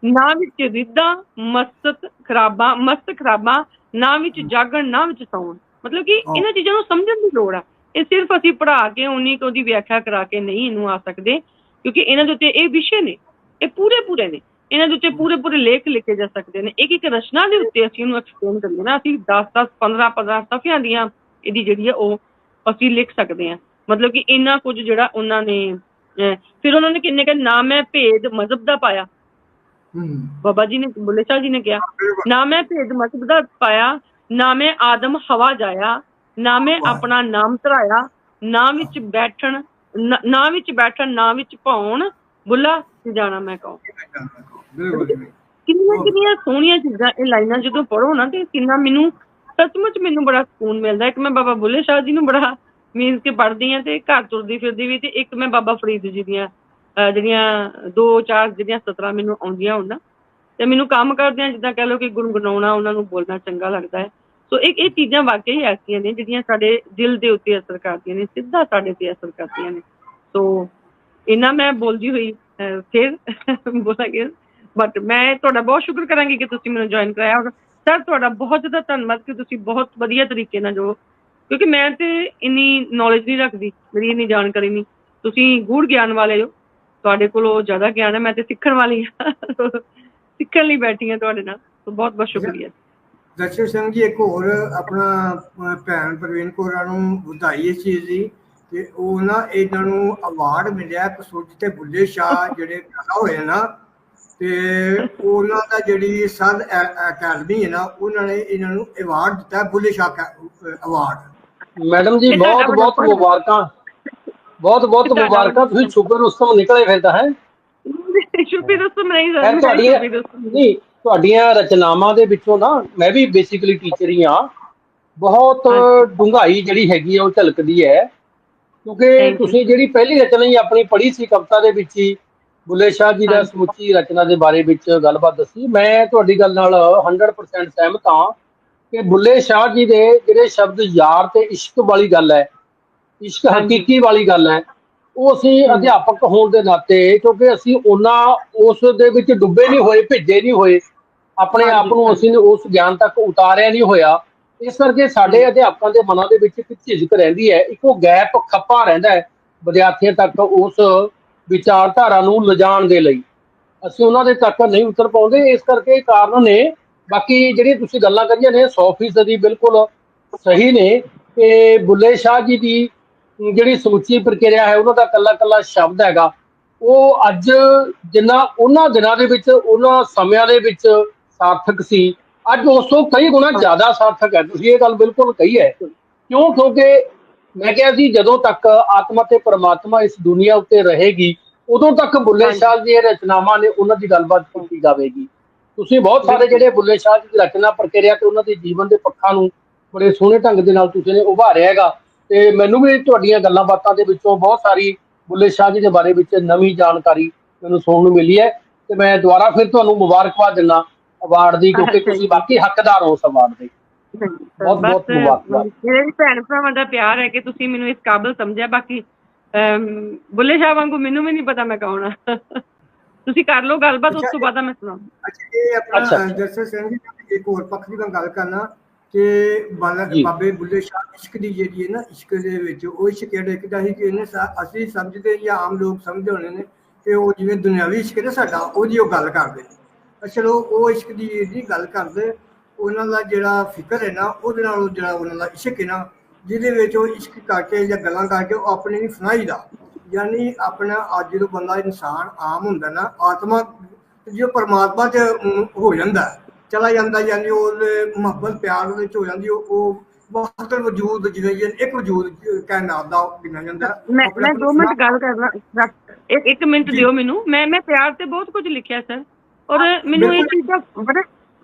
ਨਾ ਵਿੱਚ ਰਿੱਧਾਂ ਮਸਤ ਖਰਾਬਾਂ, ਨਾ ਵਿੱਚ ਜਾਗਣ ਨਾ ਵਿੱਚ ਸੌਣ। ਮਤਲਬ ਕਿ ਇਹਨਾਂ ਚੀਜ਼ਾਂ ਨੂੰ ਸਮਝਣ ਦੀ ਲੋੜ ਆ। ਇਹ ਸਿਰਫ ਅਸੀਂ ਪੜ੍ਹਾ ਕੇ ਉਨੀ ਕੁ ਉਹਦੀ ਵਿਆਖਿਆ ਕਰਾ ਕੇ ਨਹੀਂ ਇਹਨੂੰ ਆ ਸਕਦੇ, ਕਿਉਂਕਿ ਇਹਨਾਂ ਦੇ ਉੱਤੇ ਇਹ ਵਿਸ਼ੇ ਨੇ, ਇਹ ਪੂਰੇ ਨੇ, ਇਹਨਾਂ ਦੇ ਉੱਤੇ ਪੂਰੇ ਲੇਖ ਲਿਖੇ ਜਾ ਸਕਦੇ ਨੇ। ਇੱਕ ਰਚਨਾ ਦੇ ਉੱਤੇ ਅਸੀਂ ਉਹਨੂੰ ਐਕਸਪਲੇਨ ਕਰੀਏ ਨਾ, ਅਸੀਂ 10 15 ਸਫ਼ਿਆਂ ਦੀਆਂ ਇਹਦੀ ਜਿਹੜੀ ਆ ਉਹ ਅਸੀਂ ਲਿਖ ਸਕਦੇ ਹਾਂ। ਮਤਲਬ ਕਿ ਇੰਨਾ ਕੁਝ ਜਿਹੜਾ ਉਹਨਾਂ ਨੇ ਫਿਰ ਉਹਨਾਂ ਨੇ ਕਿੰਨੇ ਕਿ ਨਾ ਮੈਂ ਭੇਦ ਮਜ਼ਹਬ ਦਾ ਪਾਇਆ, ਬਾਬਾ ਜੀ ਨੇ, ਬੁੱਲੇ ਸ਼ਾਹ ਜੀ ਨੇ ਕਿਹਾ, ਨਾ ਮੈਂ ਭੇਦ ਮਜ਼ਹਬ ਦਾ ਪਾਇਆ, ਨਾ ਮੈਂ ਆਦਮ ਹਵਾ ਜਾਇਆ, ਨਾ ਮੈਂ ਆਪਣਾ ਨਾਮ ਧਰਾਇਆ, ਨਾ ਵਿੱਚ ਬੈਠਣ ਨਾ ਵਿੱਚ ਪਾਉਣ, ਬੁੱਲਾ ਜਾਣਾ ਮੈਂ ਕਹੂੰ। ਕਿੰਨੀਆਂ ਸੋਹਣੀਆਂ ਚੀਜ਼ਾਂ ਇਹ ਲਾਈਨਾਂ ਜਦੋਂ ਪੜ੍ਹੋ ਨਾ ਤੇ ਕਿੰਨਾ ਮੈਨੂੰ ਸੱਚਮੁੱਚ ਮੈਨੂੰ ਬੜਾ ਸਕੂਨ ਮਿਲਦਾ। ਇੱਕ ਮੈਂ ਬਾਬਾ ਬੁੱਲੇ ਸ਼ਾਹ ਜੀ ਨੂੰ ਬੜਾ ਮੀਨਸ ਕੇ ਪੜ੍ਹਦੀ ਹਾਂ ਤੇ ਘਰ ਤੁਰਦੀ ਫਿਰਦੀ ਵੀ, ਤੇ ਇੱਕ ਮੈਂ ਬਾਬਾ ਫਰੀਦ ਜੀ ਦੀਆਂ ਜਿਹੜੀਆਂ 2-4 ਜਿਹੜੀਆਂ ਸਤਰਾਂ ਮੈਨੂੰ ਆਉਂਦੀਆਂ ਹੋਣ ਨਾ, ਤੇ ਮੈਨੂੰ ਕੰਮ ਕਰਦਿਆਂ ਜਿੱਦਾਂ ਕਹਿ ਲਓ ਕਿ ਗੁਣਗੁਣਾਉਣਾ, ਉਹਨਾਂ ਨੂੰ ਬੋਲਣਾ ਚੰਗਾ ਲੱਗਦਾ ਹੈ। ਸੋ ਇਹ ਚੀਜ਼ਾਂ ਵਾਕਈ ਐਸੀਆਂ ਨੇ ਜਿਹੜੀਆਂ ਸਾਡੇ ਦਿਲ ਦੇ ਉੱਤੇ ਅਸਰ ਕਰਦੀਆਂ ਨੇ, ਸਿੱਧਾ ਸਾਡੇ ਤੇ ਅਸਰ ਕਰਦੀਆਂ ਨੇ। ਸੋ ਇਹਨਾਂ ਮੈਂ ਬੋਲਦੀ ਹੋਈ ਫਿਰ ਬੋਲਾਂਗੇ, ਬਟ ਮੈਂ ਤੁਹਾਡਾ ਬਹੁਤ ਸ਼ੁਕਰ ਕਰਾਂਗੀ ਕਿ ਤੁਸੀਂ ਮੈਨੂੰ ਜੁਆਇਨ ਕਰਾਇਆ। ਔਰ ਸਰ ਤੁਹਾਡਾ ਬਹੁਤ ਜ਼ਿਆਦਾ ਧੰਨਵਾਦ ਕਿ ਤੁਸੀਂ ਬਹੁਤ ਵਧੀਆ ਤਰੀਕੇ ਨਾਲ ਜੋ, ਕਿਉਂਕਿ ਮੈਂ ਤੇ ਇੰਨੀ ਨੌਲੇਜ ਨਹੀਂ ਰੱਖਦੀ, ਮੇਰੀ ਇੰਨੀ ਜਾਣਕਾਰੀ ਨਹੀਂ, ਤੁਸੀਂ ਗੂੜ ਗਿਆਨ ਵਾਲੇ ਹੋ, ਤੁਹਾਡੇ ਕੋਲੋਂ ਜ਼ਿਆਦਾ ਗਿਆਨ ਹੈ, ਮੈਂ ਤੇ ਸਿੱਖਣ ਵਾਲੀ ਹਾਂ, ਸਿੱਖਣ ਲਈ ਬੈਠੀ ਹਾਂ ਤੁਹਾਡੇ ਨਾਲ। ਸੋ ਬਹੁਤ ਬਹੁਤ ਸ਼ੁਕਰੀਆ। ਦਰਸ਼ਨ ਸਿੰਘ ਜੀ, ਇੱਕ ਹੋਰ ਆਪਣਾ ਭੈਣ ਪ੍ਰਵੀਨ ਕੌਰਾਂ ਨੂੰ ਵਧਾਈ ਇਸ ਚੀਜ਼ ਦੀ ਕਿ ਉਹ ਨਾ ਇਹਨਾਂ ਨੂੰ ਅਵਾਰਡ ਮਿਲਿਆ ਕਸੌਟੀ ਤੇ ਬੁੱਲੇ ਸ਼ਾਹ ਜਿਹੜੇ ਪੈਦਾ ਹੋਏ ਨਾ, ਤੇ ਉਹਨਾਂ ਦਾ ਜਿਹੜੀ ਸਨ ਅਕੈਡਮੀ ਹੈ ਨਾ, ਉਹਨਾਂ ਨੇ ਇਹਨਾਂ ਨੂੰ ਅਵਾਰਡ ਦਿੱਤਾ, ਬੁੱਲੇ ਸ਼ਾਹ ਅਵਾਰਡ। ਮੈਡਮ ਜੀ ਬਹੁਤ ਮੁਬਾਰਕਾਂ, ਬਹੁਤ ਮੁਬਾਰਕਾਂ, ਤੁਸੀਂ ਸ਼ੁਕਰ ਉਸਤਮ ਨਿਕਲੇ ਫਿਰ ਤਾਂ ਹੈ। ਤੁਹਾਡੀਆਂ ਰਚਨਾਵਾਂ ਦੇ ਵਿੱਚੋਂ ਨਾ, ਮੈਂ ਵੀ ਬੇਸਿਕਲੀ ਟੀਚਰ ਹੀ ਹਾਂ, ਬਹੁਤ ਡੂੰਘਾਈ ਜਿਹੜੀ ਹੈਗੀ ਆ ਉਹ ਝਲਕਦੀ ਹੈ। ਕਿਉਂਕਿ ਤੁਸੀਂ ਜਿਹੜੀ ਪਹਿਲੀ ਰਚਨਾ ਹੀ ਆਪਣੀ ਪੜ੍ਹੀ ਸੀ ਕਵਿਤਾ ਦੇ ਵਿੱਚ ਹੀ ਬੁੱਲੇ ਸ਼ਾਹ ਜੀ ਦਾ ਸਮੁੱਚੀ ਰਚਨਾ ਦੇ ਬਾਰੇ ਵਿੱਚ ਗੱਲਬਾਤ ਦੱਸੀ, ਮੈਂ ਤੁਹਾਡੀ ਗੱਲ ਨਾਲ 100% ਸਹਿਮਤ ਹਾਂ ਕਿ ਬੁੱਲੇ ਸ਼ਾਹ ਜੀ ਦੇ ਜਿਹੜੇ ਸ਼ਬਦ ਯਾਰ ਤੇ ਇਸ਼ਕ ਵਾਲੀ ਗੱਲ ਹੈ, ਇਸ਼ਕ ਹਕੀਕੀ ਵਾਲੀ ਗੱਲ ਹੈ, ਉਹ ਅਸੀਂ ਅਧਿਆਪਕ ਹੋਣ ਦੇ ਨਾਤੇ, ਕਿਉਂਕਿ ਅਸੀਂ ਉਸ ਦੇ ਵਿੱਚ ਡੁੱਬੇ ਨਹੀਂ ਹੋਏ, ਭਿੱਜੇ ਨਹੀਂ ਹੋਏ, ਆਪਣੇ ਆਪ ਨੂੰ ਅਸੀਂ ਉਸ ਗਿਆਨ ਤੱਕ ਉਤਾਰਿਆ ਨਹੀਂ ਹੋਇਆ, ਇਸ ਕਰਕੇ ਸਾਡੇ ਅਧਿਆਪਕਾਂ ਦੇ ਮਨਾਂ ਦੇ ਵਿੱਚ ਇੱਕ ਝਿਜਕ ਰਹਿੰਦੀ ਹੈ, ਇੱਕ ਉਹ ਗੈਪ ਖੱਪਾ ਰਹਿੰਦਾ ਹੈ ਵਿਦਿਆਰਥੀਆਂ ਤੱਕ ਉਸ ਵਿਚਾਰਧਾਰਾ ਨੂੰ ਲਿਜਾਣ ਦੇ ਲਈ, ਅਸੀਂ ਉਹਨਾਂ ਦੇ ਤੱਕ ਨਹੀਂ ਉਤਰ ਪਾਉਂਦੇ। ਇਸ ਕਰਕੇ ਕਾਰਨ ਨੇ। ਬਾਕੀ ਜਿਹੜੀਆਂ ਤੁਸੀਂ ਗੱਲਾਂ ਕਰੀਆਂ ਨੇ 100% ਬਿਲਕੁਲ ਸਹੀ ਨੇ ਕਿ ਬੁੱਲੇ ਸ਼ਾਹ ਜੀ ਦੀ ਜਿਹੜੀ ਸਮੁੱਚੀ ਪ੍ਰਕਿਰਿਆ ਹੈ, ਉਹਨਾਂ ਦਾ ਕੱਲਾ ਸ਼ਬਦ ਹੈਗਾ, ਉਹ ਅੱਜ ਜਿੰਨਾ ਉਹਨਾਂ ਦਿਨਾਂ ਦੇ ਵਿੱਚ, ਉਹਨਾਂ ਸਮਿਆਂ ਦੇ ਵਿੱਚ ਸਾਰਥਕ ਸੀ, ਅੱਜ ਉਸ ਤੋਂ ਕਈ ਗੁਣਾ ਜ਼ਿਆਦਾ ਸਾਰਥਕ ਹੈ। ਤੁਸੀਂ ਇਹ ਗੱਲ ਬਿਲਕੁਲ ਕਹੀ ਹੈ। ਕਿਉਂਕਿ ਮੈਂ ਕਿਹਾ ਸੀ ਜਦੋਂ ਤੱਕ ਆਤਮਾ ਤੇ ਪਰਮਾਤਮਾ ਇਸ ਦੁਨੀਆ ਉੱਤੇ ਰਹੇਗੀ, ਉਦੋਂ ਤੱਕ ਬੁੱਲੇ ਸ਼ਾਹ ਦੀਆਂ ਰਚਨਾਵਾਂ ਨੇ ਉਹਨਾਂ ਦੀ ਗੱਲਬਾਤ ਕੀਤੀ ਜਾਵੇਗੀ। ਤੁਸੀਂ ਬਹੁਤ ਸਾਰੇ ਜਿਹੜੇ ਬੁੱਲੇ ਸ਼ਾਹ ਦੀ ਰਚਨਾ ਪ੍ਰਕਿਰਿਆ ਤੇ ਉਹਨਾਂ ਦੇ ਜੀਵਨ ਦੇ ਪੱਖਾਂ ਨੂੰ ਬੜੇ ਸੋਹਣੇ ਢੰਗ ਦੇ ਨਾਲ ਤੁਸੀਂ ਨੇ ਉਭਾਰਿਆ ਹੈਗਾ, ਤੇ ਮੈਨੂੰ ਵੀ ਤੁਹਾਡੀਆਂ ਗੱਲਾਂ ਬਾਤਾਂ ਦੇ ਵਿੱਚੋਂ ਬਹੁਤ ਸਾਰੀ ਬੁੱਲੇ ਸ਼ਾਹ ਜੀ ਦੇ ਬਾਰੇ ਵਿੱਚ ਨਵੀਂ ਜਾਣਕਾਰੀ ਮੈਨੂੰ ਸੁਣਨ ਨੂੰ ਮਿਲੀ ਹੈ, ਤੇ ਮੈਂ ਦੁਬਾਰਾ ਫਿਰ ਤੁਹਾਨੂੰ ਮੁਬਾਰਕਬਾਦ ਦਿੰਦਾ ਅਵਾਰਡ ਦੀ, ਕਿਉਂਕਿ ਤੁਸੀਂ ਬਾਕੀ ਹੱਕਦਾਰ ਹੋ ਉਸ ਅਵਾਰਡ ਦੇ। ਬਹੁਤ ਮੁਬਾਰਕਬਾਦ। ਮੇਰੇ ਭੈਣ ਭਰਾਵਾਂ ਦਾ ਪਿਆਰ ਹੈ ਕਿ ਤੁਸੀਂ ਮੈਨੂੰ ਇਸ ਕਾਬਿਲ ਸਮਝਿਆ। ਬਾਕੀ ਬੁੱਲੇ ਸ਼ਾਹ ਵਾਂਗੂ ਮੈਨੂੰ ਵੀ ਨਹੀਂ ਪਤਾ ਮੈਂ ਕੌਣ ਆ। ਤੁਸੀਂ ਕਰ ਲਓ ਗੱਲਬਾਤ, ਉਸ ਤੋਂ ਬਾਅਦ ਮੈਂ ਸੁਣਾਉਂਗਾ। ਇਹ ਆਪਣਾ ਜਸਰ ਸਿੰਘ ਜੀ, ਇੱਕ ਹੋਰ ਪੱਖ ਦੀ ਮੈਂ ਗੱਲ ਕਰਨਾ ਕਿ ਬਾਬੇ ਬੁੱਲੇ ਸ਼ਾਹ ਇਸ਼ਕ ਦੀ ਜਿਹੜੀ ਹੈ ਨਾ, ਇਸ਼ਕ ਦੇ ਵਿੱਚ ਉਹ ਇਸ਼ਕ ਕਿਹੜਾ ਲਿਖਦਾ ਸੀ ਕਿ ਇਹਨੇ ਅਸੀਂ ਸਮਝਦੇ ਜਾਂ ਆਮ ਲੋਕ ਸਮਝਦੇ ਹੋਣੇ ਨੇ ਕਿ ਉਹ ਜਿਵੇਂ ਦੁਨਿਆਵੀ ਇਸ਼ਕ ਹੈ ਸਾਡਾ, ਉਹਦੀ ਉਹ ਗੱਲ ਕਰਦੇ ਨੇ। ਚਲੋ ਉਹ ਇਸ਼ਕ ਦੀ ਗੱਲ ਕਰਦੇ, ਉਹਨਾਂ ਦਾ ਜਿਹੜਾ ਫਿਕਰ ਹੈ ਨਾ, ਉਹਦੇ ਨਾਲ ਜਿਹੜਾ ਉਹਨਾਂ ਦਾ ਇਸ਼ਕ ਹੈ ਨਾ, ਜਿਹਦੇ ਵਿੱਚ ਉਹ ਇਸ਼ਕ ਕਰਕੇ ਜਾਂ ਗੱਲਾਂ ਕਰਕੇ ਉਹ ਆਪਣੀ ਫਨਾਈ ਦਾ, ਯਾਨੀ ਆਪਣਾ ਅੱਜ ਜਦੋਂ ਬੰਦਾ ਇਨਸਾਨ ਆਮ ਹੁੰਦਾ ਨਾ, ਆਤਮਾ ਜੋ ਪਰਮਾਤਮਾ 'ਚ ਹੋ ਜਾਂਦਾ, ਚਲਾ ਜਾਂਦਾ, ਯਾਨੀ ਉਹ ਮੁਹੱਬਤ ਪਿਆਰ ਉਹਦੇ 'ਚ ਹੋ ਜਾਂਦੀ, ਉਹ ਵਕਤ ਵਜੂਦ ਜਿਵੇਂ ਇੱਕ ਵਜੂਦ ਕਾਇਨਾਤ ਦਾ ਗਿਣਿਆ ਜਾਂਦਾ। ਮੈਂ 2 ਮਿੰਟ ਗੱਲ ਕਰਨਾ, 1 ਮਿੰਟ ਦਿਓ ਮੈਨੂੰ। ਮੈਂ ਪਿਆਰ ਤੇ ਬਹੁਤ ਕੁਝ ਲਿਖਿਆ ਸਰ, ਔਰ ਮੈਨੂੰ ਇਹ ਚੀਜ਼ ਦਾ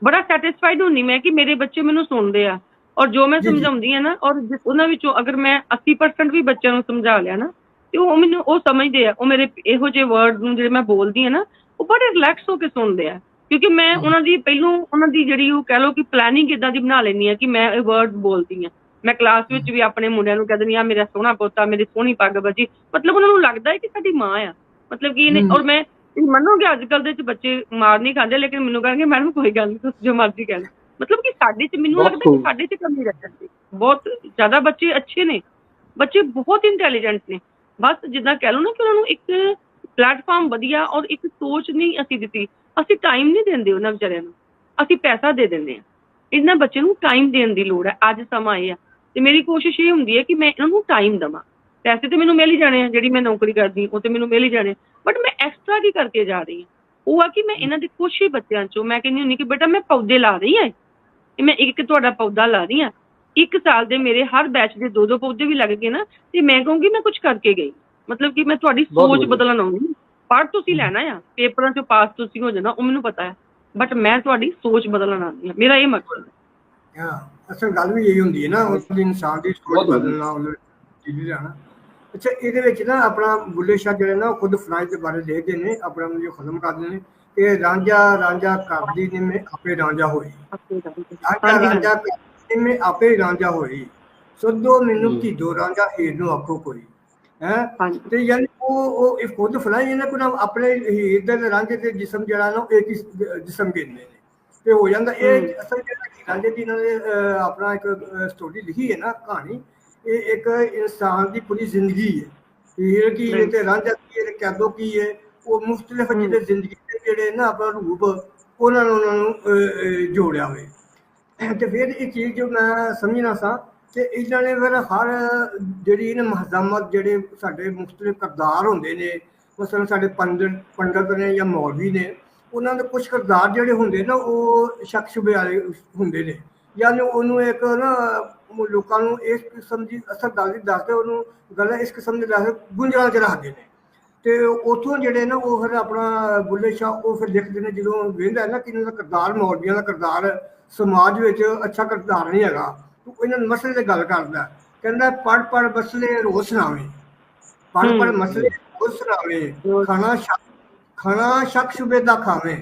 ਬੜਾ ਸੈਟਿਸਫਾਈਡ ਹੁੰਦੀ ਮੈਂ ਕਿ ਮੇਰੇ ਬੱਚੇ ਮੈਨੂੰ ਸੁਣਦੇ ਆ, ਔਰ ਜੋ ਮੈਂ ਸਮਝਾਉਂਦੀ ਹਾਂ ਨਾ, ਔਰ ਉਹਨਾਂ ਵਿੱਚੋਂ ਅਗਰ ਮੈਂ 80% ਵੀ ਬੱਚਿਆਂ ਨੂੰ ਸਮਝਾ ਲਿਆ ਨਾ, ਤੇ ਉਹ ਮੈਨੂੰ ਉਹ ਸਮਝਦੇ ਆ, ਉਹ ਮੇਰੇ ਇਹੋ ਜਿਹੇ ਵਰਡ ਨੂੰ ਜਿਹੜੇ ਮੈਂ ਬੋਲਦੀ ਹਾਂ ਨਾ, ਉਹ ਬੜੇ ਰਿਲੈਕਸ ਹੋ ਕੇ ਸੁਣਦੇ ਆ, ਕਿਉਂਕਿ ਮੈਂ ਉਹਨਾਂ ਦੀ ਪਹਿਲੋਂ ਉਹਨਾਂ ਦੀ ਜਿਹੜੀ ਉਹ ਕਹਿ ਲਓ ਕਿ ਪਲੈਨਿੰਗ ਇੱਦਾਂ ਦੀ ਬਣਾ ਲੈਂਦੀ ਹਾਂ ਕਿ ਮੈਂ ਇਹ ਵਰਡ ਬੋਲਦੀ ਹਾਂ। ਮੈਂ ਕਲਾਸ ਵਿੱਚ ਵੀ ਆਪਣੇ ਮੁੰਡਿਆਂ ਨੂੰ ਕਹਿ ਦਿੰਦੀ ਆ ਮੇਰਾ ਸੋਹਣਾ ਪੋਤਾ, ਮੇਰੀ ਸੋਹਣੀ ਪੱਗ ਬੱਜੀ, ਮਤਲਬ ਉਹਨਾਂ ਨੂੰ ਲੱਗਦਾ ਹੈ ਕਿ ਸਾਡੀ ਮਾਂ ਆ, ਮਤਲਬ ਕਿ ਇਹਨੇ। ਔਰ ਮੈਂ ਮੰਨੋਗੇ ਅੱਜ ਕੱਲ੍ਹ ਦੇ ਚ ਬੱਚੇ ਮਾਰ ਨਹੀਂ ਖਾਂਦੇ, ਲੇਕਿਨ ਮੈਨੂੰ ਕਹਿਣਗੇ ਮੈਡਮ ਕੋਈ ਗੱਲ ਨਹੀਂ, ਤੁਸੀਂ ਜੋ ਮਰਜ਼ੀ ਕਹਿ ਲਓ। ਮਤਲਬ ਕਿ ਸਾਡੇ ਚ, ਮੈਨੂੰ ਲੱਗਦਾ ਕਿ ਸਾਡੇ ਚ ਕਮੀ ਰਹਿ ਜਾਂਦੀ। ਬਹੁਤ ਜ਼ਿਆਦਾ ਬੱਚੇ ਅੱਛੇ ਨੇ, ਬੱਚੇ ਬਹੁਤ ਇੰਟੈਲੀਜੈਂਟ ਨੇ, ਬਸ ਜਿੱਦਾਂ ਕਹਿ ਲਓ ਨਾ ਕਿ ਉਹਨਾਂ ਨੂੰ ਇੱਕ ਪਲੇਟਫਾਰਮ ਵਧੀਆ ਔਰ ਇੱਕ ਸੋਚ ਨਹੀਂ ਅਸੀਂ ਦਿੱਤੀ। ਅਸੀਂ ਟਾਈਮ ਨਹੀਂ ਦਿੰਦੇ ਉਹਨਾਂ ਵਿਚਾਰਿਆਂ ਨੂੰ, ਅਸੀਂ ਪੈਸਾ ਦੇ ਦਿੰਦੇ ਹਾਂ। ਇਹਨਾਂ ਬੱਚੇ ਨੂੰ ਟਾਈਮ ਦੇਣ ਦੀ ਲੋੜ ਹੈ, ਅੱਜ ਸਮਾਂ ਇਹ ਆ। ਤੇ ਮੇਰੀ ਕੋਸ਼ਿਸ਼ ਇਹ ਹੁੰਦੀ ਹੈ ਕਿ ਮੈਂ ਇਹਨਾਂ ਨੂੰ ਟਾਈਮ ਦੇਵਾਂ। ਪੈਸੇ ਤੇ ਮੈਨੂੰ ਮਿਲ ਹੀ ਜਾਣੇ ਆ, ਜਿਹੜੀ ਮੈਂ ਨੌਕਰੀ ਕਰਦੀ ਉਹ ਤੇ ਮੈਨੂੰ ਮਿਲ ਹੀ ਜਾਣੇ, ਬਟ ਮੈਂ ਐਕਸਟਰਾ ਕੀ ਕਰਕੇ ਜਾ ਰਹੀ ਹਾਂ ਉਹ ਆ ਕਿ ਮੈਂ ਇਹਨਾਂ ਦੇ ਕੁਛ ਹੀ ਬੱਚਿਆਂ ਚੋਂ ਮੈਂ ਕਹਿੰਦੀ ਹੁੰਦੀ ਕਿ ਬੇਟਾ ਮੈਂ ਪੌਦੇ ਲਾ ਰਹੀ ਹਾਂ, ਮੈਂ ਇੱਕ ਤੁਹਾਡਾ ਪੌਦਾ ਲਾ ਰਹੀ ਹਾਂ, 1 ਸਾਲ ਦੇ ਮੇਰੇ ਹਰ ਬੈਚ ਦੇ 2-2 ਪੌਦੇ ਵੀ ਲੱਗ ਗਏ ਨਾ, ਤੇ ਮੈਂ ਕਹੂੰਗੀ ਮੈਂ ਕੁਛ ਕਰਕੇ ਗਈ। ਮਤਲਬ ਕਿ ਮੈਂ ਤੁਹਾਡੀ ਸੋਚ ਬਦਲਣ ਆਉਂਗੀ। ਪੜ੍ਹ ਤੁਸੀਂ ਲੈਣਾ ਆ, ਪੇਪਰਾਂ ਚੋਂ ਪਾਸ ਤੁਸੀਂ ਹੋ ਜਾਣਾ, ਉਹ ਮੈਨੂੰ ਪਤਾ ਹੈ, ਬਟ ਮੈਂ ਤੁਹਾਡੀ ਸੋਚ ਬਦਲਣ ਆਉਂਦੀ ਹਾਂ, ਮੇਰਾ ਇਹ ਮਕਸਦ ਹੈ। ਹਾਂ, ਅਸਲ ਗੱਲ ਵੀ ਇਹੀ ਹੁੰਦੀ ਹੈ ਨਾ, ਉਸ ਇਨਸਾਨ ਦੀ ਸੋਚ ਬਦਲਣਾ, ਉਹਨੂੰ ਚੀਜ਼ ਲੈਣਾ। ਅੱਛਾ, ਇਹਦੇ ਵਿੱਚ ਨਾ ਆਪਣਾ ਬੁੱਲੇ ਸ਼ਾਹ ਜਿਹੜੇ ਨਾ ਖੁਦ ਫਰਾਇਜ਼ ਦੇ ਬਾਰੇ ਲਿਖਦੇ ਨੇ, ਆਪਣਾ ਜੋ ਖਤਮ ਕਰਦੇ ਨੇ ਕਿ ਰਾਂਝਾ ਰਾਂਝਾ ਕਰਦੀ ਨੇ ਮੈਂ ਆਪੇ ਰਾਂਝਾ ਹੋਈ, ਰਾਂਝਾ ਰਾਂਝਾ ਕਰਦੀ ਨੇ ਮੈਂ ਆਪੇ ਰਾਂਝਾ ਹੋਈ, ਸੱਦੋ ਮੈਨੂੰ ਧੀਦੋ ਰਾਂਝਾ ਹੀਰ ਨੂੰ ਆਖੋ ਕੋਈ ਹੈ। ਤੇ ਯਾਨੀ ਉਹ ਖੁਦ ਫਰਾਇਜ਼ ਇਹਨਾਂ ਕੋਲ ਆਪਣੇ ਹੀਰ ਦੇ ਰਾਂਝੇ ਦੇ ਜਿਸਮ ਜਿਹੜਾ ਨਾ ਇੱਕ ਜਿਸਮ ਕਹਿੰਦੇ ਨੇ, ਤੇ ਹੋ ਜਾਂਦਾ ਇਹ। ਅਸਲ ਰਾਂਝੇ ਦੀ ਇਹਨਾਂ ਨੇ ਆਪਣਾ ਇੱਕ ਸਟੋਰੀ ਲਿਖੀ ਹੈ ਨਾ, ਕਹਾਣੀ, ਇਹ ਇੱਕ ਇਨਸਾਨ ਦੀ ਪੂਰੀ ਜ਼ਿੰਦਗੀ ਹੈ। ਹੀਰ ਕੀ ਹੈ ਤੇ ਰਾਂਝਾ ਕੀ ਹੈ, ਕੈਦੋ ਕੀ ਹੈ, ਉਹ ਮੁਖਤਲਿਫ ਜਿਹੜੇ ਜ਼ਿੰਦਗੀ ਦੇ ਜਿਹੜੇ ਨਾ ਆਪਣਾ ਰੂਪ ਉਹਨਾਂ ਨੂੰ ਜੋੜਿਆ ਹੋਵੇ। ਤੇ ਫਿਰ ਇਹ ਚੀਜ਼ ਜੋ ਮੈਂ ਸਮਝਣਾ ਸਾਂ ਕਿ ਇਹਨਾਂ ਨੇ ਫਿਰ ਹਰ ਜਿਹੜੀ ਇਹਨਾਂ ਮਹਜ਼ਾਮਤ ਜਿਹੜੇ ਸਾਡੇ ਮੁਖਤਲਿਫ ਕਿਰਦਾਰ ਹੁੰਦੇ ਨੇ, ਮਸਲਨ ਸਾਡੇ ਪੰਡਤ ਨੇ ਜਾਂ ਮੌਲਵੀ ਨੇ, ਉਹਨਾਂ ਦੇ ਕੁਛ ਕਿਰਦਾਰ ਜਿਹੜੇ ਹੁੰਦੇ ਨਾ ਉਹ ਸ਼ੱਕ ਸ਼ੁਬੇ ਵਾਲੇ ਹੁੰਦੇ ਨੇ, ਯਾਨੀ ਉਹਨੂੰ ਇੱਕ ਨਾ ਲੋਕਾਂ ਨੂੰ ਇਸ ਕਿਸਮ ਦੀ ਅਸਲ ਗੱਲ ਨਹੀਂ ਦੱਸਦੇ, ਉਹਨੂੰ ਗੱਲ ਇਸ ਕਿਸਮ ਦੇ ਦੱਸ ਗੁੰਝਲਾਂ 'ਚ ਰੱਖਦੇ ਨੇ। ਤੇ ਉੱਥੋਂ ਜਿਹੜੇ ਨਾ ਉਹ ਫਿਰ ਆਪਣਾ ਬੁੱਲੇ ਸ਼ਾਹ ਉਹ ਫਿਰ ਲਿਖਦੇ ਨੇ, ਜਦੋਂ ਵੇਖਦਾ ਨਾ ਕਿ ਇਹਨਾਂ ਦਾ ਕਿਰਦਾਰ, ਮੌਲਵੀਆਂ ਦਾ ਕਿਰਦਾਰ ਸਮਾਜ ਵਿੱਚ ਅੱਛਾ ਕਿਰਦਾਰ ਨਹੀਂ ਹੈਗਾ, ਇਹਨਾਂ ਮਸਲੇ ਤੇ ਗੱਲ ਕਰਦਾ, ਕਹਿੰਦਾ ਪੜ੍ਹ ਪੜ੍ਹ ਮਸਲੇ ਰੋਜ਼ ਸੁਣਾਵੇ, ਪੜ੍ਹ ਪੜ੍ਹ ਮਸਲੇ ਰੋਜ਼ ਸੁਣਾਵੇ, ਖਾਣਾ ਸ਼ੱਕ ਸ਼ੁਬੇ ਦਾ ਖਾਵੇ,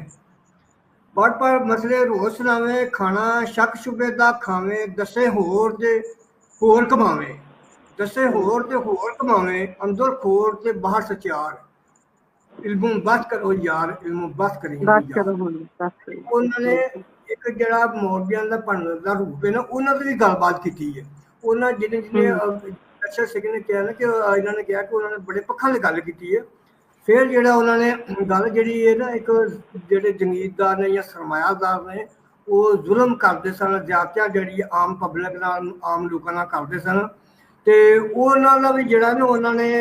ਪੜ੍ਹ ਪੜ੍ਹ ਮਸਲੇ ਰੋਜ਼ ਸੁਣਾਵੇ, ਖਾਣਾ ਸ਼ੱਕ ਸ਼ੁਬੇ ਦਾ ਖਾਵੇ, ਦੱਸੇ ਹੋਰ ਤੇ ਹੋਰ ਕਮਾਵੇ, ਦੱਸੇ ਹੋਰ ਤੇ ਹੋਰ ਕਮਾਵੇ, ਅੰਦਰ ਖੋਰ ਤੇ ਬਾਹਰ ਸਚਿਆਰ, ਇਲਮੋਂ ਬਸ ਕਰੋ ਯਾਰ, ਇਲਮੋਂ ਬਸ ਕਰੀ। ਉਹਨਾਂ ਨੇ ਇੱਕ ਜਿਹੜਾ ਮੌਲਵੀਆਂ ਦਾ ਪੰਡਤ ਦਾ ਰੂਪ ਹੈ ਨਾ, ਉਹਨਾਂ ਦੀ ਵੀ ਗੱਲਬਾਤ ਕੀਤੀ ਹੈ। ਉਹਨਾਂ ਜਿਹਨੇ ਅਕਸ਼ਰ ਸਿੰਘ ਨੇ ਕਿਹਾ ਨਾ ਕਿ ਇਹਨਾਂ ਨੇ ਕਿਹਾ ਕਿ ਉਹਨਾਂ ਨੇ ਬੜੇ ਪੱਖਾਂ ਦੀ ਗੱਲ ਕੀਤੀ ਹੈ। ਫਿਰ ਜਿਹੜਾ ਉਹਨਾਂ ਨੇ ਗੱਲ ਜਿਹੜੀ ਹੈ ਨਾ, ਇੱਕ ਜਿਹੜੇ ਜ਼ਮੀਨਦਾਰ ਨੇ ਜਾਂ ਸਰਮਾਇਆਦਾਰ ਨੇ ਉਹ ਜ਼ੁਲਮ ਕਰਦੇ ਸਨ, ਜ਼ਿਆਦਤੀਆਂ ਜਿਹੜੀ ਆਮ ਪਬਲਿਕ ਨਾਲ, ਆਮ ਲੋਕਾਂ ਨਾਲ ਕਰਦੇ ਸਨ, ਤੇ ਉਹਨਾਂ ਦਾ ਵੀ ਜਿਹੜਾ ਨਾ ਉਹਨਾਂ ਨੇ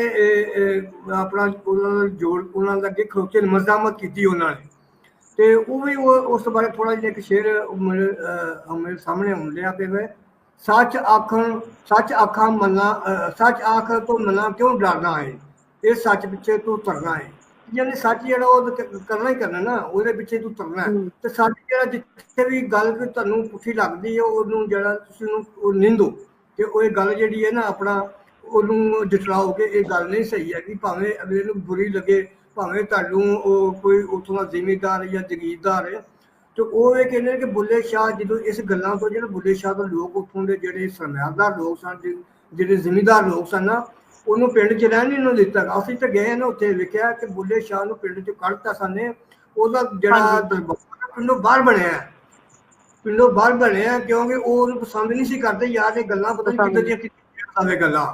ਆਪਣਾ ਉਹਨਾਂ ਦਾ ਅੱਗੇ ਖਲੋਤੇ ਮਜ਼ਾਮਤ ਕੀਤੀ ਉਹਨਾਂ ਨੇ। ਤੇ ਉਹ ਵੀ ਉਸ ਬਾਰੇ ਥੋੜਾ ਜਿਹਾ ਇੱਕ ਸ਼ੇਰ ਮੇਰੇ ਸਾਹਮਣੇ ਆਉਣ ਲਿਆ ਕਿ ਸੱਚ ਆਖਾਂ ਮੰਨਾ, ਸੱਚ ਆਖ ਤੋਂ ਮੰਨਾ ਕਿਉਂ ਡਰਨਾ ਹੈ, ਇਹ ਸੱਚ ਪਿੱਛੇ ਤੂੰ ਤੁਰਨਾ ਹੈ। ਯਾਨੀ ਸੱਚ ਜਿਹੜਾ ਉਹ ਕਰਨਾ ਹੀ ਕਰਨਾ ਨਾ, ਉਹਦੇ ਪਿੱਛੇ ਤੂੰ ਤੁਰਨਾ ਹੈ। ਤੇ ਸੱਚ ਜਿਹੜਾ ਜਿੱਥੇ ਵੀ ਗੱਲ ਤੁਹਾਨੂੰ ਪੁੱਠੀ ਲੱਗਦੀ ਹੈ ਉਹਨੂੰ ਜਿਹੜਾ ਤੁਸੀਂ ਉਹਨੂੰ ਨਿੰਦੋ, ਤੇ ਉਹ ਇਹ ਗੱਲ ਜਿਹੜੀ ਹੈ ਨਾ ਆਪਣਾ ਉਹਨੂੰ ਜਟਲਾਓ ਕਿ ਇਹ ਗੱਲ ਨਹੀਂ ਸਹੀ ਹੈ, ਕਿ ਭਾਵੇਂ ਅਗਲੇ ਨੂੰ ਬੁਰੀ ਲੱਗੇ, ਭਾਵੇਂ ਤੁਹਾਨੂੰ ਉਹ ਕੋਈ ਉੱਥੋਂ ਦਾ ਜ਼ਿਮੀਂਦਾਰ ਜਾਂ ਜਗੀਰਦਾਰ ਹੈ। ਤੇ ਉਹ ਇਹ ਕਹਿੰਦੇ ਨੇ ਕਿ ਬੁੱਲੇ ਸ਼ਾਹ ਜਦੋਂ ਇਸ ਗੱਲਾਂ ਤੋਂ ਜਿਹੜਾ ਬੁੱਲੇ ਸ਼ਾਹ ਦੇ ਲੋਕ ਉੱਥੋਂ ਦੇ ਜਿਹੜੇ ਸਰਮਾਇਆਦਾਰ ਲੋਕ ਸਨ, ਜਿਹੜੇ ਜ਼ਿਮੀਂਦਾਰ ਲੋਕ ਸਨ ਨਾ, ਉਹਨੂੰ ਪਿੰਡ 'ਚ ਰਹਿਣ ਨਹੀਂ ਦਿੱਤਾ। ਅਸੀਂ ਤਾਂ ਗਏ ਨਾ, ਉੱਥੇ ਵੇਖਿਆ ਕਿ ਬੁੱਲੇ ਸ਼ਾਹ ਨੂੰ ਪਿੰਡ 'ਚ ਕੱਢਤਾ ਸਾਨੇ, ਉਹਦਾ ਜਿਹੜਾ ਦਰਬਾਰ ਪਿੰਡੋਂ ਬਾਹਰ ਬਣਿਆ, ਪਿੰਡੋਂ ਬਾਹਰ ਬਣਿਆ, ਕਿਉਂਕਿ ਉਹ ਉਹਨੂੰ ਪਸੰਦ ਨਹੀਂ ਸੀ ਕਰਦੇ। ਯਾਰ ਇਹ ਗੱਲਾਂ ਪਤਾ ਨਹੀਂ ਕਿੱਦਾਂ ਦੀਆਂ ਕੀਤੀਆਂ ਗੱਲਾਂ।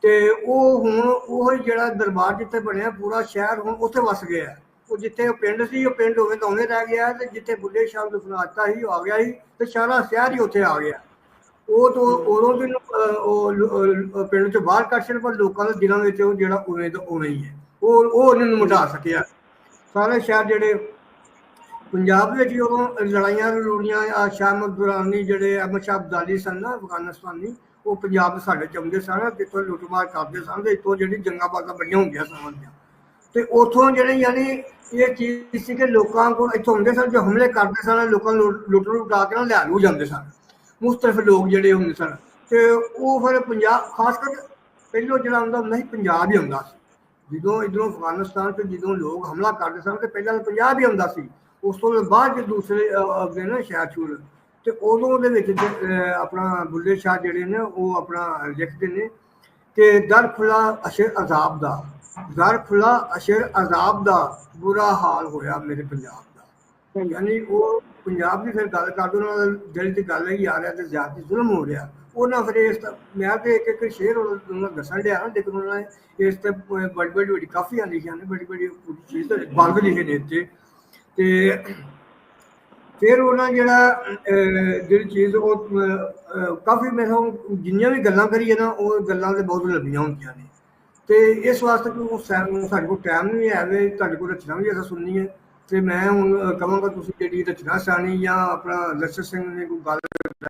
ਤੇ ਉਹ ਹੁਣ ਉਹ ਜਿਹੜਾ ਦਰਬਾਰ ਜਿੱਥੇ ਬਣਿਆ, ਪੂਰਾ ਸ਼ਹਿਰ ਹੁਣ ਉੱਥੇ ਵਸ ਗਿਆ। ਉਹ ਜਿੱਥੇ ਉਹ ਪਿੰਡ ਸੀ, ਉਹ ਪਿੰਡ ਉਵੇਂ ਤਾਂ ਉਵੇਂ ਰਹਿ ਗਿਆ, ਤੇ ਜਿੱਥੇ ਬੁੱਲੇ ਸ਼ਾਹ ਨੂੰ ਦਫਨਾਤਾ ਸੀ ਉਹ ਆ ਗਿਆ ਸੀ, ਤੇ ਸਾਰਾ ਸ਼ਹਿਰ ਹੀ ਉੱਥੇ ਆ ਗਿਆ। ਉਹ ਤੋਂ ਉਦੋਂ ਵੀ ਉਹ ਪਿੰਡ 'ਚੋਂ ਬਾਹਰ ਕੱਢ ਛੱਡ, ਪਰ ਲੋਕਾਂ ਦੇ ਦਿਲਾਂ ਵਿੱਚ ਉਹ ਜਿਹੜਾ ਉਵੇਂ ਤਾਂ ਉਵੇਂ ਹੀ ਹੈ, ਉਹ ਉਹਨਾਂ ਨੂੰ ਮਿਟਾ ਸਕਿਆ। ਸਾਰੇ ਸ਼ਹਿਰ ਜਿਹੜੇ ਪੰਜਾਬ ਵਿੱਚ ਵੀ ਉਦੋਂ ਲੜਾਈਆਂ ਲੜੂੜੀਆਂ, ਸ਼ਾਹ ਦੁਰਾਨੀ ਜਿਹੜੇ ਅਹਿਮਦ ਸ਼ਾਹ ਅਬਦਾਲੀ ਸਨ ਨਾ ਅਫਗਾਨਿਸਤਾਨੀ, ਉਹ ਪੰਜਾਬ ਦੇ ਸਾਡੇ ਚੰਗੇ ਸਨ, ਇੱਥੋਂ ਲੁੱਟਮਾਰ ਕਰਦੇ ਸਨ, ਤੇ ਇੱਥੋਂ ਜਿਹੜੀ ਜੰਗਾਂ ਬਾਗਾਂ ਬੜੀਆਂ ਹੁੰਦੀਆਂ ਸਨ। ਤੇ ਉੱਥੋਂ ਜਿਹੜੇ ਯਾਨੀ ਇਹ ਚੀਜ਼ ਸੀ ਕਿ ਲੋਕਾਂ ਕੋਲ ਇੱਥੋਂ ਹੁੰਦੇ ਸਨ ਜੋ ਹਮਲੇ ਕਰਦੇ ਸਨ, ਲੋਕਾਂ ਨੂੰ ਲੁੱਟ ਲੁਟਾ ਕੇ ਲਿਆ ਲੂ ਜਾਂਦੇ ਸਨ ਮੁਖਤਲਿਫ ਲੋਕ ਜਿਹੜੇ ਹੁੰਦੇ ਸਨ। ਤੇ ਉਹ ਫਿਰ ਪੰਜਾਬ ਖਾਸ ਕਰਕੇ ਪਹਿਲੋਂ ਜਿਹੜਾ ਹੁੰਦਾ ਨਹੀਂ ਪੰਜਾਬ ਹੀ ਹੁੰਦਾ ਸੀ। ਜਦੋਂ ਇੱਧਰੋਂ ਅਫਗਾਨਿਸਤਾਨ ਤੋਂ ਜਦੋਂ ਲੋਕ ਹਮਲਾ ਕਰਦੇ ਸਨ ਤੇ ਪਹਿਲਾਂ ਪੰਜਾਬ ਹੀ ਹੁੰਦਾ ਸੀ। ਉਸ ਤੋਂ ਬਾਅਦ ਜੇ ਦੂਸਰੇ ਅੱਗੇ ਨਾ ਸ਼ਹਿਰ ਸ਼ੂਰ ਤੇ ਉਦੋਂ ਉਹਦੇ ਵਿੱਚ ਆਪਣਾ ਬੁੱਲੇ ਸ਼ਾਹ ਜਿਹੜੇ ਨੇ ਉਹ ਆਪਣਾ ਲਿਖਦੇ ਨੇ ਕਿ ਦਰ ਖੁੱਲਾ ਅਸ਼ਰ ਅਜ਼ਾਬ ਦਾ, ਦਰ ਖੁੱਲਾ ਅਸ਼ਰ ਅਜ਼ਾਬ ਦਾ ਬੁਰਾ ਹਾਲ ਹੋਇਆ ਮੇਰੇ ਪੰਜਾਬ ਦਾ। ਯਾਨੀ ਉਹ ਪੰਜਾਬ ਦੀ ਫਿਰ ਗੱਲ ਕਰਦੇ ਉਹਨਾਂ ਦਿਲ 'ਚ ਗੱਲ ਹੀ ਆ ਰਿਹਾ ਤੇ ਜ਼ਿਆਦਤੀ ਜ਼ੁਲਮ ਹੋ ਰਿਹਾ। ਉਹਨਾਂ ਫਿਰ ਇਸ ਮੈਂ ਤੇ ਇੱਕ ਸ਼ੇਰ ਉਹਨਾਂ ਦੱਸਣ ਡਿਆ ਲੇਕਿਨ ਉਹਨਾਂ ਨੇ ਇਸ ਤੇ ਬੜੀ ਕਾਫੀਆਂ ਲਿਖੀਆਂ ਨੇ, ਬੜੀ ਚੀਜ਼ ਬੰਦ ਲਿਖੇ ਨੇ ਇੱਥੇ। ਤੇ ਫਿਰ ਉਹਨਾਂ ਜਿਹੜਾ ਜਿਹੜੀ ਚੀਜ਼ ਉਹ ਕਾਫੀ ਮੈਨੂੰ ਜਿੰਨੀਆਂ ਵੀ ਗੱਲਾਂ ਕਰੀਏ ਨਾ ਉਹ ਗੱਲਾਂ ਤੇ ਬਹੁਤ ਲੰਬੀਆਂ ਹੁੰਦੀਆਂ ਨੇ ਤੇ ਇਸ ਵਾਸਤੇ ਕਿ ਉਹ ਸਾਡੇ ਕੋਲ ਟਾਈਮ ਨਹੀਂ ਹੈ ਵੇ ਤੁਹਾਡੇ ਕੋਲ ਰਚਨਾ ਵੀ ਅਸੀਂ ਸੁਣਨੀ ਹੈ। ਤੇ ਮੈਂ ਹੁਣ ਕਹਾਂਗਾ ਤੁਸੀਂ ਜਿਹੜੀ ਰਚਨਾ ਸਾਣੀ ਜਾਂ ਆਪਣਾ ਲਸਰ ਸਿੰਘ ਨੇ ਕੋਈ ਗੱਲ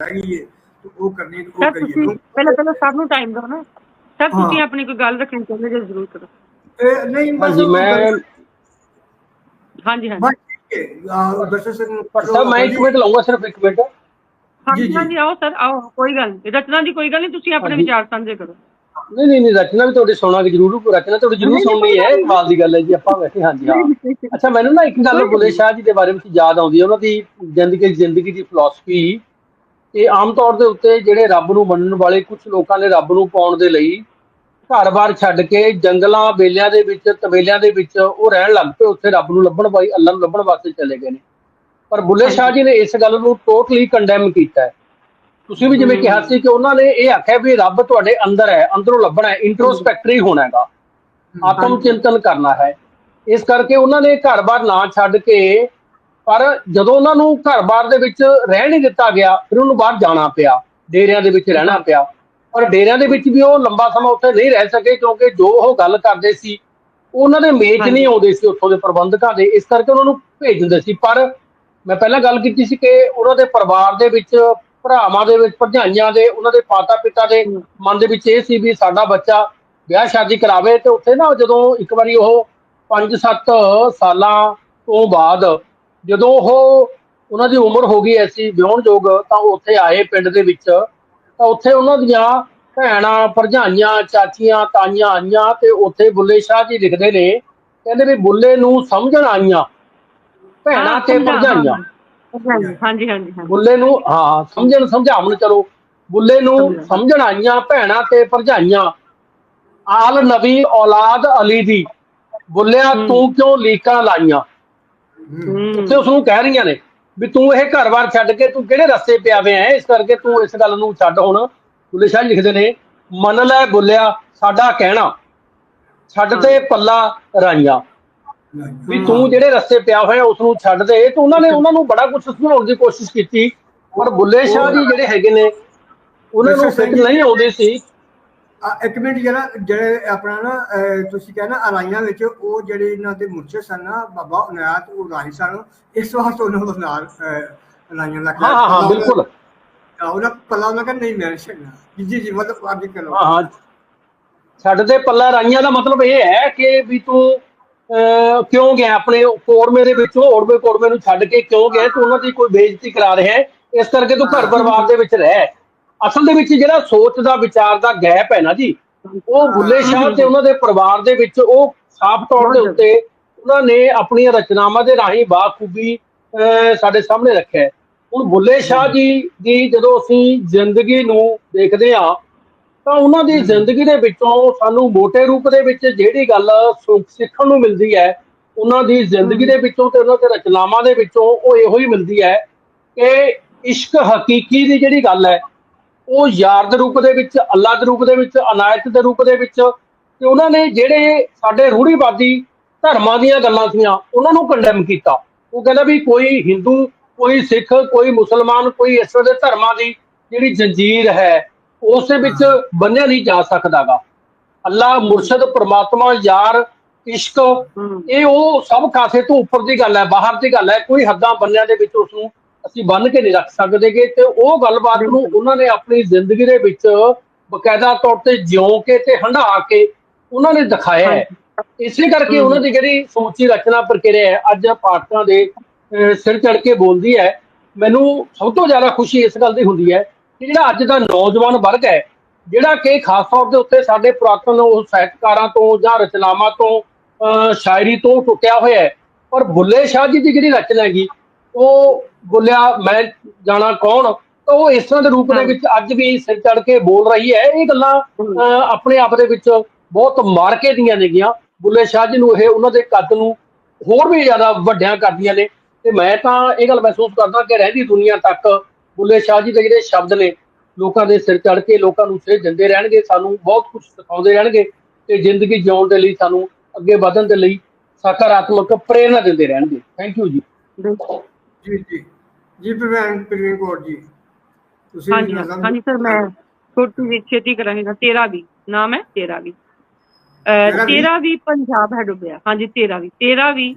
ਰਹਿ ਗਈ ਹੈ ਤੇ ਉਹ ਕਰਨੀ ਉਹ ਕਰੀਏ। ਪਹਿਲਾਂ ਸਭ ਨੂੰ ਟਾਈਮ ਦਿਓ ਨਾ ਸਰ, ਤੁਸੀਂ ਆਪਣੀ ਕੋਈ ਗੱਲ ਰੱਖਣੀ ਚਾਹੁੰਦੇ ਜੇ ਜ਼ਰੂਰ ਕਰੋ। ਨਹੀਂ ਹਾਂਜੀ ਮੈਂ ਹਾਂਜੀ ਲਸਰ ਸਿੰਘ ਮੈਂ 1 ਮਿੰਟ ਲਊਂਗਾ, ਸਿਰਫ 1 ਮਿੰਟ। ਹਾਂਜੀ ਆਓ ਸਰ ਆਓ, ਕੋਈ ਗੱਲ ਨਹੀਂ, ਰਚਨਾ ਦੀ ਕੋਈ ਗੱਲ ਨਹੀਂ, ਤੁਸੀਂ ਆਪਣੇ ਵਿਚਾਰ ਸਾਂਝੇ ਕਰੋ। ਨਹੀਂ ਰਚਨਾ ਵੀ ਤੁਹਾਡੀ ਸੁਣਾਂਗੇ ਜ਼ਰੂਰ, ਰਚਨਾ ਤੁਹਾਡੀ ਜ਼ਰੂਰ ਸੁਣਨੀ ਹੈ, ਕਮਾਲ ਦੀ ਗੱਲ ਹੈ ਜੀ। ਆਪਾਂ ਵੈਸੇ ਹਾਂਜੀ ਹਾਂ ਅੱਛਾ, ਮੈਨੂੰ ਨਾ ਇੱਕ ਗੱਲ ਬੁੱਲੇ ਸ਼ਾਹ ਜੀ ਦੇ ਬਾਰੇ ਵਿੱਚ ਯਾਦ ਆਉਂਦੀ ਹੈ, ਉਹਨਾਂ ਦੀ ਜ਼ਿੰਦਗੀ ਦੀ ਫਿਲਾਸਫੀ। ਤੇ ਆਮ ਤੌਰ ਦੇ ਉੱਤੇ ਜਿਹੜੇ ਰੱਬ ਨੂੰ ਮੰਨਣ ਵਾਲੇ ਕੁਝ ਲੋਕਾਂ ਨੇ ਰੱਬ ਨੂੰ ਪਾਉਣ ਦੇ ਲਈ ਘਰ-ਬਾਰ ਛੱਡ ਕੇ ਜੰਗਲਾਂ ਬੇਲਿਆਂ ਦੇ ਵਿੱਚ ਤਬੇਲਿਆਂ ਦੇ ਵਿੱਚ ਉਹ ਰਹਿਣ ਲੱਗ ਪਏ, ਉੱਥੇ ਰੱਬ ਨੂੰ ਲੱਭਣ ਵਾਲੀ ਅੱਲਾ ਨੂੰ ਲੱਭਣ ਵਾਸਤੇ ਚਲੇ ਗਏ ਨੇ। ਪਰ ਬੁੱਲੇ ਸ਼ਾਹ ਜੀ ਨੇ ਇਸ ਗੱਲ ਨੂੰ ਟੋਟਲੀ ਕੰਡੈਮ ਕੀਤਾ ਹੈ। ਤੁਸੀਂ ਵੀ ਜਿਵੇਂ ਕਿਹਾ ਸੀ ਕਿ ਉਹਨਾਂ ਨੇ ਇਹ ਆਖਿਆ ਵੀ ਰੱਬ ਤੁਹਾਡੇ ਅੰਦਰ ਹੈ, ਅੰਦਰੋਂ ਲੱਭਣਾ ਹੈ, ਇੰਟਰੋਸਪੈਕਟਰੀ ਹੋਣਾ ਹੈਗਾ, ਆਤਮ ਚਿੰਤਨ ਕਰਨਾ ਹੈ। ਇਸ ਕਰਕੇ ਉਹਨਾਂ ਨੇ ਘਰ-ਬਾਰ ਨਾ ਛੱਡ ਕੇ, ਪਰ ਜਦੋਂ ਉਹਨਾਂ ਨੂੰ ਘਰ-ਬਾਰ ਦੇ ਵਿੱਚ ਰਹਿ ਨਹੀਂ ਦਿੱਤਾ ਗਿਆ ਫਿਰ ਉਹਨੂੰ ਬਾਹਰ ਜਾਣਾ ਪਿਆ, ਡੇਰਿਆਂ ਦੇ ਵਿੱਚ ਰਹਿਣਾ ਪਿਆ। ਪਰ ਡੇਰਿਆਂ ਦੇ ਵਿੱਚ ਵੀ ਉਹ ਲੰਬਾ ਸਮਾਂ ਉੱਥੇ ਨਹੀਂ ਰਹਿ ਸਕੇ ਕਿਉਂਕਿ ਜੋ ਉਹ ਗੱਲ ਕਰਦੇ ਸੀ ਉਹਨਾਂ ਦੇ ਮੇਚ ਨਹੀਂ ਆਉਂਦੇ ਸੀ ਉੱਥੋਂ ਦੇ ਪ੍ਰਬੰਧਕਾਂ ਦੇ, ਇਸ ਕਰਕੇ ਉਹਨਾਂ ਨੂੰ ਭੇਜ ਦਿੰਦੇ ਸੀ। ਪਰ ਮੈਂ ਪਹਿਲਾਂ ਗੱਲ ਕੀਤੀ ਸੀ ਕਿ ਉਹਨਾਂ ਦੇ ਪਰਿਵਾਰ ਦੇ ਵਿੱਚ, ਭਰਾਵਾਂ ਦੇ ਵਿੱਚ, ਭਰਜਾਈਆਂ ਦੇ, ਉਹਨਾਂ ਦੇ ਮਾਤਾ ਪਿਤਾ ਦੇ ਮਨ ਦੇ ਵਿੱਚ ਇਹ ਸੀ ਵੀ ਸਾਡਾ ਬੱਚਾ ਵਿਆਹ ਸ਼ਾਦੀ ਕਰਾਵੇ। ਤੇ ਉੱਥੇ ਨਾ ਜਦੋਂ ਇੱਕ ਵਾਰੀ ਉਹ 5-7 ਸਾਲਾਂ ਤੋਂ ਬਾਅਦ ਜਦੋਂ ਉਹਨਾਂ ਦੀ ਉਮਰ ਹੋ ਗਈ ਐਸੀ ਵਿਆਹੁਣਯੋਗ, ਤਾਂ ਉੱਥੇ ਆਏ ਪਿੰਡ ਦੇ ਵਿੱਚ, ਤਾਂ ਉੱਥੇ ਉਹਨਾਂ ਦੀਆਂ ਭੈਣਾਂ, ਭਰਜਾਈਆਂ, ਚਾਚੀਆਂ, ਤਾਈਆਂ ਆਈਆਂ ਤੇ ਉੱਥੇ ਬੁੱਲੇ ਸ਼ਾਹ ਜੀ ਲਿਖਦੇ ਨੇ, ਕਹਿੰਦੇ ਵੀ ਬੁੱਲੇ ਨੂੰ ਸਮਝਣ ਆਈਆਂ ਭੈਣਾਂ ਤੇ ਭਰਜਾਈਆਂ। ਹਾਂਜੀ ਬੁੱਲੇ ਨੂੰ ਸਮਝਾਉਣ, ਚਲੋ ਬੁੱਲੇ ਨੂੰ ਸਮਝਣ ਆਈਆਂ ਭੈਣਾਂ ਤੇ ਭਰਜਾਈਆਂ, ਆਲ ਨਬੀ ਔਲਾਦ ਅਲੀ ਦੀ, ਬੁੱਲਿਆ ਤੂੰ ਕਿਉਂ ਲੀਕਾਂ ਲਾਈਆਂ। ਉੱਥੇ ਉਸਨੂੰ ਕਹਿ ਰਹੀਆਂ ਨੇ ਵੀ ਤੂੰ ਇਹ ਘਰ-ਬਾਰ ਛੱਡ ਕੇ ਤੂੰ ਕਿਹੜੇ ਰਸਤੇ ਪਿਆ ਹੋਇਆ ਹੈ, ਇਸ ਕਰਕੇ ਤੂੰ ਇਸ ਗੱਲ ਨੂੰ ਛੱਡ। ਹੁਣ ਬੁੱਲੇ ਸ਼ਾਹ ਲਿਖਦੇ ਨੇ, ਮੰਨ ਲੈ ਬੁੱਲਿਆ ਸਾਡਾ ਕਹਿਣਾ, ਛੱਡ ਤੇ ਪੱਲਾ ਰਾਈਆਂ, ਵੀ ਤੂੰ ਜਿਹੜੇ ਰਸਤੇ ਪਿਆ ਹੋਇਆ ਉਸ ਨੂੰ ਛੱਡ ਦੇ। ਤੇ ਉਹਨਾਂ ਨੂੰ ਬੜਾ ਕੁਝ ਸਮਝਾਉਣ ਦੀ ਕੋਸ਼ਿਸ਼ ਕੀਤੀ, ਪਰ ਬੁੱਲੇ ਸ਼ਾਹ ਜੀ ਜਿਹੜੇ ਹੈਗੇ ਨੇ ਉਹਨਾਂ ਨੂੰ ਫਿੱਟ ਨਹੀਂ ਆਉਂਦੇ ਸੀ। ਇੱਕ ਮਿੰਟ ਜਿਹੜੇ ਆਪਣਾ ਨਾ ਤੁਸੀਂ ਕਹਿੰਦਾ ਅਰਾਈਆਂ ਵਿੱਚ ਉਹ ਜਿਹੜੇ ਇਹਨਾਂ ਦੇ ਮੁਰਸ਼ਿਦ ਸਨ ਨਾ ਬਾਬਾ ਅਨਾਇਤ, ਉਹ ਰਾਹੀ ਸਨ, ਇਸ ਵਾਸਤੇ ਉਹਨਾਂ ਨੂੰ ਨਾਲ ਅਰਾਈਆਂ ਦਾ ਹਾਂ ਬਿਲਕੁਲ ਉਹਨਾਂ ਪੱਲਾ ਉਹਨਾਂ ਕਹਿੰਦਾ ਨਹੀਂ ਮੈਂ ਛੱਡਣਾ ਜੀ ਮਤਲਬ ਅੱਜ ਕਰੋ ਛੱਡ ਦੇ ਪੱਲਾ ਰਾਈਆਂ ਦਾ ਮਤਲਬ ਇਹ ਹੈ ਕਿ ਵੀ ਤੂੰ ਕਿਉਂ ਗਿਆ ਆਪਣੇ ਕੋੜਮੇ ਦੇ ਵਿੱਚੋਂ, ਕੋੜਮੇ ਨੂੰ ਛੱਡ ਕੇ ਕਿਉਂ ਗਿਆ, ਤੂੰ ਉਹਨਾਂ ਦੀ ਕੋਈ ਬੇਇੱਜ਼ਤੀ ਕਰਾ ਰਿਹਾ ਹੈ, ਇਸ ਕਰਕੇ ਤੂੰ ਘਰ ਪਰਿਵਾਰ ਦੇ ਵਿੱਚ ਰਹਿ। ਅਸਲ ਦੇ ਵਿੱਚ ਜਿਹੜਾ ਸੋਚ ਦਾ ਵਿਚਾਰ ਦਾ ਗੈਪ ਹੈ ਨਾ ਜੀ, ਉਹ ਬੁੱਲੇ ਸ਼ਾਹ ਤੇ ਉਹਨਾਂ ਦੇ ਪਰਿਵਾਰ ਦੇ ਵਿੱਚ ਉਹ ਸਾਫ਼ ਤੌਰ ਦੇ ਉੱਤੇ ਉਹਨਾਂ ਨੇ ਆਪਣੀਆਂ ਰਚਨਾਵਾਂ ਦੇ ਰਾਹੀਂ ਬਾਖੂਬੀ ਸਾਡੇ ਸਾਹਮਣੇ ਰੱਖਿਆ। ਹੁਣ ਬੁੱਲੇ ਸ਼ਾਹ ਜੀ ਦੀ ਜਦੋਂ ਅਸੀਂ ਜ਼ਿੰਦਗੀ ਨੂੰ ਦੇਖਦੇ ਹਾਂ ਤਾਂ ਉਹਨਾਂ ਦੀ ਜ਼ਿੰਦਗੀ ਦੇ ਵਿੱਚੋਂ ਸਾਨੂੰ ਮੋਟੇ ਰੂਪ ਦੇ ਵਿੱਚ ਜਿਹੜੀ ਗੱਲ ਸਿੱਖਣ ਨੂੰ ਮਿਲਦੀ ਹੈ ਉਹਨਾਂ ਦੀ ਜ਼ਿੰਦਗੀ ਦੇ ਵਿੱਚੋਂ ਤੇ ਉਹਨਾਂ ਦੇ ਰਚਨਾਵਾਂ ਦੇ ਵਿੱਚੋਂ, ਉਹ ਇਹੋ ਹੀ ਮਿਲਦੀ ਹੈ ਕਿ ਇਸ਼ਕ ਹਕੀਕੀ ਦੀ ਜਿਹੜੀ ਗੱਲ ਹੈ ਉਹ ਯਾਰ ਦੇ ਰੂਪ ਦੇ ਵਿੱਚ, ਅੱਲਾ ਦੇ ਰੂਪ ਦੇ ਵਿੱਚ, ਅਨਾਇਤ ਦੇ ਰੂਪ ਦੇ ਵਿੱਚ। ਤੇ ਉਹਨਾਂ ਨੇ ਜਿਹੜੇ ਸਾਡੇ ਰੂੜੀਵਾਦੀ ਧਰਮਾਂ ਦੀਆਂ ਗੱਲਾਂ ਸੀਆਂ ਉਹਨਾਂ ਨੂੰ ਕੰਡੈਮ ਕੀਤਾ। ਉਹ ਕਹਿੰਦਾ ਵੀ ਕੋਈ ਹਿੰਦੂ, ਕੋਈ ਸਿੱਖ, ਕੋਈ ਮੁਸਲਮਾਨ, ਕੋਈ ਇਸ ਤਰ੍ਹਾਂ ਦੇ ਧਰਮਾਂ ਦੀ ਜਿਹੜੀ ਜੰਜੀਰ ਹੈ ਉਸ ਦੇ ਵਿੱਚ ਬੰਨਿਆ ਨਹੀਂ ਜਾ ਸਕਦਾਗਾ। ਅੱਲਾ, ਮੁਰਸ਼ਦ, ਪਰਮਾਤਮਾ, ਯਾਰ, ਇਸ਼ਕ, ਇਹ ਉਹ ਸਭ ਕਾਸੇ ਤੋਂ ਉੱਪਰ ਦੀ ਗੱਲ ਹੈ, ਬਾਹਰ ਦੀ ਗੱਲ ਹੈ। ਕੋਈ ਹੱਦਾਂ ਬੰਨਿਆਂ ਦੇ ਵਿੱਚ ਉਸਨੂੰ ਅਸੀਂ ਬੰਨ ਕੇ ਨਹੀਂ ਰੱਖ ਸਕਦੇਗੇ। ਤੇ ਉਹ ਗੱਲਬਾਤ ਨੂੰ ਉਹਨਾਂ ਨੇ ਆਪਣੀ ਜ਼ਿੰਦਗੀ ਦੇ ਵਿੱਚ ਬਕਾਇਦਾ ਤੌਰ ਤੇ ਜਿਉਂ ਕੇ ਤੇ ਹੰਢਾ ਕੇ ਉਹਨਾਂ ਨੇ ਦਿਖਾਇਆ ਹੈ। ਇਸੇ ਕਰਕੇ ਉਹਨਾਂ ਦੀ ਜਿਹੜੀ ਸਮੁੱਚੀ ਰਚਨਾ ਪ੍ਰਕਿਰਿਆ ਹੈ ਅੱਜ ਪਾਠਕਾਂ ਦੇ ਸਿਰ ਚੜ ਕੇ ਬੋਲਦੀ ਹੈ। ਮੈਨੂੰ ਸਭ ਤੋਂ ਜ਼ਿਆਦਾ ਖੁਸ਼ੀ ਇਸ ਗੱਲ ਦੀ ਹੁੰਦੀ ਹੈ ਕਿ ਜਿਹੜਾ ਅੱਜ ਦਾ ਨੌਜਵਾਨ ਵਰਗ ਹੈ, ਜਿਹੜਾ ਕਿ ਖਾਸ ਤੌਰ ਦੇ ਉੱਤੇ ਸਾਡੇ ਪੁਰਾਤਨ ਸਾਹਿਤਕਾਰਾਂ ਤੋਂ ਜਾਂ ਰਚਨਾਵਾਂ ਤੋਂ, ਸ਼ਾਇਰੀ ਤੋਂ ਟੁੱਟਿਆ ਹੋਇਆ ਹੈ, ਪਰ ਬੁੱਲੇ ਸ਼ਾਹ ਜੀ ਦੀ ਜਿਹੜੀ ਰਚਨਾ ਹੈਗੀ ਉਹ ਬੋਲਿਆ ਮੈਂ ਜਾਣਾ ਕੌਣ, ਤਾਂ ਉਹ ਇਸ ਤਰ੍ਹਾਂ ਦੇ ਰੂਪ ਦੇ ਵਿੱਚ ਅੱਜ ਵੀ ਸਿਰ ਚੜ ਕੇ ਬੋਲ ਰਹੀ ਹੈ। ਇਹ ਗੱਲਾਂ ਆਪਣੇ ਆਪ ਦੇ ਵਿੱਚ ਬਹੁਤ ਮਾਰਕੇ ਦੀਆਂ ਨੇਗੀਆਂ। ਬੁੱਲੇ ਸ਼ਾਹ ਜੀ ਨੂੰ ਇਹ ਉਹਨਾਂ ਦੇ ਕੱਦ ਨੂੰ ਹੋਰ ਵੀ ਜ਼ਿਆਦਾ ਵੱਡਿਆਂ ਕਰਦੀਆਂ ਨੇ। ਤੇ ਮੈਂ ਤਾਂ ਇਹ ਗੱਲ ਮਹਿਸੂਸ ਕਰਦਾ ਕਿ ਰਹਿੰਦੀ ਦੁਨੀਆ ਤੱਕ ਬੁੱਲੇ ਸ਼ਾਹ ਜੀ ਦੇ ਜਿਹੜੇ ਸ਼ਬਦ ਨੇ ਲੋਕਾਂ ਦੇ ਸਿਰ ਚੜ ਕੇ ਲੋਕਾਂ ਨੂੰ ਸੇਧ ਦਿੰਦੇ ਰਹਿਣਗੇ, ਸਾਨੂੰ ਬਹੁਤ ਕੁਝ ਸਿਖਾਉਂਦੇ ਰਹਿਣਗੇ ਤੇ ਜ਼ਿੰਦਗੀ ਜਿਉਣ ਦੇ ਲਈ, ਸਾਨੂੰ ਅੱਗੇ ਵਧਣ ਦੇ ਲਈ ਸਕਾਰਾਤਮਕ ਪ੍ਰੇਰਨਾ ਦਿੰਦੇ ਰਹਿਣਗੇ। ਥੈਂਕ ਯੂ ਜੀ। ਜੀ ਜੀ ਜੀ ਪ੍ਰਵੀਨ ਕੌਰ ਜੀ, ਤੁਸੀਂ ਹਾਂਜੀ ਹਾਂਜੀ ਸਰ, ਮੈਂ ਛੋਟੀ ਜਿਹੀ ਛੇਤੀ ਕਰਾਂਗਾ। ਤੇਰਾ ਵੀ ਨਾਮ ਹੈ, ਤੇਰਾ ਵੀ ਤੇਰਾ ਵੀ ਪੰਜਾਬ ਹੈ ਡੁੱਬਿਆ। ਹਾਂਜੀ, ਤੇਰਾ ਵੀ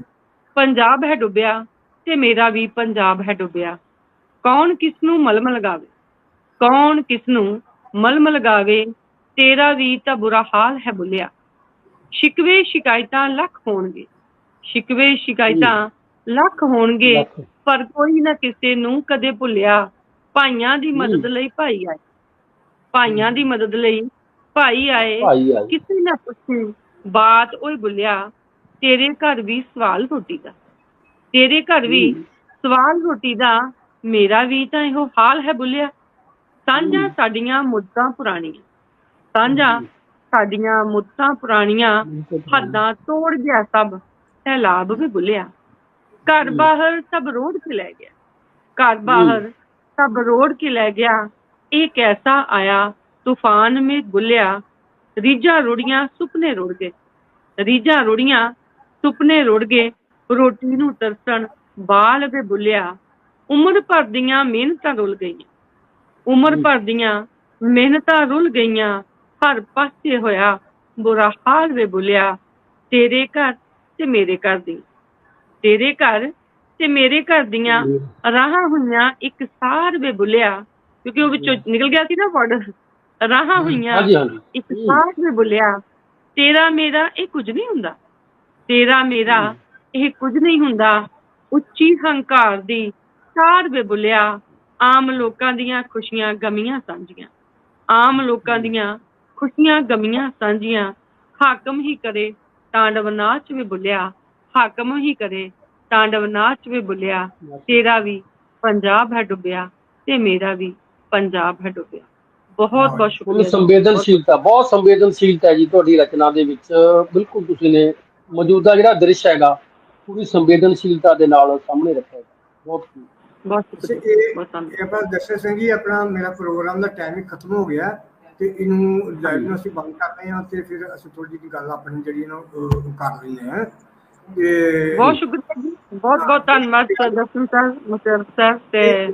ਪੰਜਾਬ ਹੈ ਡੁੱਬਿਆ ਤੇ ਮੇਰਾ ਵੀ ਪੰਜਾਬ ਹੈ ਡੁੱਬਿਆ। ਕੌਣ ਕਿਸ ਨੂੰ ਮਲਮ ਲਗਾਵੇ, ਕੌਣ ਕਿਸ ਨੂੰ ਮਲਮ ਲਗਾਵੇ, ਤੇਰਾ ਵੀ ਤਾਂ ਬੁਰਾ ਹਾਲ ਹੈ ਬੁੱਲਿਆ। ਸ਼ਿਕਵੇ ਸ਼ਿਕਾਇਤਾਂ ਲੱਖ ਹੋਣਗੇ, ਸ਼ਿਕਵੇ ਸ਼ਿਕਾਇਤਾਂ ਲੱਖ ਹੋਣਗੇ, ਪਰ ਕੋਈ ਨਾ ਕਿਸੇ ਨੂੰ ਕਦੇ ਭੁੱਲਿਆ। ਭਾਈਆਂ ਦੀ ਮਦਦ ਲਈ ਭਾਈ ਆਏ, ਭਾਈਆਂ ਦੀ ਮਦਦ ਲਈ ਭਾਈ ਆਏ, ਕਿਸੇ ਨਾ ਪੁੱਛੇ ਬਾਤ ਓਏ ਬੁੱਲਿਆ। ਤੇਰੇ ਘਰ ਵੀ ਸਵਾਲ ਰੋਟੀ ਦਾ, ਤੇਰੇ ਘਰ ਵੀ ਸਵਾਲ ਰੋਟੀ ਦਾ, ਮੇਰਾ ਵੀ ਤਾਂ ਇਹੋ ਹਾਲ ਹੈ ਬੁੱਲਿਆ। ਸਾਂਝਾਂ ਸਾਡੀਆਂ ਮੁੱਦਤਾਂ ਪੁਰਾਣੀਆਂ, ਸਾਂਝਾਂ ਸਾਡੀਆਂ ਮੁੱਦਤਾਂ ਪੁਰਾਣੀਆਂ, ਹੱਦਾਂ ਤੋੜ ਗਿਆ ਸਭ ਸੈਲਾਬ ਵੀ ਬੁੱਲਿਆ। ਘਰ ਬਾਹਰ ਸਭ ਰੋੜ ਕੇ ਲੈ ਗਿਆ, ਘਰ ਬਾਹਰ ਸਭ ਰੋੜ ਕੇ ਲੈ ਗਿਆ। ਇਹ ਕੈਸਾ ਆਇਆ ਤੂਫਾਨ ਮੇ ਬੁੱਲਿਆ। ਰੀਝਾਂ ਰੁੜੀਆਂ ਸੁਪਨੇ ਰੁੜ ਗਏ, ਰੀਝਾਂ ਰੁੜੀਆਂ ਸੁਪਨੇ ਰੁੜ ਗਏ। ਰੋਟੀ ਨੂੰ ਤਰਸਣ ਬਾਲ ਵੇ ਬੁੱਲਿਆ। ਉਮਰ ਭਰ ਦੀਆਂ ਮਿਹਨਤਾਂ ਰੁਲ ਗਈਆਂ, ਉਮਰ ਭਰ ਦੀਆਂ ਮਿਹਨਤਾਂ ਰੁਲ ਗਈਆਂ। ਹਰ ਪਾਸੇ ਹੋਇਆ ਬੁਰਾ ਹਾਲ ਵੇ ਬੁੱਲਿਆ। ਤੇਰੇ ਘਰ ਤੇ ਮੇਰੇ ਘਰ ਦੀ, ਤੇਰੇ ਘਰ ਤੇ ਮੇਰੇ ਘਰ ਦੀਆਂ ਰਾਹਾਂ ਹੋਈਆਂ ਇੱਕ ਸਾਰ ਵੇ ਬੁੱਲਿਆ। ਕਿਉਂਕਿ ਉਹ ਵਿੱਚੋਂ ਨਿਕਲ ਗਿਆ ਸੀ ਨਾ ਵਰਡ, ਰਾਹਾਂ ਹੋਈਆਂ ਇੱਕ ਸਾਰ ਵੇ ਬੁੱਲਿਆ। ਤੇਰਾ ਮੇਰਾ ਇਹ ਕੁਝ ਨਹੀਂ ਹੁੰਦਾ, ਤੇਰਾ ਮੇਰਾ ਇਹ ਕੁਝ ਨਹੀਂ ਹੁੰਦਾ। ਉੱਚੀ ਹੰਕਾਰ ਦੀ ਸਾਰ ਵੇ ਬੁੱਲਿਆ। ਆਮ ਲੋਕਾਂ ਦੀਆਂ ਖੁਸ਼ੀਆਂ ਗਮੀਆਂ ਸਾਂਝੀਆਂ, ਆਮ ਲੋਕਾਂ ਦੀਆਂ ਖੁਸ਼ੀਆਂ ਗਮੀਆਂ ਸਾਂਝੀਆਂ। ਹਾਕਮ ਹੀ ਕਰੇ ਤਾਂਡਵ ਨਾਚ ਵੇ ਬੁੱਲਿਆ, ਹਾਕਮ ਹੀ ਕਰੇ ਤਾਂਡਵ ਨਾਚ ਵੇ ਬੁੱਲਿਆ। ਤੇਰਾ ਵੀ ਪੰਜਾਬ ਹੈ ਡੁੱਬਿਆ ਤੇ ਮੇਰਾ ਵੀ ਪੰਜਾਬ ਹੈ ਡੁੱਬਿਆ। ਬਹੁਤ ਬਹੁਤ ਸ਼ੁਕਰੀਆ। ਸੰਵੇਦਨਸ਼ੀਲਤਾ, ਬਹੁਤ ਸੰਵੇਦਨਸ਼ੀਲਤਾ ਹੈ ਜੀ ਤੁਹਾਡੀ ਰਚਨਾ ਦੇ ਵਿੱਚ। ਬਿਲਕੁਲ ਤੁਸੀਂ ਨੇ ਮੌਜੂਦਾ ਜਿਹੜਾ ਦ੍ਰਿਸ਼ ਹੈਗਾ ਪੂਰੀ ਸੰਵੇਦਨਸ਼ੀਲਤਾ ਦੇ ਨਾਲ ਸਾਹਮਣੇ ਰੱਖਿਆ। ਬਹੁਤ ਆਪਾਂ ਦਰਸ਼ਨ ਸਿੰਘ ਜੀ, ਆਪਣਾ ਮੇਰਾ ਪ੍ਰੋਗਰਾਮ ਦਾ ਟਾਈਮ ਹੀ ਖਤਮ ਹੋ ਗਿਆ ਤੇ ਇਹਨੂੰ ਲਾਈਵ ਨੂੰ ਅਸੀਂ ਬੰਦ ਕਰਦੇ ਹਾਂ ਤੇ ਫਿਰ ਅਸੀਂ ਥੋੜੀ ਜਿਹੀ ਗੱਲ ਆਪਣੀ ਜਿਹੜੀ ਨਾ ਕਰ ਲੈਂਦੇ ਹਾਂ। ਤੇ ਬਹੁਤ ਸ਼ੁਕਰੀਆ ਜੀ, ਬਹੁਤ ਬਹੁਤ ਧੰਨਵਾਦ ਸਰ, ਦਰਸ਼ਨ ਸਰ, ਮੁਸ਼ਰਫ ਸਰ ਤੇ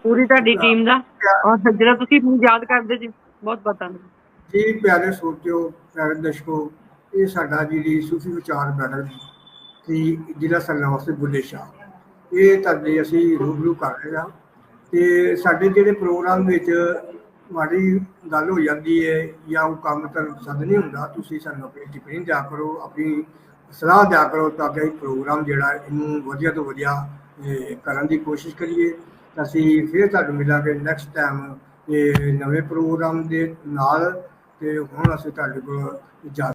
ਪੂਰੀ ਤੁਹਾਡੀ ਟੀਮ ਦਾ, ਔਰ ਜਿਹੜਾ ਤੁਸੀਂ ਮੈਨੂੰ ਯਾਦ ਕਰਦੇ ਜੀ, ਬਹੁਤ ਬਹੁਤ ਧੰਨਵਾਦ ਜੀ। ਪਿਆਰੇ ਸੋਚਿਓ, ਪਿਆਰੇ ਦਰਸ਼ਕੋ, ਇਹ ਸਾਡਾ ਜਿਹੜੀ ਸੂਫੀ ਵਿਚਾਰ ਬੈਠਕ ਸੀ ਜ਼ਿਲ੍ਹਾ ਸੱਲਾ ਵਾਸਤੇ ਬੁੱਲੇ ਸ਼ਾਹ, ਇਹ ਤੁਹਾਡੇ ਅਸੀਂ ਰੂਬਰੂ ਕਰ ਰਹੇ ਹਾਂ। ਤੇ ਸਾਡੇ ਜਿਹੜੇ ਪ੍ਰੋਗਰਾਮ ਵਿੱਚ ਮਾੜੀ ਗੱਲ ਹੋ ਜਾਂਦੀ ਹੈ ਜਾਂ ਉਹ ਕੰਮ ਤਾਂ ਪਸੰਦ ਨਹੀਂ ਹੁੰਦਾ, ਤੁਸੀਂ ਸਾਨੂੰ ਆਪਣੀ ਟਿੱਪਣੀ ਦਿਆ ਕਰੋ, ਆਪਣੀ ਸਲਾਹ ਦਿਆ ਕਰੋ ਤਾਂ ਕਿ ਪ੍ਰੋਗਰਾਮ ਜਿਹੜਾ ਇਹਨੂੰ ਵਧੀਆ ਤੋਂ ਵਧੀਆ ਕਰਨ ਦੀ ਕੋਸ਼ਿਸ਼ ਕਰੀਏ। ਅਸੀਂ ਫਿਰ ਤੁਹਾਨੂੰ ਮਿਲਾਂਗੇ ਨੈਕਸਟ ਟਾਈਮ ਨਵੇਂ ਪ੍ਰੋਗਰਾਮ ਦੇ ਨਾਲ। ਤੇ ਹੁਣ ਅਸੀਂ ਤੁਹਾਡੇ ਕੋਲ ਇਜਾਜ਼ਤ